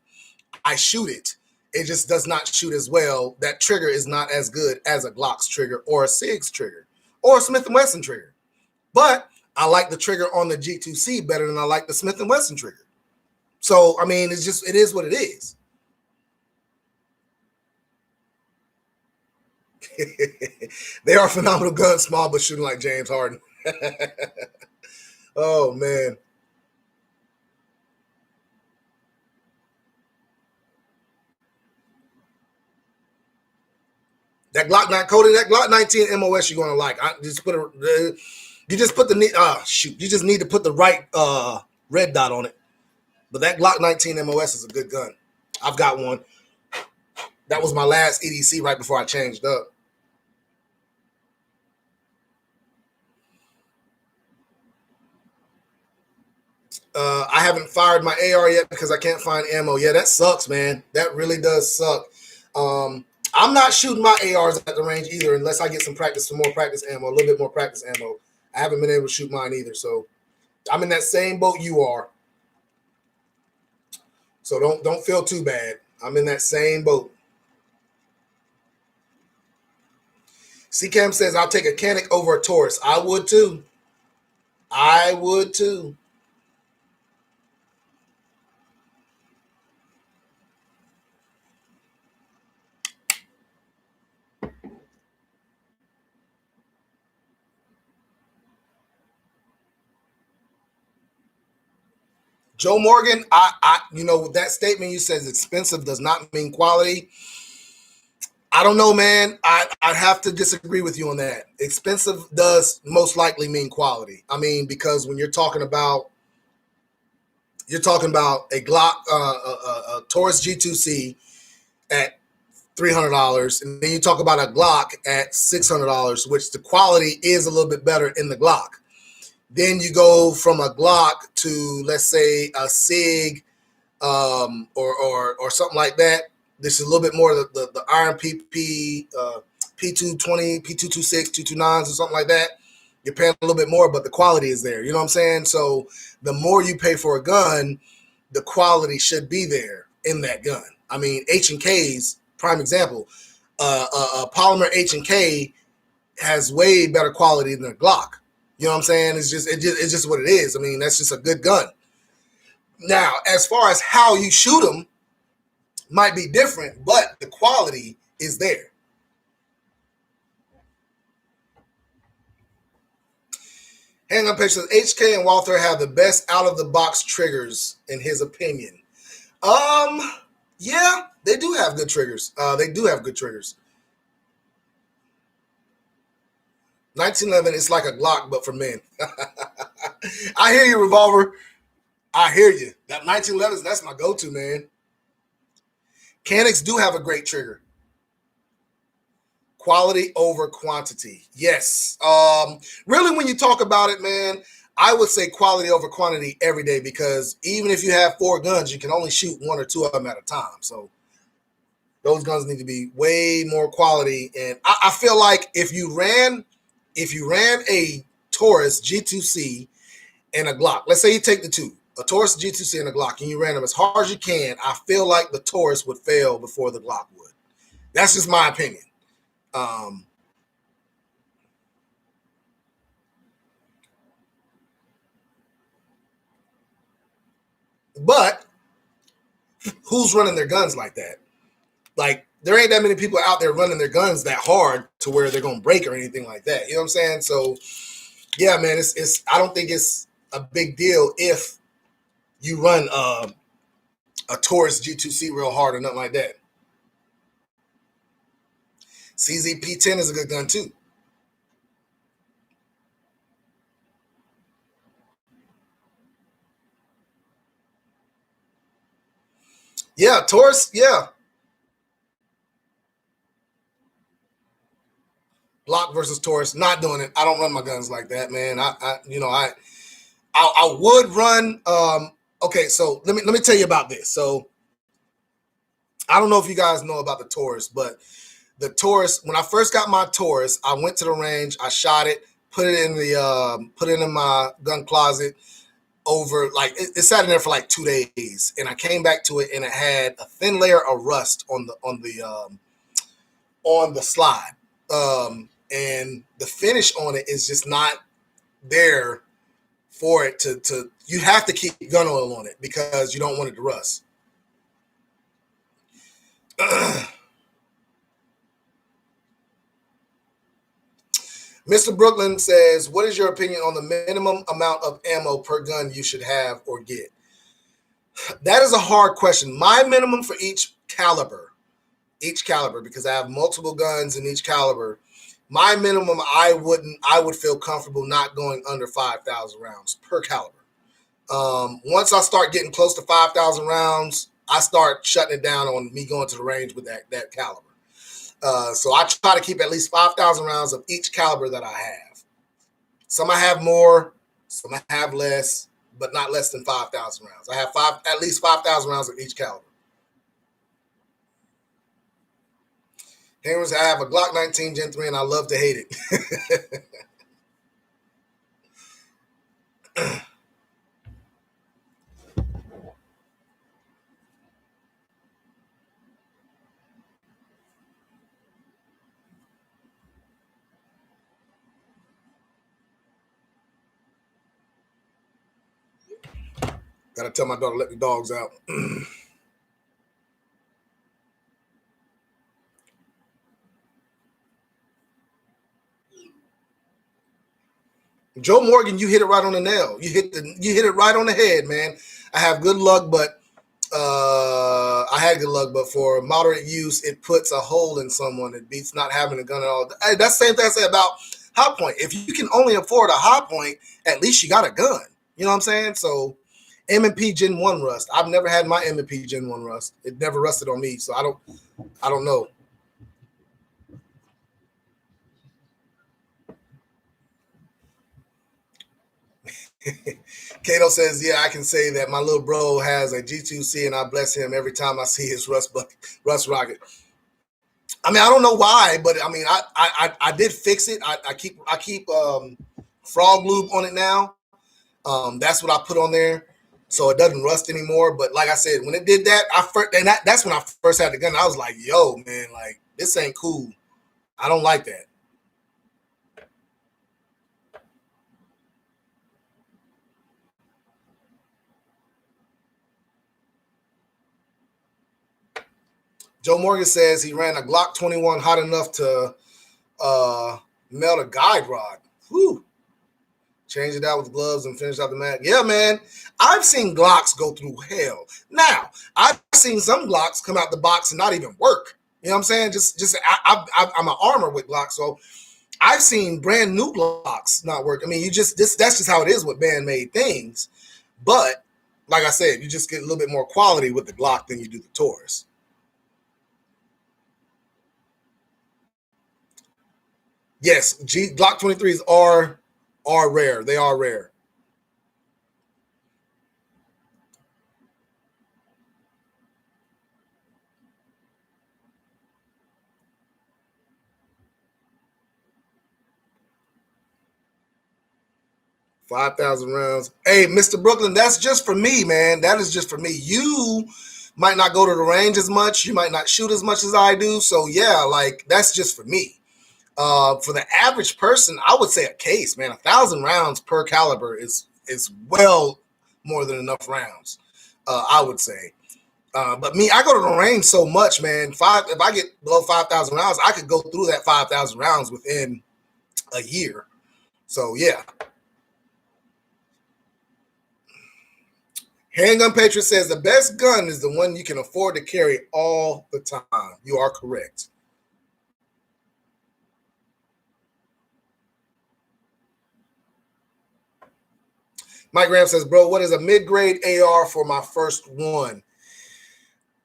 I shoot it. It just does not shoot as well. That trigger is not as good as a Glock's trigger or a SIG's trigger or a Smith & Wesson trigger. But I like the trigger on the G2C better than I like the Smith & Wesson trigger. So, I mean, it is what it is. They are phenomenal guns, small but shooting like James Harden. Oh, man. That Glock 9 Cody, that Glock 19 MOS you're gonna like. You just put you just need to put the right red dot on it. But that Glock 19 MOS is a good gun. I've got one. That was my last EDC right before I changed up. I haven't fired my AR yet because I can't find ammo. Yeah, that sucks, man. That really does suck. I'm not shooting my ARs at the range either unless I get some more practice ammo, a little bit more practice ammo. I haven't been able to shoot mine either. So I'm in that same boat you are. So don't feel too bad. I'm in that same boat. C-Cam says, I'll take a Canic over a Taurus. I would too. I would too. Joe Morgan, that statement you said expensive does not mean quality. I don't know, man. I'd have to disagree with you on that. Expensive does most likely mean quality. I mean, because when you're talking about a Glock, a Taurus G2C at $300, and then you talk about a Glock at $600, which the quality is a little bit better in the Glock. Then you go from a Glock to, let's say, a SIG or something like that. This is a little bit more the Iron PP, P220, P226, 229s, or something like that. You're paying a little bit more, but the quality is there. You know what I'm saying? So the more you pay for a gun, the quality should be there in that gun. I mean, H&K's, prime example, a polymer H&K has way better quality than a Glock. You know what I'm saying? It's just what it is. I mean, that's just a good gun. Now, as far as how you shoot them might be different, but the quality is there. Hang on, pictures. HK and Walther have the best out-of-the-box triggers, in his opinion. Yeah, they do have good triggers. They do have good triggers. 1911 is like a Glock, but for men. I hear you, Revolver. I hear you. That 1911s, that's my go-to, man. Canics do have a great trigger. Quality over quantity. Yes. Really, when you talk about it, man, I would say quality over quantity every day, because even if you have 4 guns, you can only shoot 1 or 2 of them at a time. So those guns need to be way more quality. And I feel like if you ran a Taurus G2C and a Glock, let's say you take the two, a Taurus G2C and a Glock, and you ran them as hard as you can, I feel like the Taurus would fail before the Glock would. That's just my opinion. But who's running their guns like that? Like, there ain't that many people out there running their guns that hard to where they're gonna break or anything like that. You know what I'm saying? So yeah, man, it's I don't think it's a big deal if you run a Taurus G2C real hard or nothing like that. CZP10 is a good gun too. Yeah, Taurus, yeah. Glock versus Taurus, not doing it. I don't run my guns like that, man. I would run. Okay, so let me tell you about this. So I don't know if you guys know about the Taurus, but the Taurus, when I first got my Taurus, I went to the range, I shot it, put it in my gun closet. Over like it sat in there for like 2 days, and I came back to it, and it had a thin layer of rust on the slide, and the finish on it is just not there for it to. You have to keep gun oil on it because you don't want it to rust. Mr. Brooklyn says, what is your opinion on the minimum amount of ammo per gun you should have or get? That is a hard question. My minimum for each caliber, because I have multiple guns in each caliber, my minimum, I would feel comfortable not going under 5,000 rounds per caliber. Once I start getting close to 5,000 rounds, I start shutting it down on me going to the range with that caliber. So I try to keep at least 5,000 rounds of each caliber that I have. Some I have more, some I have less, but not less than 5,000 rounds. I have at least 5,000 rounds of each caliber. Henry, I have a Glock 19 Gen 3 and I love to hate it. Gotta tell my daughter to let the dogs out. Joe Morgan, you hit it right on the nail. You hit it right on the head, man. I have good luck, but I had good luck, but for moderate use, it puts a hole in someone. It beats not having a gun at all. Hey, that's the same thing I said about high point. If you can only afford a high point, at least you got a gun. You know what I'm saying? So M&P Gen 1 rust. I've never had my M&P Gen 1 rust. It never rusted on me, so I don't know. Kato says, yeah, I can say that my little bro has a G2C and I bless him every time I see his rust rocket. I mean, I don't know why, but I mean, I did fix it. I keep frog lube on it now. That's what I put on there, so it doesn't rust anymore. But like I said, when it did that, that's when I first had the gun. I was like, yo, man, like this ain't cool. I don't like that. Joe Morgan says he ran a Glock 21 hot enough to melt a guide rod. Whew. Change it out with gloves and finish out the mag. Yeah, man. I've seen Glocks go through hell. Now, I've seen some Glocks come out the box and not even work. You know what I'm saying? I'm an armor with Glocks, so I've seen brand new Glocks not work. I mean, that's just how it is with man-made things. But like I said, you just get a little bit more quality with the Glock than you do the Taurus. Yes, Glock 23s are rare. They are rare. $5,000 rounds. Hey, Mr. Brooklyn, that's just for me, man. That is just for me. You might not go to the range as much. You might not shoot as much as I do. So yeah, like that's just for me. For the average person, I would say a case, man. 1,000 rounds per caliber is well more than enough rounds. I would say. But me, I go to the range so much, man. If I get below 5,000 rounds, I could go through that 5,000 rounds within a year. So yeah. Handgun Patriot says the best gun is the one you can afford to carry all the time. You are correct. Mike Graham says, bro, what is a mid-grade AR for my first one?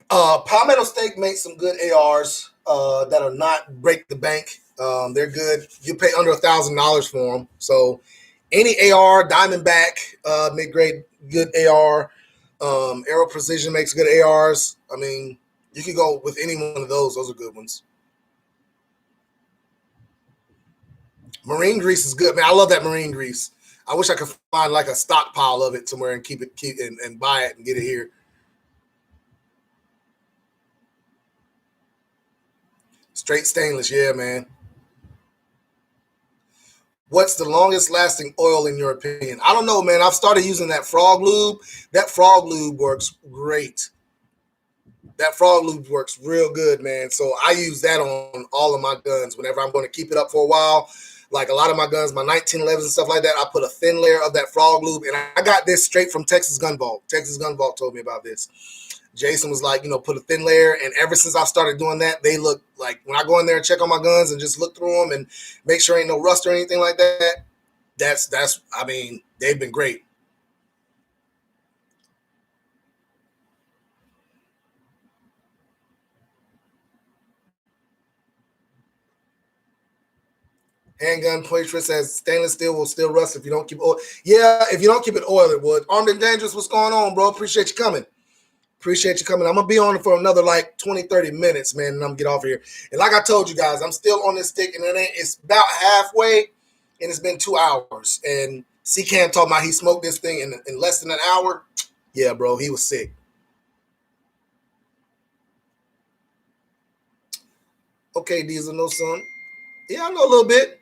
Palmetto State makes some good ARs that are not break the bank. They're good. You pay under $1,000 for them. So any AR, Diamondback, mid-grade, good AR. Aero Precision makes good ARs. I mean, you can go with any one of those. Those are good ones. Marine grease is good, man. I love that marine grease. I wish I could find like a stockpile of it somewhere and keep and buy it and get it here. Straight stainless, yeah, man. What's the longest lasting oil in your opinion? I don't know, man. I've started using that frog lube. That frog lube works great. That frog lube works real good, man. So I use that on all of my guns whenever I'm going to keep it up for a while. Like a lot of my guns, my 1911s and stuff like that, I put a thin layer of that frog lube. And I got this straight from Texas Gun Vault. Texas Gun Vault told me about this. Jason was like, put a thin layer. And ever since I started doing that, they look like when I go in there and check on my guns and just look through them and make sure ain't no rust or anything like that. I mean, they've been great. Handgun Poitras says stainless steel will still rust if you don't keep oil. Yeah, if you don't keep it oiled, it would. Armed and Dangerous, what's going on, bro? Appreciate you coming. Appreciate you coming. I'm going to be on for another like 20, 30 minutes, man, and I'm going to get off here. And like I told you guys, I'm still on this stick, and it's about halfway, and it's been 2 hours. And C-Cam talking about he smoked this thing in less than an hour. Yeah, bro, he was sick. Okay, Diesel, no son. Yeah, I know a little bit.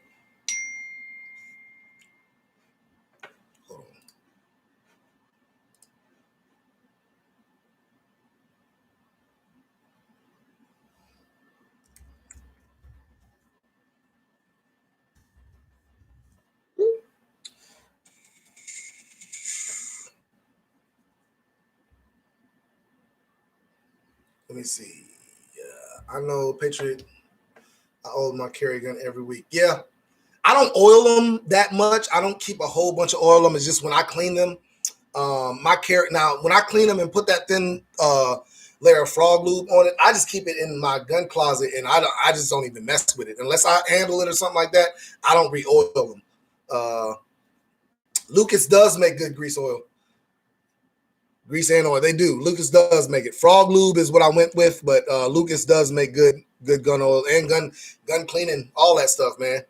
Let me see. Yeah, I know Patriot. I oil my carry gun every week. Yeah, I don't oil them that much. I don't keep a whole bunch of oil them. It's just when I clean them. My carry now when I clean them and put that thin layer of frog lube on it, I just keep it in my gun closet and I just don't even mess with it unless I handle it or something like that. I don't re-oil them. Lucas does make good grease oil. Grease and oil, they do. Lucas does make it. Frog lube is what I went with, but Lucas does make good gun oil and gun cleaning, all that stuff, man.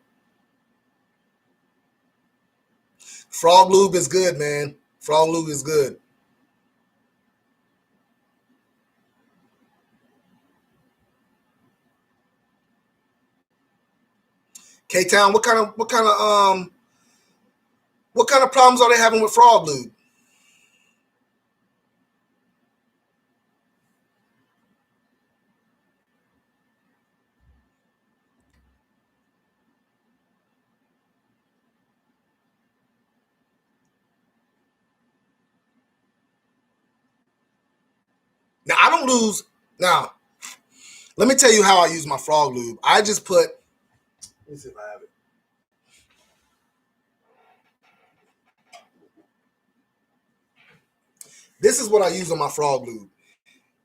Frog lube is good, man. Frog lube is good. K-Town, what kind of problems are they having with frog lube? Now I don't lose. Now, let me tell you how I use my frog lube. I just put. Let me see if I have it. This is what I use on my frog lube.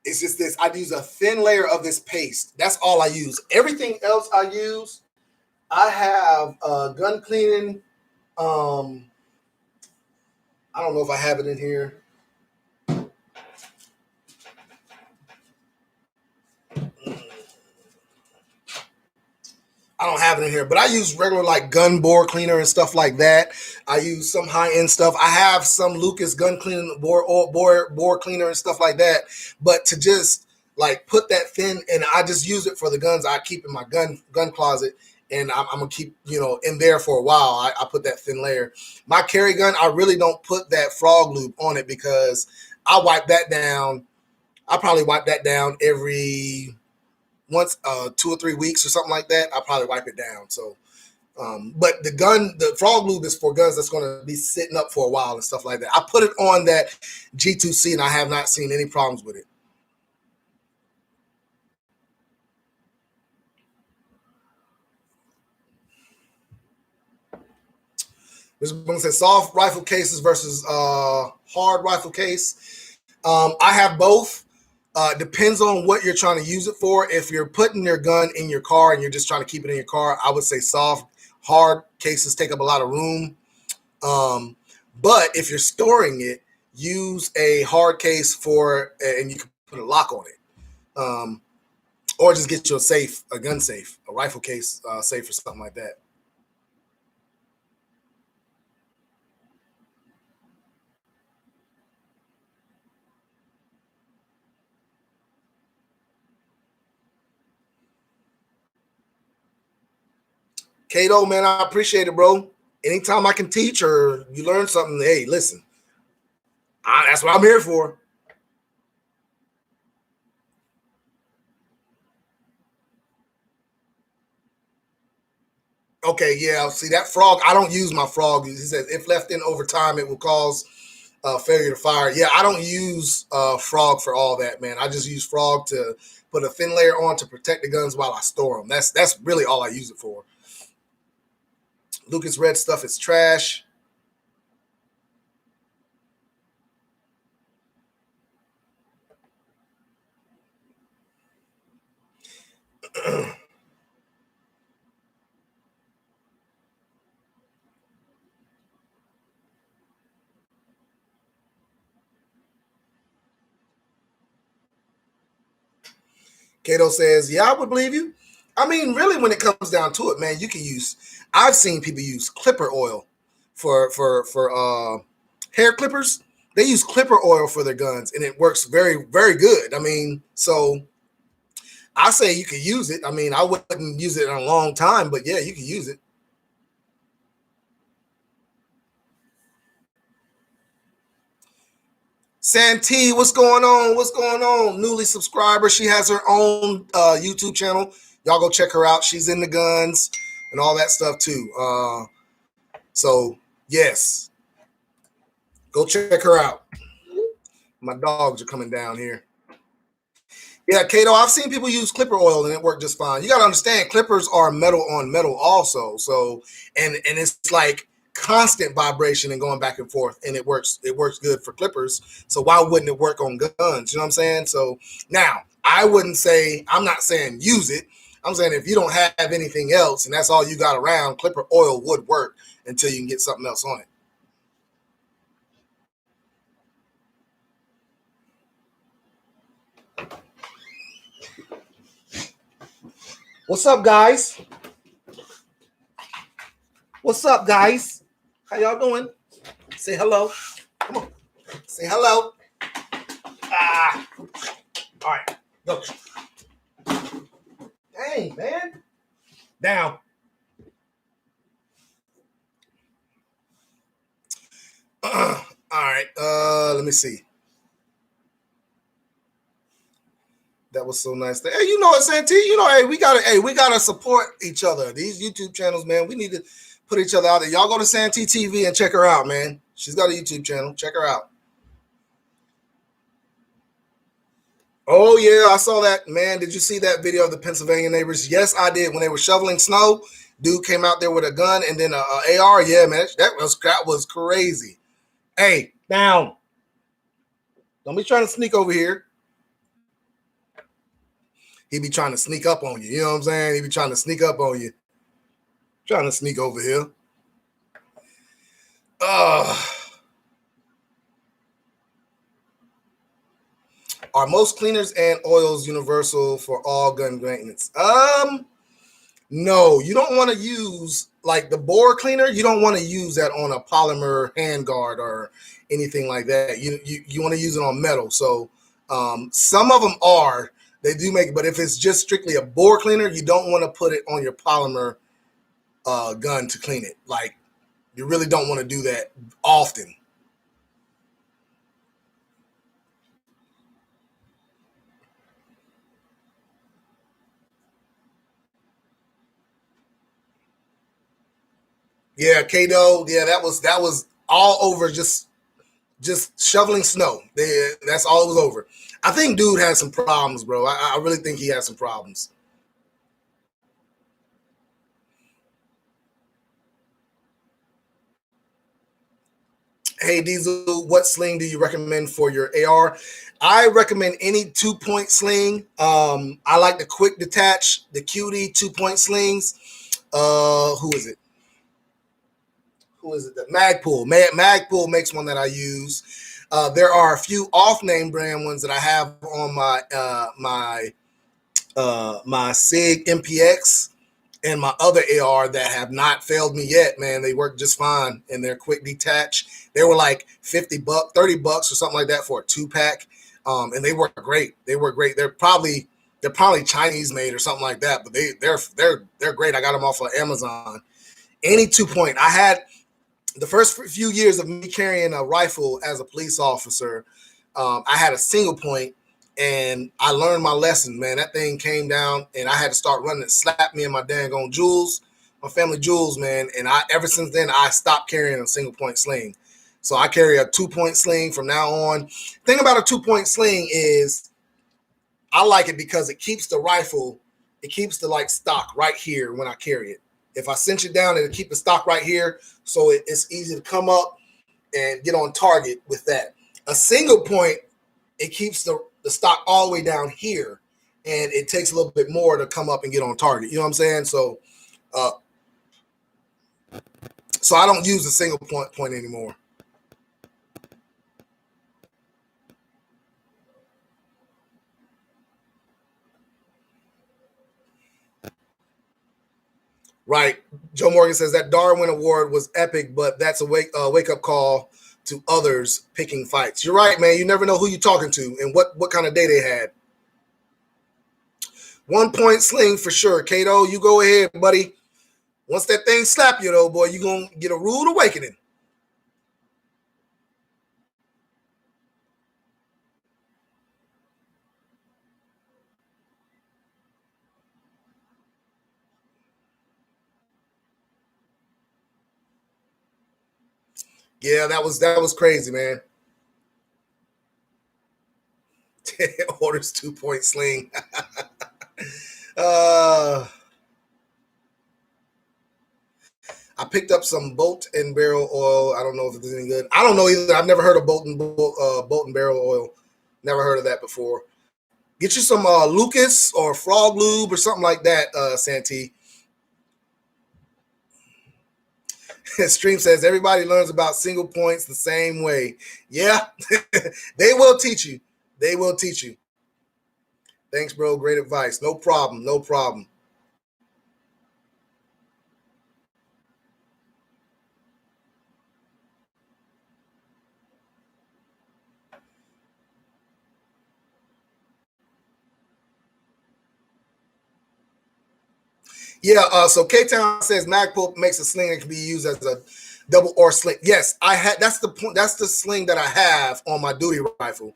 It's just this. I use a thin layer of this paste. That's all I use. Everything else I use, I have gun cleaning. I don't know if I have it in here. I don't have it in here, but I use regular like gun bore cleaner and stuff like that. I use some high end stuff. I have some Lucas gun cleaning bore cleaner and stuff like that. But to just like put that thin, and I just use it for the guns I keep in my gun closet, and I'm gonna keep in there for a while. I put that thin layer. My carry gun, I really don't put that frog lube on it because I wipe that down. I probably wipe that down every once 2 or 3 weeks or something like that. I probably wipe it down. So but the frog lube is for guns that's going to be sitting up for a while and stuff like that. I put it on that G2C and I have not seen any problems with it. This one says soft rifle cases versus hard rifle case. I have both. Depends on what you're trying to use it for. If you're putting your gun in your car and you're just trying to keep it in your car, I would say soft. Hard cases take up a lot of room. But if you're storing it, use a hard case and you can put a lock on it. Or just get you a safe, a gun safe, a rifle case safe or something like that. Kato, man, I appreciate it, bro. Anytime I can teach or you learn something, hey, listen, that's what I'm here for. Okay, yeah. See that frog? I don't use my frog. He says if left in over time, it will cause failure to fire. Yeah, I don't use frog for all that, man. I just use frog to put a thin layer on to protect the guns while I store them. That's really all I use it for. Lucas Red stuff is trash. Cato says, "Yeah, I would believe you." I mean, really, when it comes down to it, man, you can use. I've seen people use clipper oil for hair clippers. They use clipper oil for their guns, and it works very very good. I mean, so I say you could use it. I mean, I wouldn't use it in a long time, but yeah, you can use it. Santee, what's going on? What's going on? Newly subscriber. She has her own YouTube channel. Y'all go check her out. She's in the guns and all that stuff too. So yes, go check her out. My dogs are coming down here. Yeah, Kato, I've seen people use clipper oil and it worked just fine. You got to understand, clippers are metal on metal also. So, and it's like constant vibration and going back and forth, and it works. It works good for clippers. So why wouldn't it work on guns? You know what I'm saying? So now I wouldn't say, I'm not saying use it. I'm saying if you don't have anything else and that's all you got around, clipper oil would work until you can get something else on it. What's up, guys? What's up, guys? How y'all doing? Say hello. Come on. Say hello. Ah. All right. Go. Dang, man. Down. All right. Let me see. That was so nice. Hey, you know what, Santee? You know, we gotta support each other. These YouTube channels, man. We need to put each other out there. Y'all go to Santee TV and check her out, man. She's got a YouTube channel. Check her out. Oh yeah, I saw that, man. Did you see that video of the Pennsylvania neighbors? Yes, I did. When they were shoveling snow, dude came out there with a gun and then a AR. Yeah, man, that was crazy. Hey, down. Don't be trying to sneak over here. He be trying to sneak up on you. You know what I'm saying? He be trying to sneak up on you. Trying to sneak over here. Are most cleaners and oils universal for all gun maintenance? No, you don't want to use like the bore cleaner. You don't want to use that on a polymer handguard or anything like that. You want to use it on metal. So some of them are they do make it, but if it's just strictly a bore cleaner, you don't want to put it on your polymer gun to clean it. Like you really don't want to do that often. Yeah, Kato. Yeah, that was all over. Just shoveling snow. That's all it was over. I think dude has some problems, bro. I really think he has some problems. Hey Diesel, what sling do you recommend for your AR? I recommend any 2 point sling. I like the quick detach, the cutie 2 point slings. Who is it? Who is it? The Magpul. Magpul makes one that I use. There are a few off-name brand ones that I have on my Sig MPX and my other AR that have not failed me yet, man. They work just fine and they're quick detach. They were like $50, $30 or something like that for a 2 pack. And they work great. They work great. They're probably Chinese made or something like that, but they're great. I got them off of Amazon. Any 2 point. I had the first few years of me carrying a rifle as a police officer, I had a single point and I learned my lesson, man. That thing came down and I had to start running it, slapped me in my dang on jewels, my family jewels, man. And ever since then, I stopped carrying a single point sling. So I carry a 2 point sling from now on. Thing about a 2 point sling is I like it because it keeps the rifle, it keeps the like stock right here when I carry it. If I cinch it down, it'll keep the stock right here, so it's easy to come up and get on target with that. A single point, it keeps the stock all the way down here, and it takes a little bit more to come up and get on target. You know what I'm saying? Uh, so I don't use the single point anymore. Right. Joe Morgan says that Darwin Award was epic, but that's a wake up call to others picking fights. You're right, man. You never know who you're talking to and what kind of day they had. 1 point sling for sure. Kato, you go ahead, buddy. Once that thing slap you, though, boy, you're going to get a rude awakening. Yeah, that was crazy, man. Orders 2 point sling. uh, I picked up some bolt and barrel oil. I don't know if it's any good. I don't know either. I've never heard of bolt and barrel oil. Never heard of that before. Get you some Lucas or Frog Lube or something like that, Santee. Stream says everybody learns about single points the same way. Yeah, they will teach you. They will teach you. Thanks, bro. Great advice. No problem. No problem. Yeah. So K Town says Magpul makes a sling that can be used as a double or sling. Yes, I had. That's the point. That's the sling that I have on my duty rifle.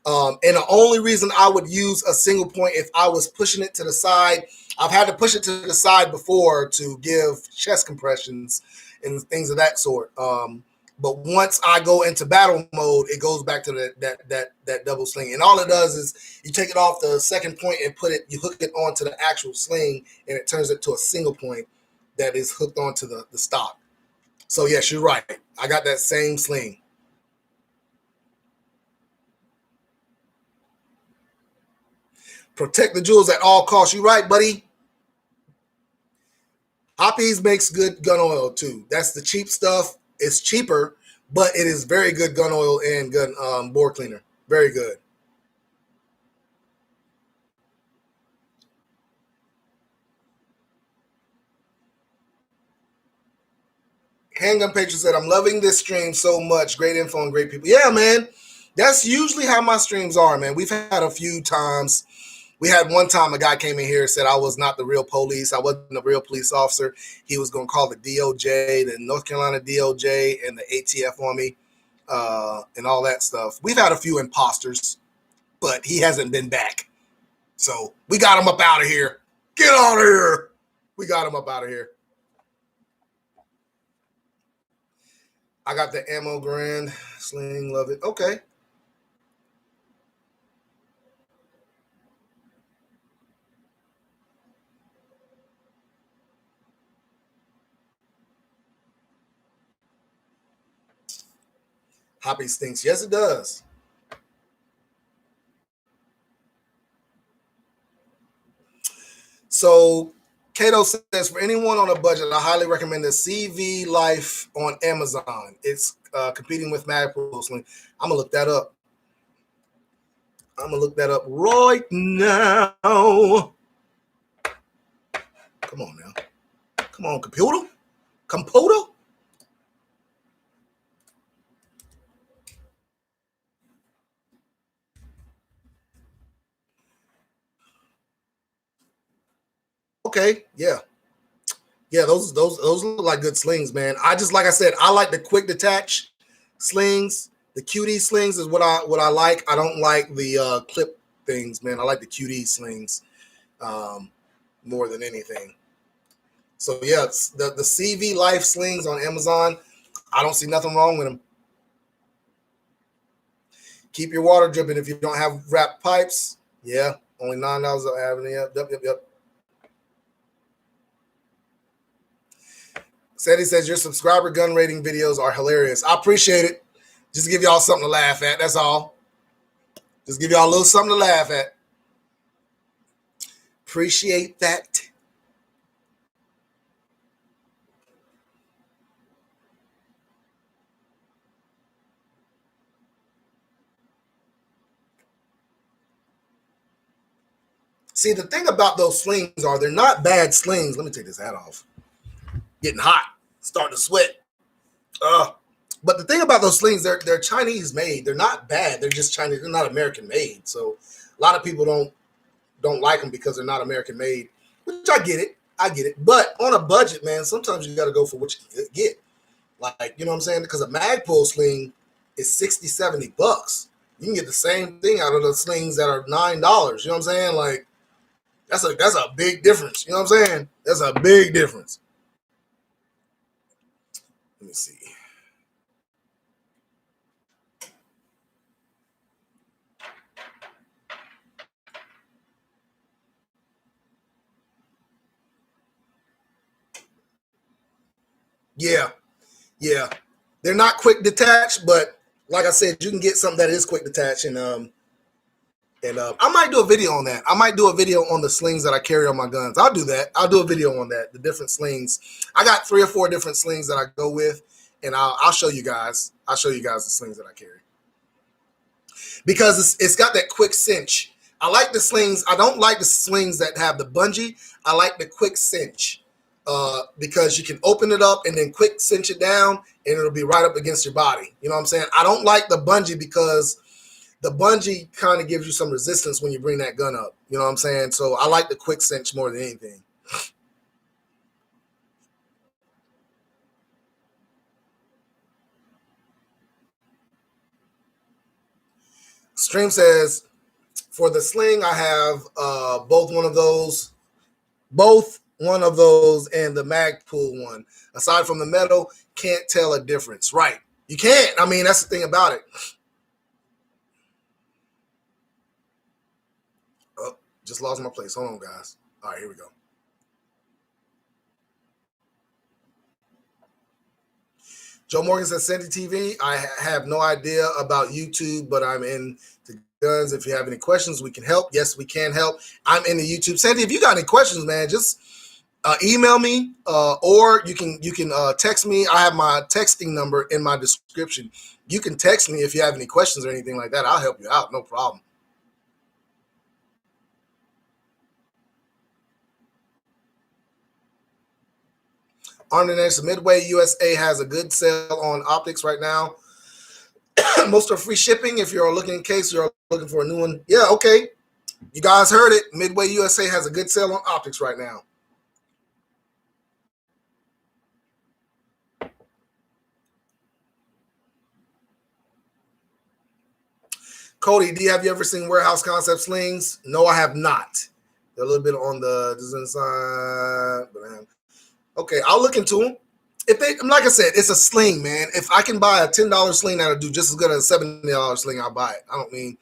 And the only reason I would use a single point if I was pushing it to the side, I've had to push it to the side before to give chest compressions and things of that sort. But once I go into battle mode, it goes back to that double sling, and all it does is you take it off the second point and you hook it onto the actual sling, and it turns it to a single point that is hooked onto the stock. So yes, you're right. I got that same sling. Protect the jewels at all costs. You right, buddy. Hoppies makes good gun oil too. That's the cheap stuff. It's cheaper, but it is very good gun oil and gun bore cleaner. Very good. Handgun Patron said, "I'm loving this stream so much. Great info and great people." Yeah, man. That's usually how my streams are, man. We've had a few times. We had one time a guy came in here and said I was not the real police. I wasn't a real police officer. He was going to call the DOJ, the North Carolina DOJ, and the ATF on me, and all that stuff. We've had a few imposters, but he hasn't been back. So we got him up out of here. Get out of here. We got him up out of here. I got the ammo grand sling. Love it. Okay. Hoppy stinks. Yes, it does. So Cato says, for anyone on a budget, I highly recommend the CV Life on Amazon. It's competing with Magpul. I'm gonna look that up. I'm gonna look that up right now. Come on now. Come on, computer. Computer. Okay, yeah. Yeah, those look like good slings, man. I just like I said, I like the quick detach slings. The QD slings is what I like. I don't like the clip things, man. I like the QD slings more than anything. So yeah, the CV Life slings on Amazon. I don't see nothing wrong with them. Keep your water dripping if you don't have wrapped pipes. Yeah, only $9 a having. Yep. Sadie says your subscriber gun rating videos are hilarious. I appreciate it. Just to give y'all something to laugh at. That's all. Just give y'all a little something to laugh at. Appreciate that. See, the thing about those slings are they're not bad slings. Let me take this hat off. Getting hot. Starting to sweat. But the thing about those slings, they're Chinese made. They're not bad. They're just Chinese. They're not American made. So a lot of people don't like them because they're not American made. Which I get it. I get it. But on a budget, man, sometimes you got to go for what you get. Like, you know what I'm saying? Because a Magpul sling is 60, $70. You can get the same thing out of the slings that are $9. You know what I'm saying? Like, that's a big difference. You know what I'm saying? That's a big difference. Let me see. Yeah, yeah. They're not quick detach, but like I said, you can get something that is quick detach, and I might do a video on that. I might do a video on the slings that I carry on my guns. I'll do that. I'll do a video on that. The different slings. I got 3 or 4 different slings that I go with, and I'll show you guys. I'll show you guys the slings that I carry because it's got that quick cinch. I like the slings. I don't like the slings that have the bungee. I like the quick cinch because you can open it up and then quick cinch it down, and it'll be right up against your body. You know what I'm saying? I don't like the bungee because the bungee kind of gives you some resistance when you bring that gun up. You know what I'm saying? So I like the quick cinch more than anything. Stream says, for the sling, I have both one of those and the Magpul one. Aside from the metal, can't tell a difference. Right. You can't. I mean, that's the thing about it. Oh, just lost my place. Hold on, guys. All right, here we go. Joe Morgan says, Sandy TV, I have no idea about YouTube, but I'm in the guns. If you have any questions, we can help. Yes, we can help. I'm in the YouTube. Sandy, if you got any questions, man, just email me or you can text me. I have my texting number in my description. You can text me if you have any questions or anything like that. I'll help you out. No problem. On the next, Midway USA has a good sale on optics right now. Most are free shipping if you're looking in case you're looking for a new one. Yeah, okay. You guys heard it. Midway USA has a good sale on optics right now. Cody, have you ever seen Warehouse Concept slings? No, I have not. They're a little bit on the design side, but okay, I'll look into them. If they, like I said, it's a sling, man. If I can buy a $10 sling that'll do just as good as a $70 sling, I'll buy it. I don't mean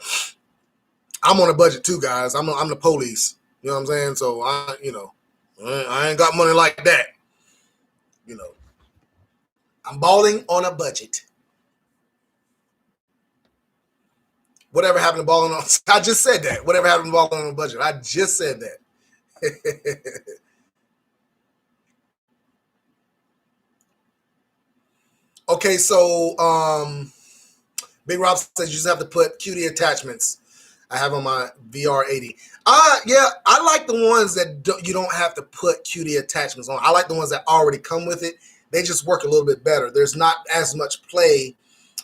I'm on a budget too, guys. I'm the police. You know what I'm saying? So I ain't got money like that. You know, I'm balling on a budget. Whatever happened to balling on? I just said that. Whatever happened to balling on a budget? I just said that. Okay, so Big Rob says you just have to put QD attachments. I have on my VR80. Yeah, I like the ones that you don't have to put QD attachments on. I like the ones that already come with it. They just work a little bit better. There's not as much play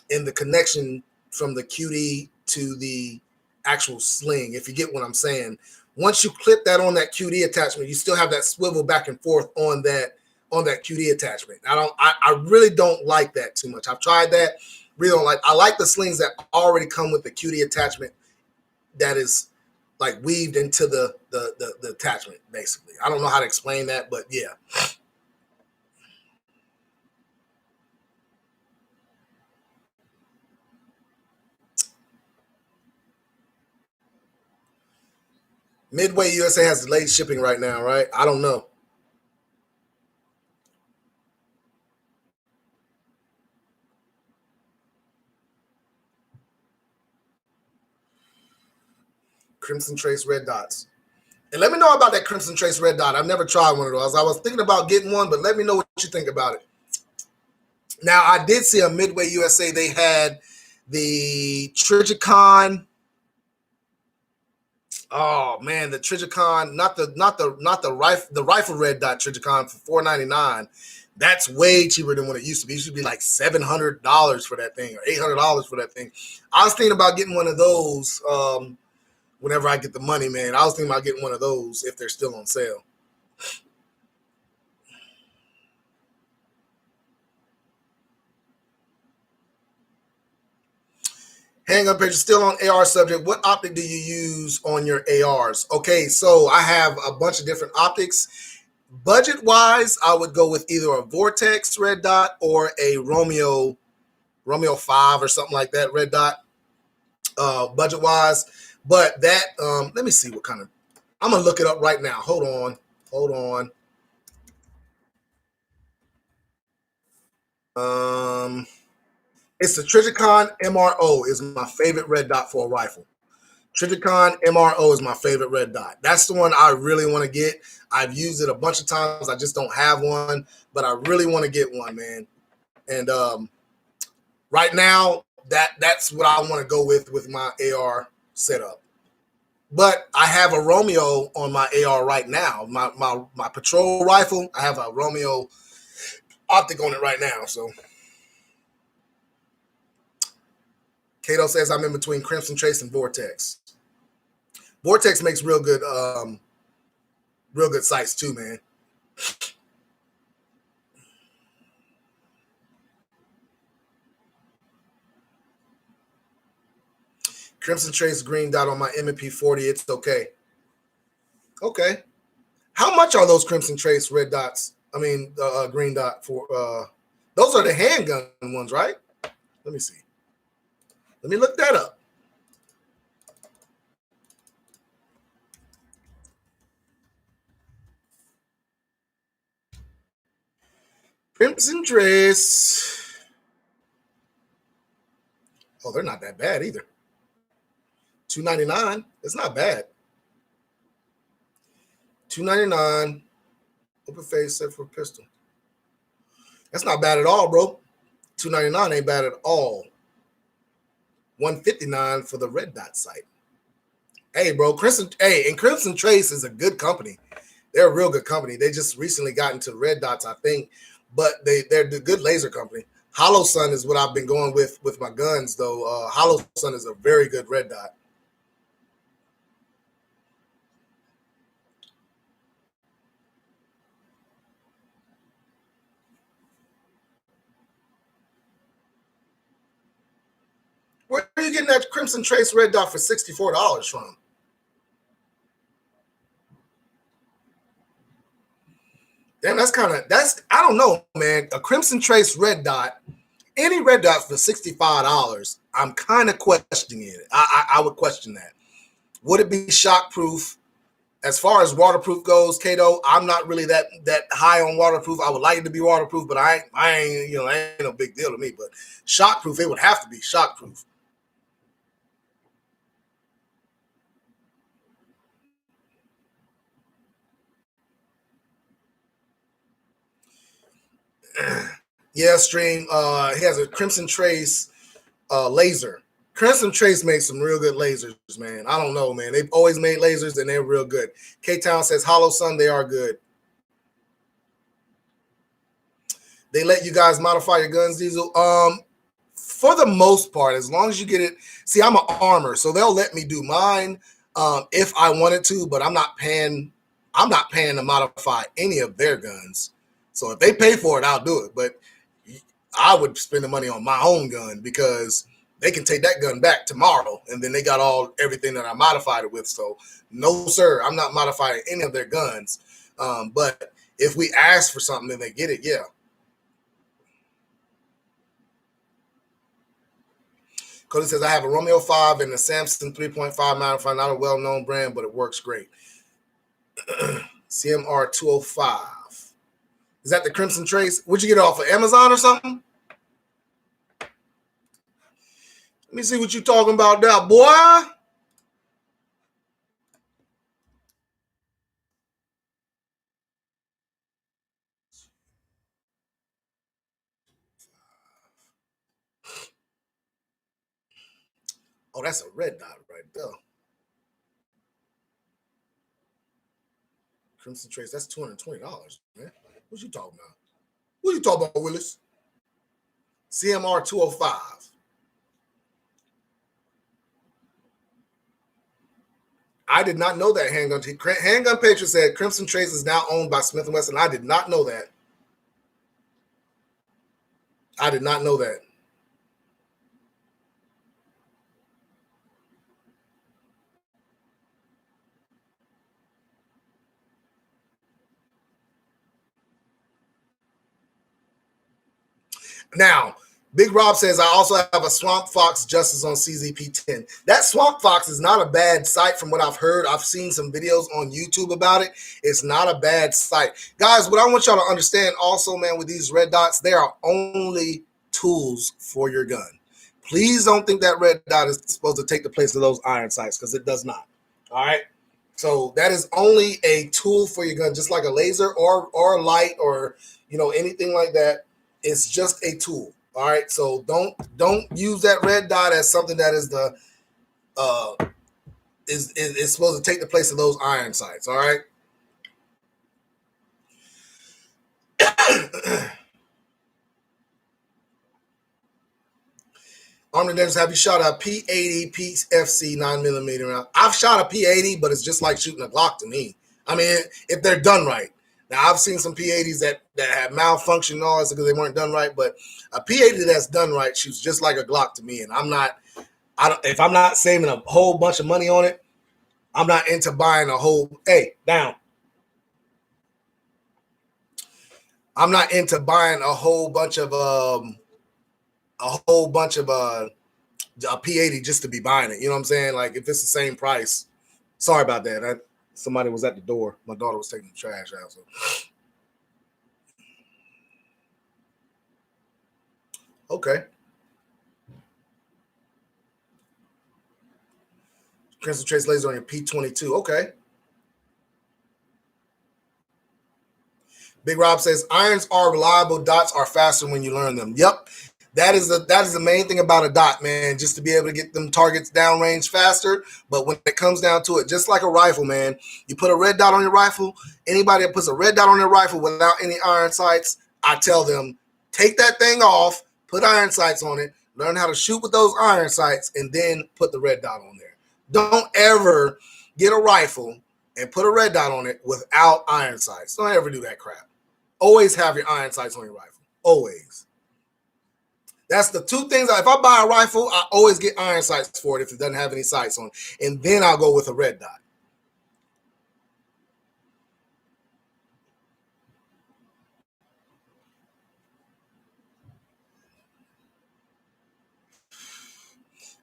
in the connection from the QD to the actual sling, if you get what I'm saying. Once you clip that on that QD attachment, you still have that swivel back and forth on that QD attachment. I really don't like that too much. I've tried that. Really don't like. I like the slings that already come with the QD attachment that is like weaved into the attachment, basically. I don't know how to explain that, but yeah. Midway USA has delayed shipping right now, right? I don't know. Crimson Trace red dots. And let me know about that Crimson Trace red dot. I've never tried one of those. I was thinking about getting one, but let me know what you think about it. Now, I did see a Midway USA. They had the Trigicon. Oh man, the Trigicon, not the rifle red dot Trigicon for $4.99. That's way cheaper than what it used to be. It used to be like $700 for that thing or $800 for that thing. I was thinking about getting one of those whenever I get the money, man. I was thinking about getting one of those if they're still on sale. Handgun picture still on AR subject. What optic do you use on your ARs? Okay, so I have a bunch of different optics. Budget wise, I would go with either a Vortex red dot or a Romeo 5 or something like that red dot. Budget wise, but that let me see what kind of. I'm gonna look it up right now. Hold on. It's the Trigicon MRO is my favorite red dot for a rifle. Trigicon MRO is my favorite red dot. That's the one I really want to get. I've used it a bunch of times. I just don't have one, but I really want to get one, man. And right now, that's what I want to go with my AR setup. But I have a Romeo on my AR right now. My patrol rifle, I have a Romeo optic on it right now. So Cato says I'm in between Crimson Trace and Vortex. Vortex makes real good sights too, man. Crimson Trace green dot on my M&P 40. It's okay. Okay. How much are those Crimson Trace red dots? I mean, green dot for those are the handgun ones, right? Let me see. Let me look that up. Crimson Trace. Oh, they're not that bad either. $2.99. It's not bad. $2.99. Open face set for pistol. That's not bad at all, bro. $2.99 ain't bad at all. $159 for the red dot sight. Hey, bro, Crimson Trace is a good company. They're a real good company. They just recently got into red dots, I think, but they're the good laser company. Hollow Sun is what I've been going with my guns, though. Hollow Sun is a very good red dot. Where are you getting that Crimson Trace red dot for $64 from? Damn, I don't know, man. A Crimson Trace red dot, any red dot for $65, I'm kind of questioning it. I would question that. Would it be shockproof? As far as waterproof goes, Kato, I'm not really that high on waterproof. I would like it to be waterproof, but I ain't ain't no big deal to me. But shockproof, it would have to be shockproof. Yeah, stream. He has a Crimson Trace laser. Crimson Trace makes some real good lasers, man. I don't know, man. They've always made lasers and they're real good. K-Town says, Hollow Sun, they are good. They let you guys modify your guns, Diesel. For the most part, as long as you get it. See, I'm an armor, so they'll let me do mine if I wanted to, but I'm not paying to modify any of their guns. So if they pay for it, I'll do it. But I would spend the money on my own gun because they can take that gun back tomorrow, and then they got everything that I modified it with. So no, sir, I'm not modifying any of their guns. But if we ask for something and they get it, yeah. Cody says, I have a Romeo 5 and a Samson 3.5 modifier, not a well-known brand, but it works great. CMR 205. Is that the Crimson Trace? Would you get it off of Amazon or something? Let me see what you're talking about now, boy. Oh, that's a red dot right there. Crimson Trace, that's $220, man. What you talking about? What you talking about, Willis? CMR 205. I did not know that Handgun. Handgun Patriot said Crimson Trace is now owned by Smith & Wesson. I did not know that. I did not know that. Now, Big Rob says, I also have a Swamp Fox Justice on CZP-10. That Swamp Fox is not a bad sight from what I've heard. I've seen some videos on YouTube about it. It's not a bad sight. Guys, what I want y'all to understand also, man, with these red dots, they are only tools for your gun. Please don't think that red dot is supposed to take the place of those iron sights, because it does not. All right? So that is only a tool for your gun, just like a laser or a light or, anything like that. It's just a tool. All right. So don't use that red dot as something that is the is supposed to take the place of those iron sights. All right. Armored Dentist, have you shot a P80 PFC 9mm? I've shot a P80, but it's just like shooting a Glock to me. I mean, if they're done right. Now, I've seen some P80s that have malfunctioned and all this because they weren't done right, but a P80 that's done right shoots just like a Glock to me. And if I'm not saving a whole bunch of money on it, I'm not into buying I'm not into buying a whole bunch of a P80 just to be buying it. You know what I'm saying? Like, if it's the same price. Sorry about that. Somebody was at the door. My daughter was taking the trash out. So. Okay. Crimson Trace laser on your P22. Okay. Big Rob says irons are reliable. Dots are faster when you learn them. Yep. That is the main thing about a dot, man, just to be able to get them targets downrange faster. But when it comes down to it, just like a rifle, man, you put a red dot on your rifle. Anybody that puts a red dot on their rifle without any iron sights, I tell them, take that thing off, put iron sights on it, learn how to shoot with those iron sights, and then put the red dot on there. Don't ever get a rifle and put a red dot on it without iron sights. Don't ever do that crap. Always have your iron sights on your rifle. Always. That's the two things. If I buy a rifle, I always get iron sights for it if it doesn't have any sights on it. And then I'll go with a red dot.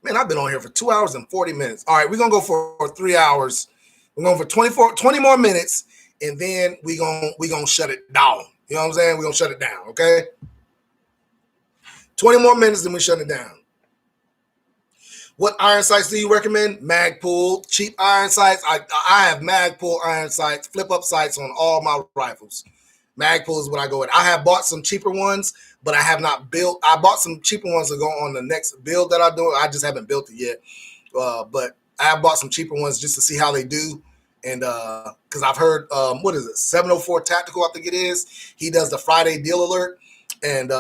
Man, I've been on here for 2 hours and 40 minutes. All right, we're going to go for 3 hours. We're going for 20 more minutes, and then we're gonna shut it down. You know what I'm saying? We're going to shut it down, okay? 20 more minutes, then we shut it down. What iron sights do you recommend? Magpul, cheap iron sights. I have Magpul iron sights, flip-up sights on all my rifles. Magpul is what I go with. I have bought some cheaper ones, but I have not built. I bought some cheaper ones to go on the next build that I do. I just haven't built it yet. But I have bought some cheaper ones just to see how they do. And because I've heard, what is it, 704 Tactical, I think it is. He does the Friday deal alert. And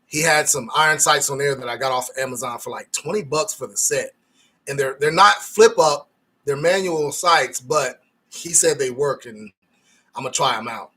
he had some iron sights on there that I got off Amazon for like $20 for the set. And they're not flip up, they're manual sights, but he said they work, and I'm going to try them out.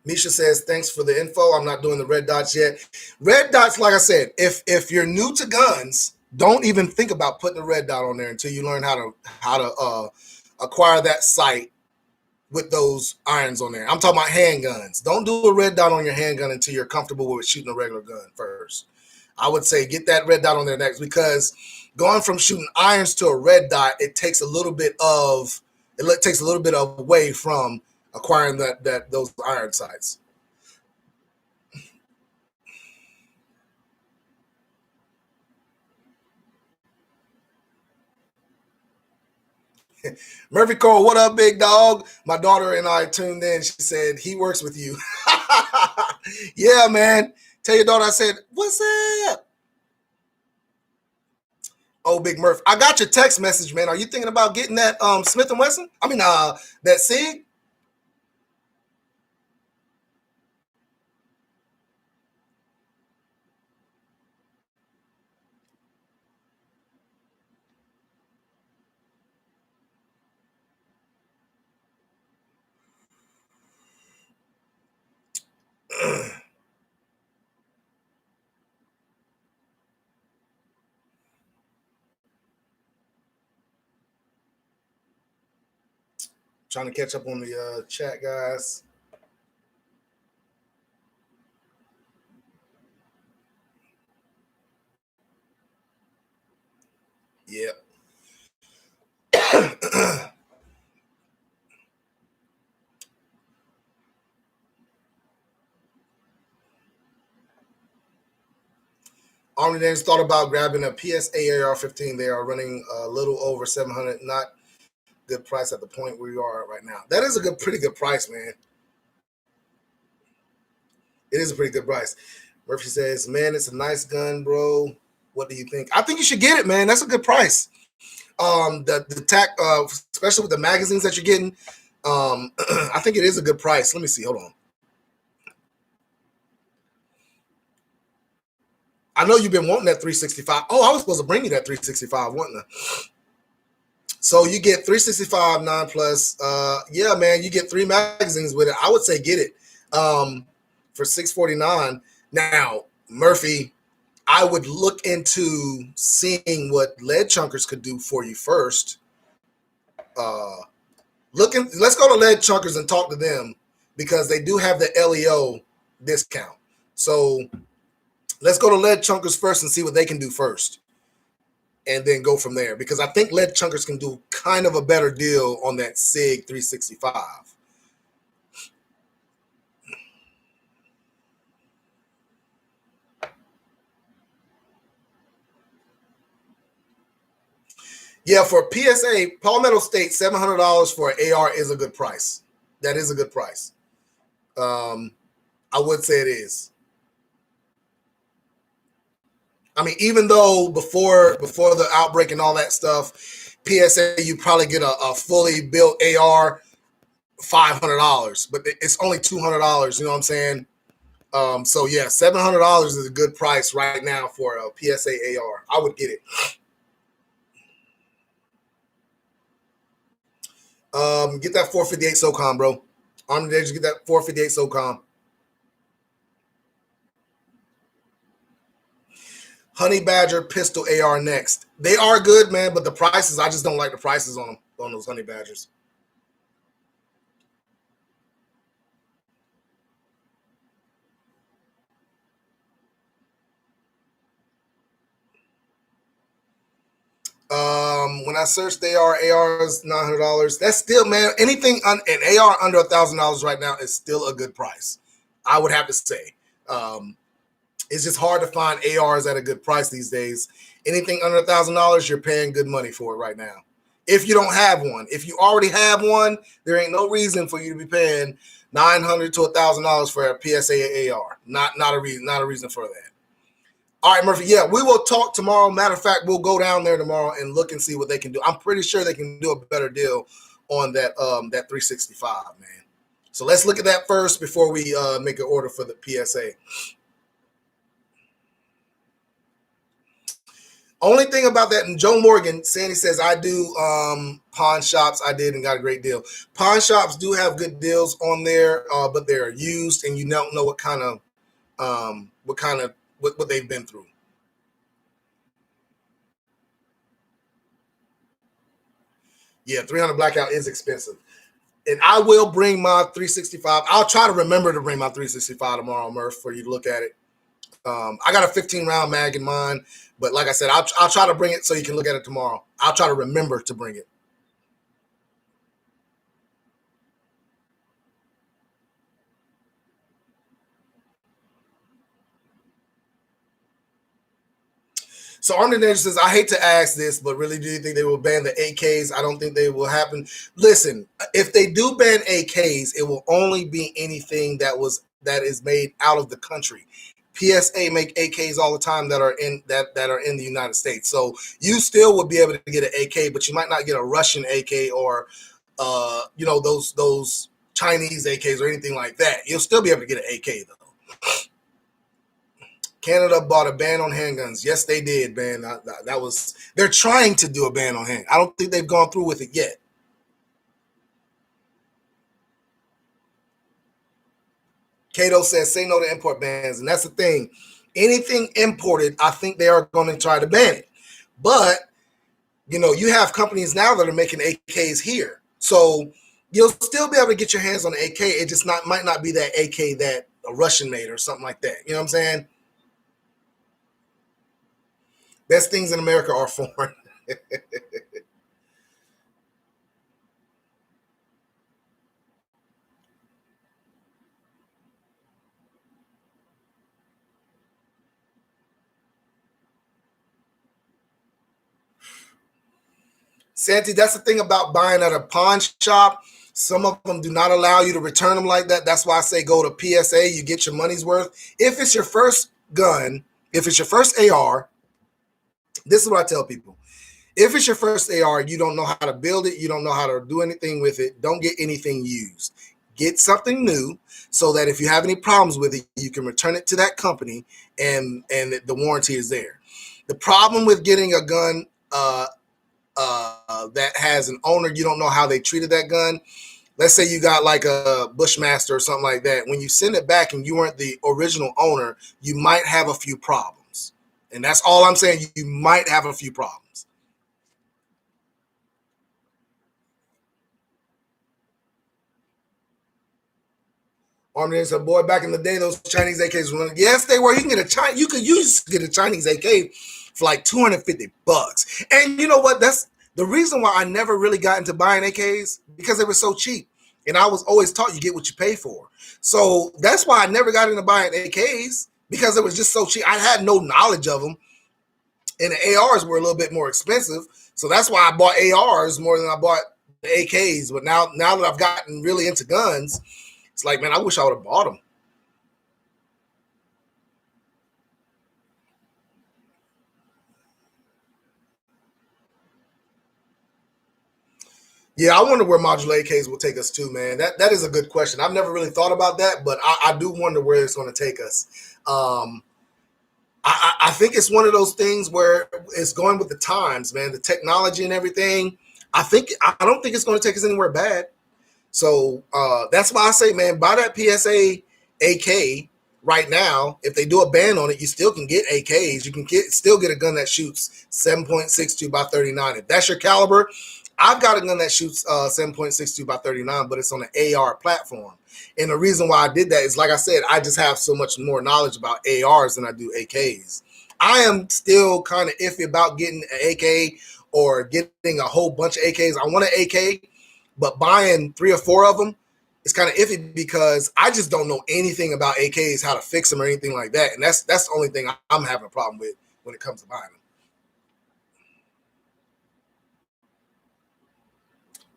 Misha says, thanks for the info. I'm not doing the red dots yet. Red dots, like I said, if you're new to guns, don't even think about putting a red dot on there until you learn how to acquire that sight with those irons on there. I'm talking about handguns. Don't do a red dot on your handgun until you're comfortable with shooting a regular gun first. I would say get that red dot on there next, because going from shooting irons to a red dot, it takes a little bit away from acquiring those iron sights. Murphy Cole, what up, big dog? My daughter and I tuned in. She said he works with you. Yeah, man. Tell your daughter I said, what's up? Oh, Big Murph. I got your text message, man. Are you thinking about getting that Smith & Wesson? I mean, that SIG? Trying to catch up on the chat, guys. Yep. Army Days thought about grabbing a PSA AR-15. They are running a little over 700. Not good price at the point where you are right now. That is a pretty good price, man. It is a pretty good price. Murphy says, man, it's a nice gun, bro. What do you think? I think you should get it, man. That's a good price. The tack, especially with the magazines that you're getting, I think it is a good price. Let me see. Hold on. I know you've been wanting that 365. Oh, I was supposed to bring you that 365, wasn't I? So you get 365 9 plus. Yeah, man, you get 3 magazines with it. I would say get it for $649. Now, Murphy, I would look into seeing what lead chunkers could do for you first. Let's go to lead chunkers and talk to them, because they do have the LEO discount. So let's go to lead chunkers first and see what they can do first, and then go from there, because I think lead chunkers can do kind of a better deal on that SIG 365. Yeah, for PSA, Palmetto State, $700 for an AR is a good price. That is a good price. I would say it is. I mean, even though before the outbreak and all that stuff, PSA, you probably get a fully built AR $500, but it's only $200. You know what I'm saying? So yeah, $700 is a good price right now for a PSA AR. I would get it. Get that 458 SOCOM, bro. Army Days, get that 458 SOCOM. Honey Badger pistol AR next. They are good, man, but the prices, I just don't like the prices on them, on those Honey Badgers. When I searched ARs $900. That's still, man, anything an AR under $1,000 right now is still a good price. I would have to say. It's just hard to find ARs at a good price these days. Anything under $1,000, you're paying good money for it right now. If you don't have one, if you already have one, there ain't no reason for you to be paying $900 to $1,000 for a PSA AR. Not a reason for that. All right, Murphy. Yeah, we will talk tomorrow. Matter of fact, we'll go down there tomorrow and look and see what they can do. I'm pretty sure they can do a better deal on that 365, man. So let's look at that first before we make an order for the PSA. Only thing about that, and Joe Morgan, Sandy says, I do pawn shops. I did and got a great deal. Pawn shops do have good deals on there, but they're used, and you don't know what they've been through. Yeah, 300 blackout is expensive. And I will bring my 365. I'll try to remember to bring my 365 tomorrow, Murph, for you to look at it. I got a 15 round mag in mine, but like I said, I'll try to bring it so you can look at it tomorrow. I'll try to remember to bring it. So Army Ninja says, I hate to ask this, but really, do you think they will ban the AKs? I don't think they will happen. Listen, if they do ban AKs, it will only be anything that is made out of the country. PSA make AKs all the time that are in the United States. So you still would be able to get an AK, but you might not get a Russian AK or those Chinese AKs or anything like that. You'll still be able to get an AK though. Canada bought a ban on handguns. Yes, they did, man. They're trying to do a ban on handguns. I don't think they've gone through with it yet. Cato says, say no to import bans. And that's the thing. Anything imported, I think they are going to try to ban it. But, you have companies now that are making AKs here. So you'll still be able to get your hands on an AK. It just might not be that AK that a Russian made or something like that. You know what I'm saying? Best things in America are foreign. Santi, that's the thing about buying at a pawn shop. Some of them do not allow you to return them like that. That's why I say go to PSA. You get your money's worth. If it's your first gun, if it's your first AR, this is what I tell people. If it's your first AR, you don't know how to build it, you don't know how to do anything with it, don't get anything used. Get something new so that if you have any problems with it, you can return it to that company and the warranty is there. The problem with getting a gun that has an owner, you don't know how they treated that gun. Let's say you got like a Bushmaster or something like that. When you send it back and you weren't the original owner, you might have a few problems. And that's all I'm saying. You might have a few problems. Army said, boy, back in the day, those Chinese AKs were, yes, they were. You can get a Chinese AK for like $250. And you know what? That's the reason why I never really got into buying AKs, because they were so cheap. And I was always taught you get what you pay for. So that's why I never got into buying AKs, because it was just so cheap. I had no knowledge of them. And the ARs were a little bit more expensive. So that's why I bought ARs more than I bought the AKs. But now that I've gotten really into guns, it's like, man, I wish I would have bought them. Yeah, I wonder where modular AKs will take us to, man. That is a good question. I've never really thought about that, but I do wonder where it's going to take us. I think it's one of those things where it's going with the times, man. The technology and everything. I don't think it's going to take us anywhere bad. So that's why I say, man, buy that PSA AK right now. If they do a ban on it, you still can get AKs. You can still get a gun that shoots 7.62 by 39. If that's your caliber, I've got a gun that shoots 7.62 by 39, but it's on an AR platform. And the reason why I did that is, like I said, I just have so much more knowledge about ARs than I do AKs. I am still kind of iffy about getting an AK or getting a whole bunch of AKs. I want an AK, but buying 3 or 4 of them, it's kind of iffy because I just don't know anything about AKs, how to fix them or anything like that. And that's the only thing I'm having a problem with when it comes to buying them.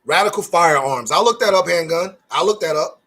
Radical Firearms. I'll look that up, handgun. I'll look that up.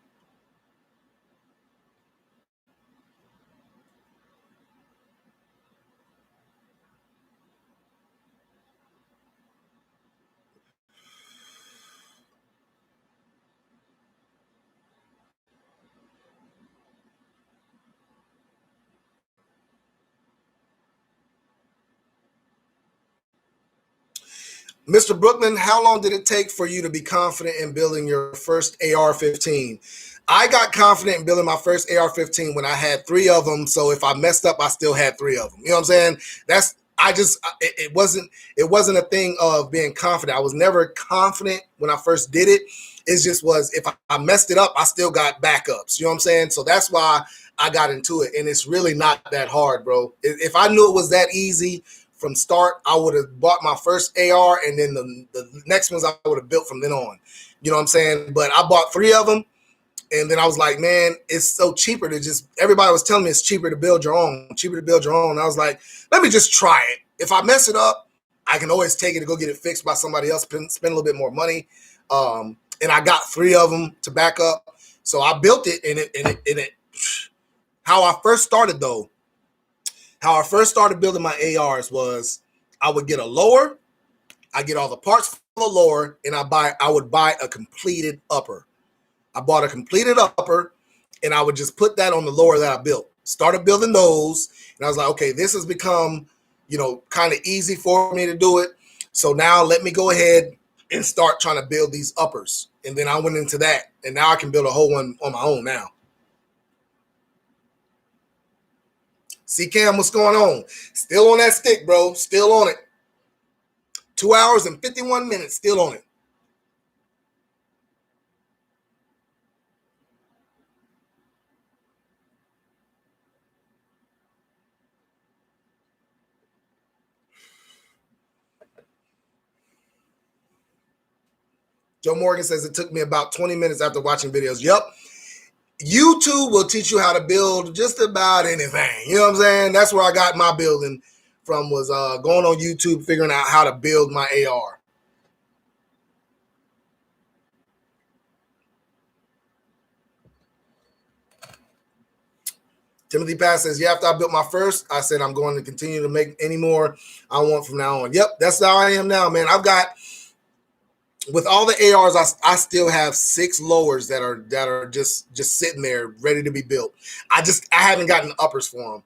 Mr. Brooklyn, how long did it take for you to be confident in building your first AR-15? I got confident in building my first AR-15 when I had 3 of them. So if I messed up, I still had 3 of them. You know what I'm saying? It wasn't a thing of being confident. I was never confident when I first did it. It just was, if I messed it up, I still got backups. You know what I'm saying? So that's why I got into it. And it's really not that hard, bro. If I knew it was that easy from start, I would have bought my first AR, and then the next ones I would have built from then on. You know what I'm saying? But I bought 3 of them, and then I was like, man, it's so cheaper to just, everybody was telling me it's cheaper to build your own, And I was like, let me just try it. If I mess it up, I can always take it to go get it fixed by somebody else, spend a little bit more money. And I got 3 of them to back up. So I built it, and it how I first started building my ARs was I would get a lower, I get all the parts for the lower, and I would buy a completed upper. I bought a completed upper, and I would just put that on the lower that I built. Started building those, and I was like, okay, this has become, kind of easy for me to do it. So now let me go ahead and start trying to build these uppers. And then I went into that, and now I can build a whole one on my own now. See, Cam, what's going on? Still on that stick, bro. Still on it. 2 hours and 51 minutes, still on it. Joe Morgan says it took me about 20 minutes after watching videos. Yep. YouTube will teach you how to build just about anything. You know what I'm saying? That's where I got my building from, was going on YouTube, figuring out how to build my AR. Timothy Pass says, yeah, after I built my first, I said I'm going to continue to make any more I want from now on. Yep, that's how I am now, man. I've got, with all the ARs, I still have 6 lowers that are just sitting there ready to be built. I haven't gotten uppers for them.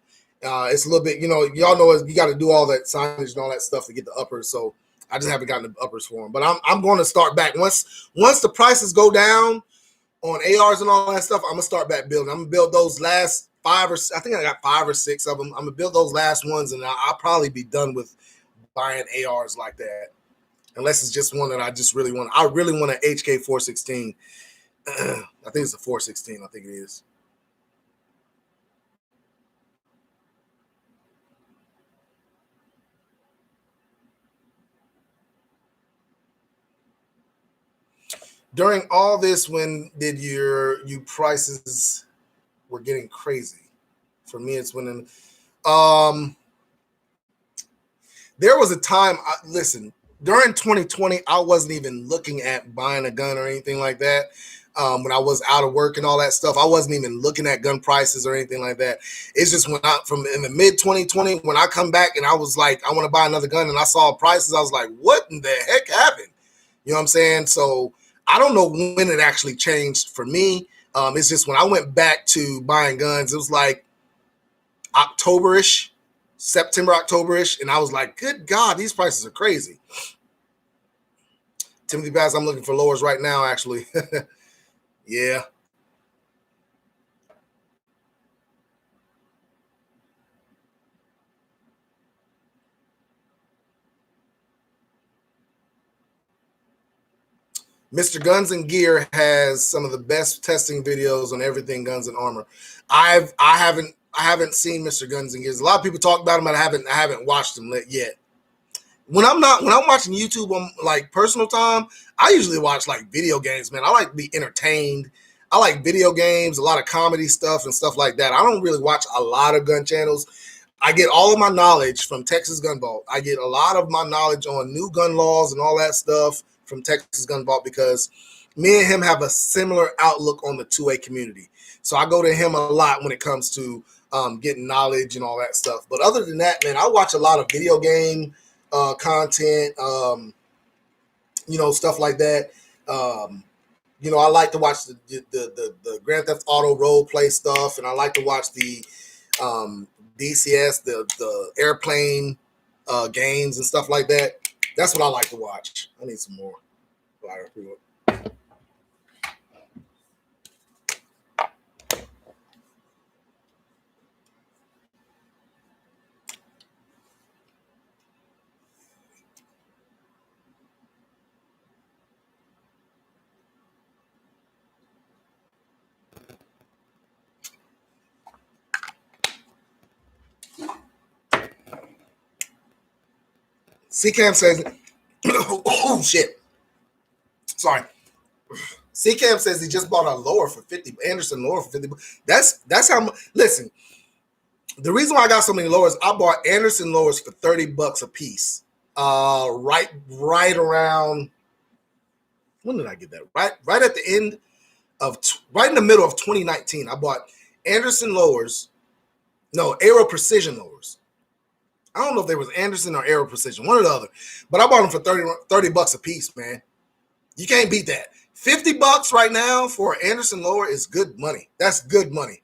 It's a little bit, y'all know you got to do all that signage and all that stuff to get the uppers. So I just haven't gotten the uppers for them. But I'm going to start back once the prices go down on ARs and all that stuff. I'm gonna start back building. I'm gonna build those last 5 or I think I got 5 or 6 of them. I'm gonna build those last ones, and I'll probably be done with buying ARs like that. Unless it's just one that I just really want. I really want an HK 416. I think it's a 416. I think it is. During all this, when did you prices were getting crazy? For me, it's when there was a time. Listen, during 2020, I wasn't even looking at buying a gun or anything like that. When I was out of work and all that stuff, I wasn't even looking at gun prices or anything like that. It's just when from in the mid 2020, when I come back and I was like, I want to buy another gun, and I saw prices, I was like, what in the heck happened? You know what I'm saying? So I don't know when it actually changed for me. It's just when I went back to buying guns, it was like October-ish, September, October-ish, and I was like, good God, these prices are crazy. Timothy Bass, I'm looking for lowers right now, actually. Yeah. Mr. Guns and Gear has some of the best testing videos on everything guns and armor. I haven't seen Mr. Guns and Gears. A lot of people talk about him, but I haven't watched them yet. When I'm watching YouTube on like personal time, I usually watch like video games, man. I like to be entertained. I like video games, a lot of comedy stuff and stuff like that. I don't really watch a lot of gun channels. I get all of my knowledge from Texas Gun Vault. I get a lot of my knowledge on new gun laws and all that stuff from Texas Gun Vault because me and him have a similar outlook on the 2A community. So I go to him a lot when it comes to getting knowledge and all that stuff. But other than that, man, I watch a lot of video game content, stuff like that. I like to watch the Grand Theft Auto role play stuff, and I like to watch the DCS, the airplane games and stuff like that. That's what I like to watch. I need some more fire. CCAM says, oh shit. Sorry. CCAM says he just bought a lower for 50. Anderson lower for 50. That's how much. Listen, the reason why I got so many lowers, I bought Anderson lowers for $30 a piece. Right around. When did I get that? Right at the end of right in the middle of 2019. I bought Anderson lowers. No, Aero Precision lowers. I don't know if they was Anderson or Aero Precision, one or the other. But I bought them for $30 a piece, man. You can't beat that. $50 right now for an Anderson lower is good money. That's good money.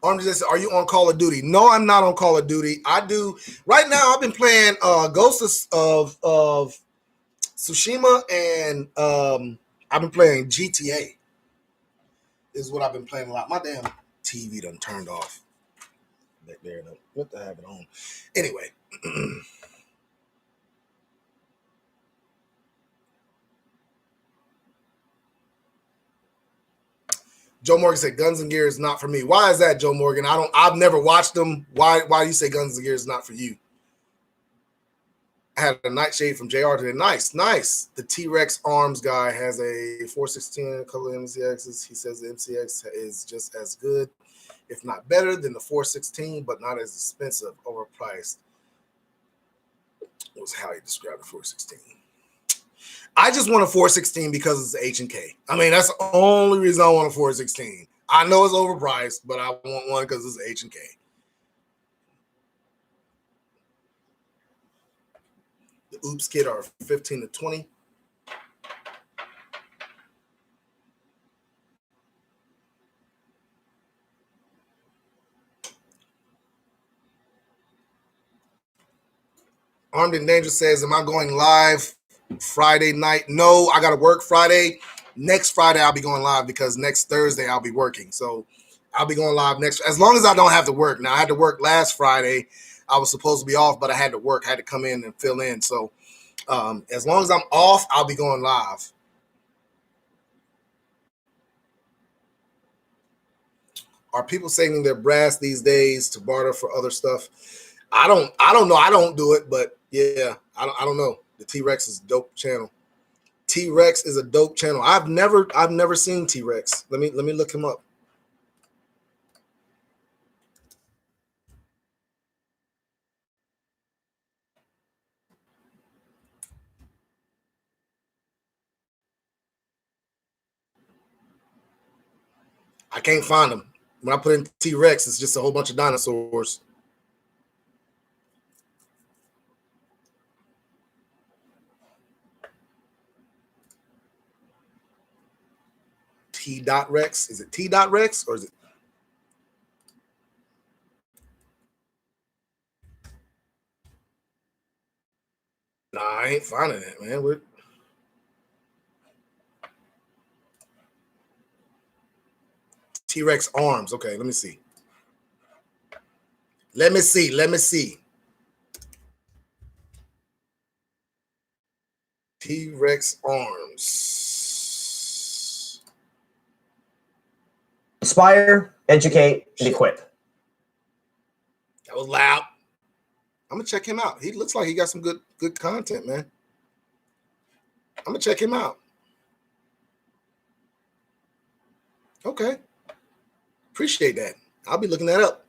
Are you on Call of Duty? No, I'm not on Call of Duty. I do right now. I've been playing Ghosts of Tsushima, and I've been playing GTA. Is what I've been playing a lot. My damn TV done turned off. Back there, what the have it on? Anyway. Joe Morgan said Guns and Gear is not for me. Why is that, Joe Morgan? I've never watched them. Why do you say Guns and Gear is not for you? I had a nightshade from JR today. Nice. The T-Rex Arms guy has a 416 color MCXs. He says the MCX is just as good, if not better, than the 416, but not as expensive, overpriced. Was how he described the 416. I just want a 416 because it's H&K. I mean, that's the only reason I want a 416. I know it's overpriced, but I want one because it's H&K. The Oops kit are 15 to 20. Armed and Dangerous says, am I going live Friday night? No, I got to work Friday. Next Friday, I'll be going live because next Thursday, I'll be working. So I'll be going live next, as long as I don't have to work. Now, I had to work last Friday. I was supposed to be off, but I had to work. I had to come in and fill in. So as long as I'm off, I'll be going live. Are people saving their brass these days to barter for other stuff? I don't know. I don't do it, but yeah, I don't know. The T-Rex is a dope channel. T-Rex is a dope channel. I've never seen T-Rex. Let me look him up. I can't find him. When I put in T-Rex, it's just a whole bunch of dinosaurs. T.Rex. Is it T.Rex or is it? Nah, I ain't finding it, man. T-Rex arms. Okay, let me see. Let me see. T-Rex arms.
Inspire, educate, and equip.
That was loud. I'm gonna check him out. He looks like he got some good content, man. I'm gonna check him out. Okay. Appreciate that. I'll be looking that up.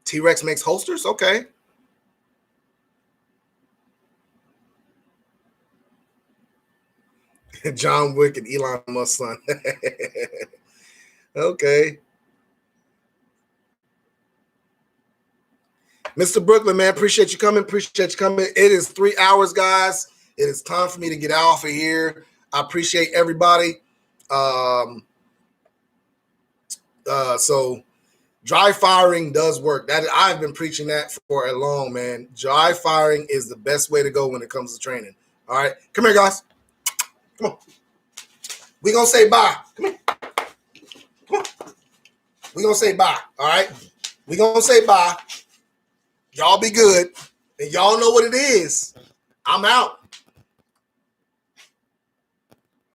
T-Rex makes holsters? Okay. John Wick and Elon Musk's son. Okay. Mr. Brooklyn, man, appreciate you coming. Appreciate you coming. It is 3 hours, guys. It is time for me to get off of here. I appreciate everybody. So dry firing does work. That I've been preaching that for a long, man. Dry firing is the best way to go when it comes to training. All right. Come here, guys. Come on. We're going to say bye. Come here. Come on. We're going to say bye. All right. We're going to say bye. Y'all be good. And y'all know what it is. I'm out.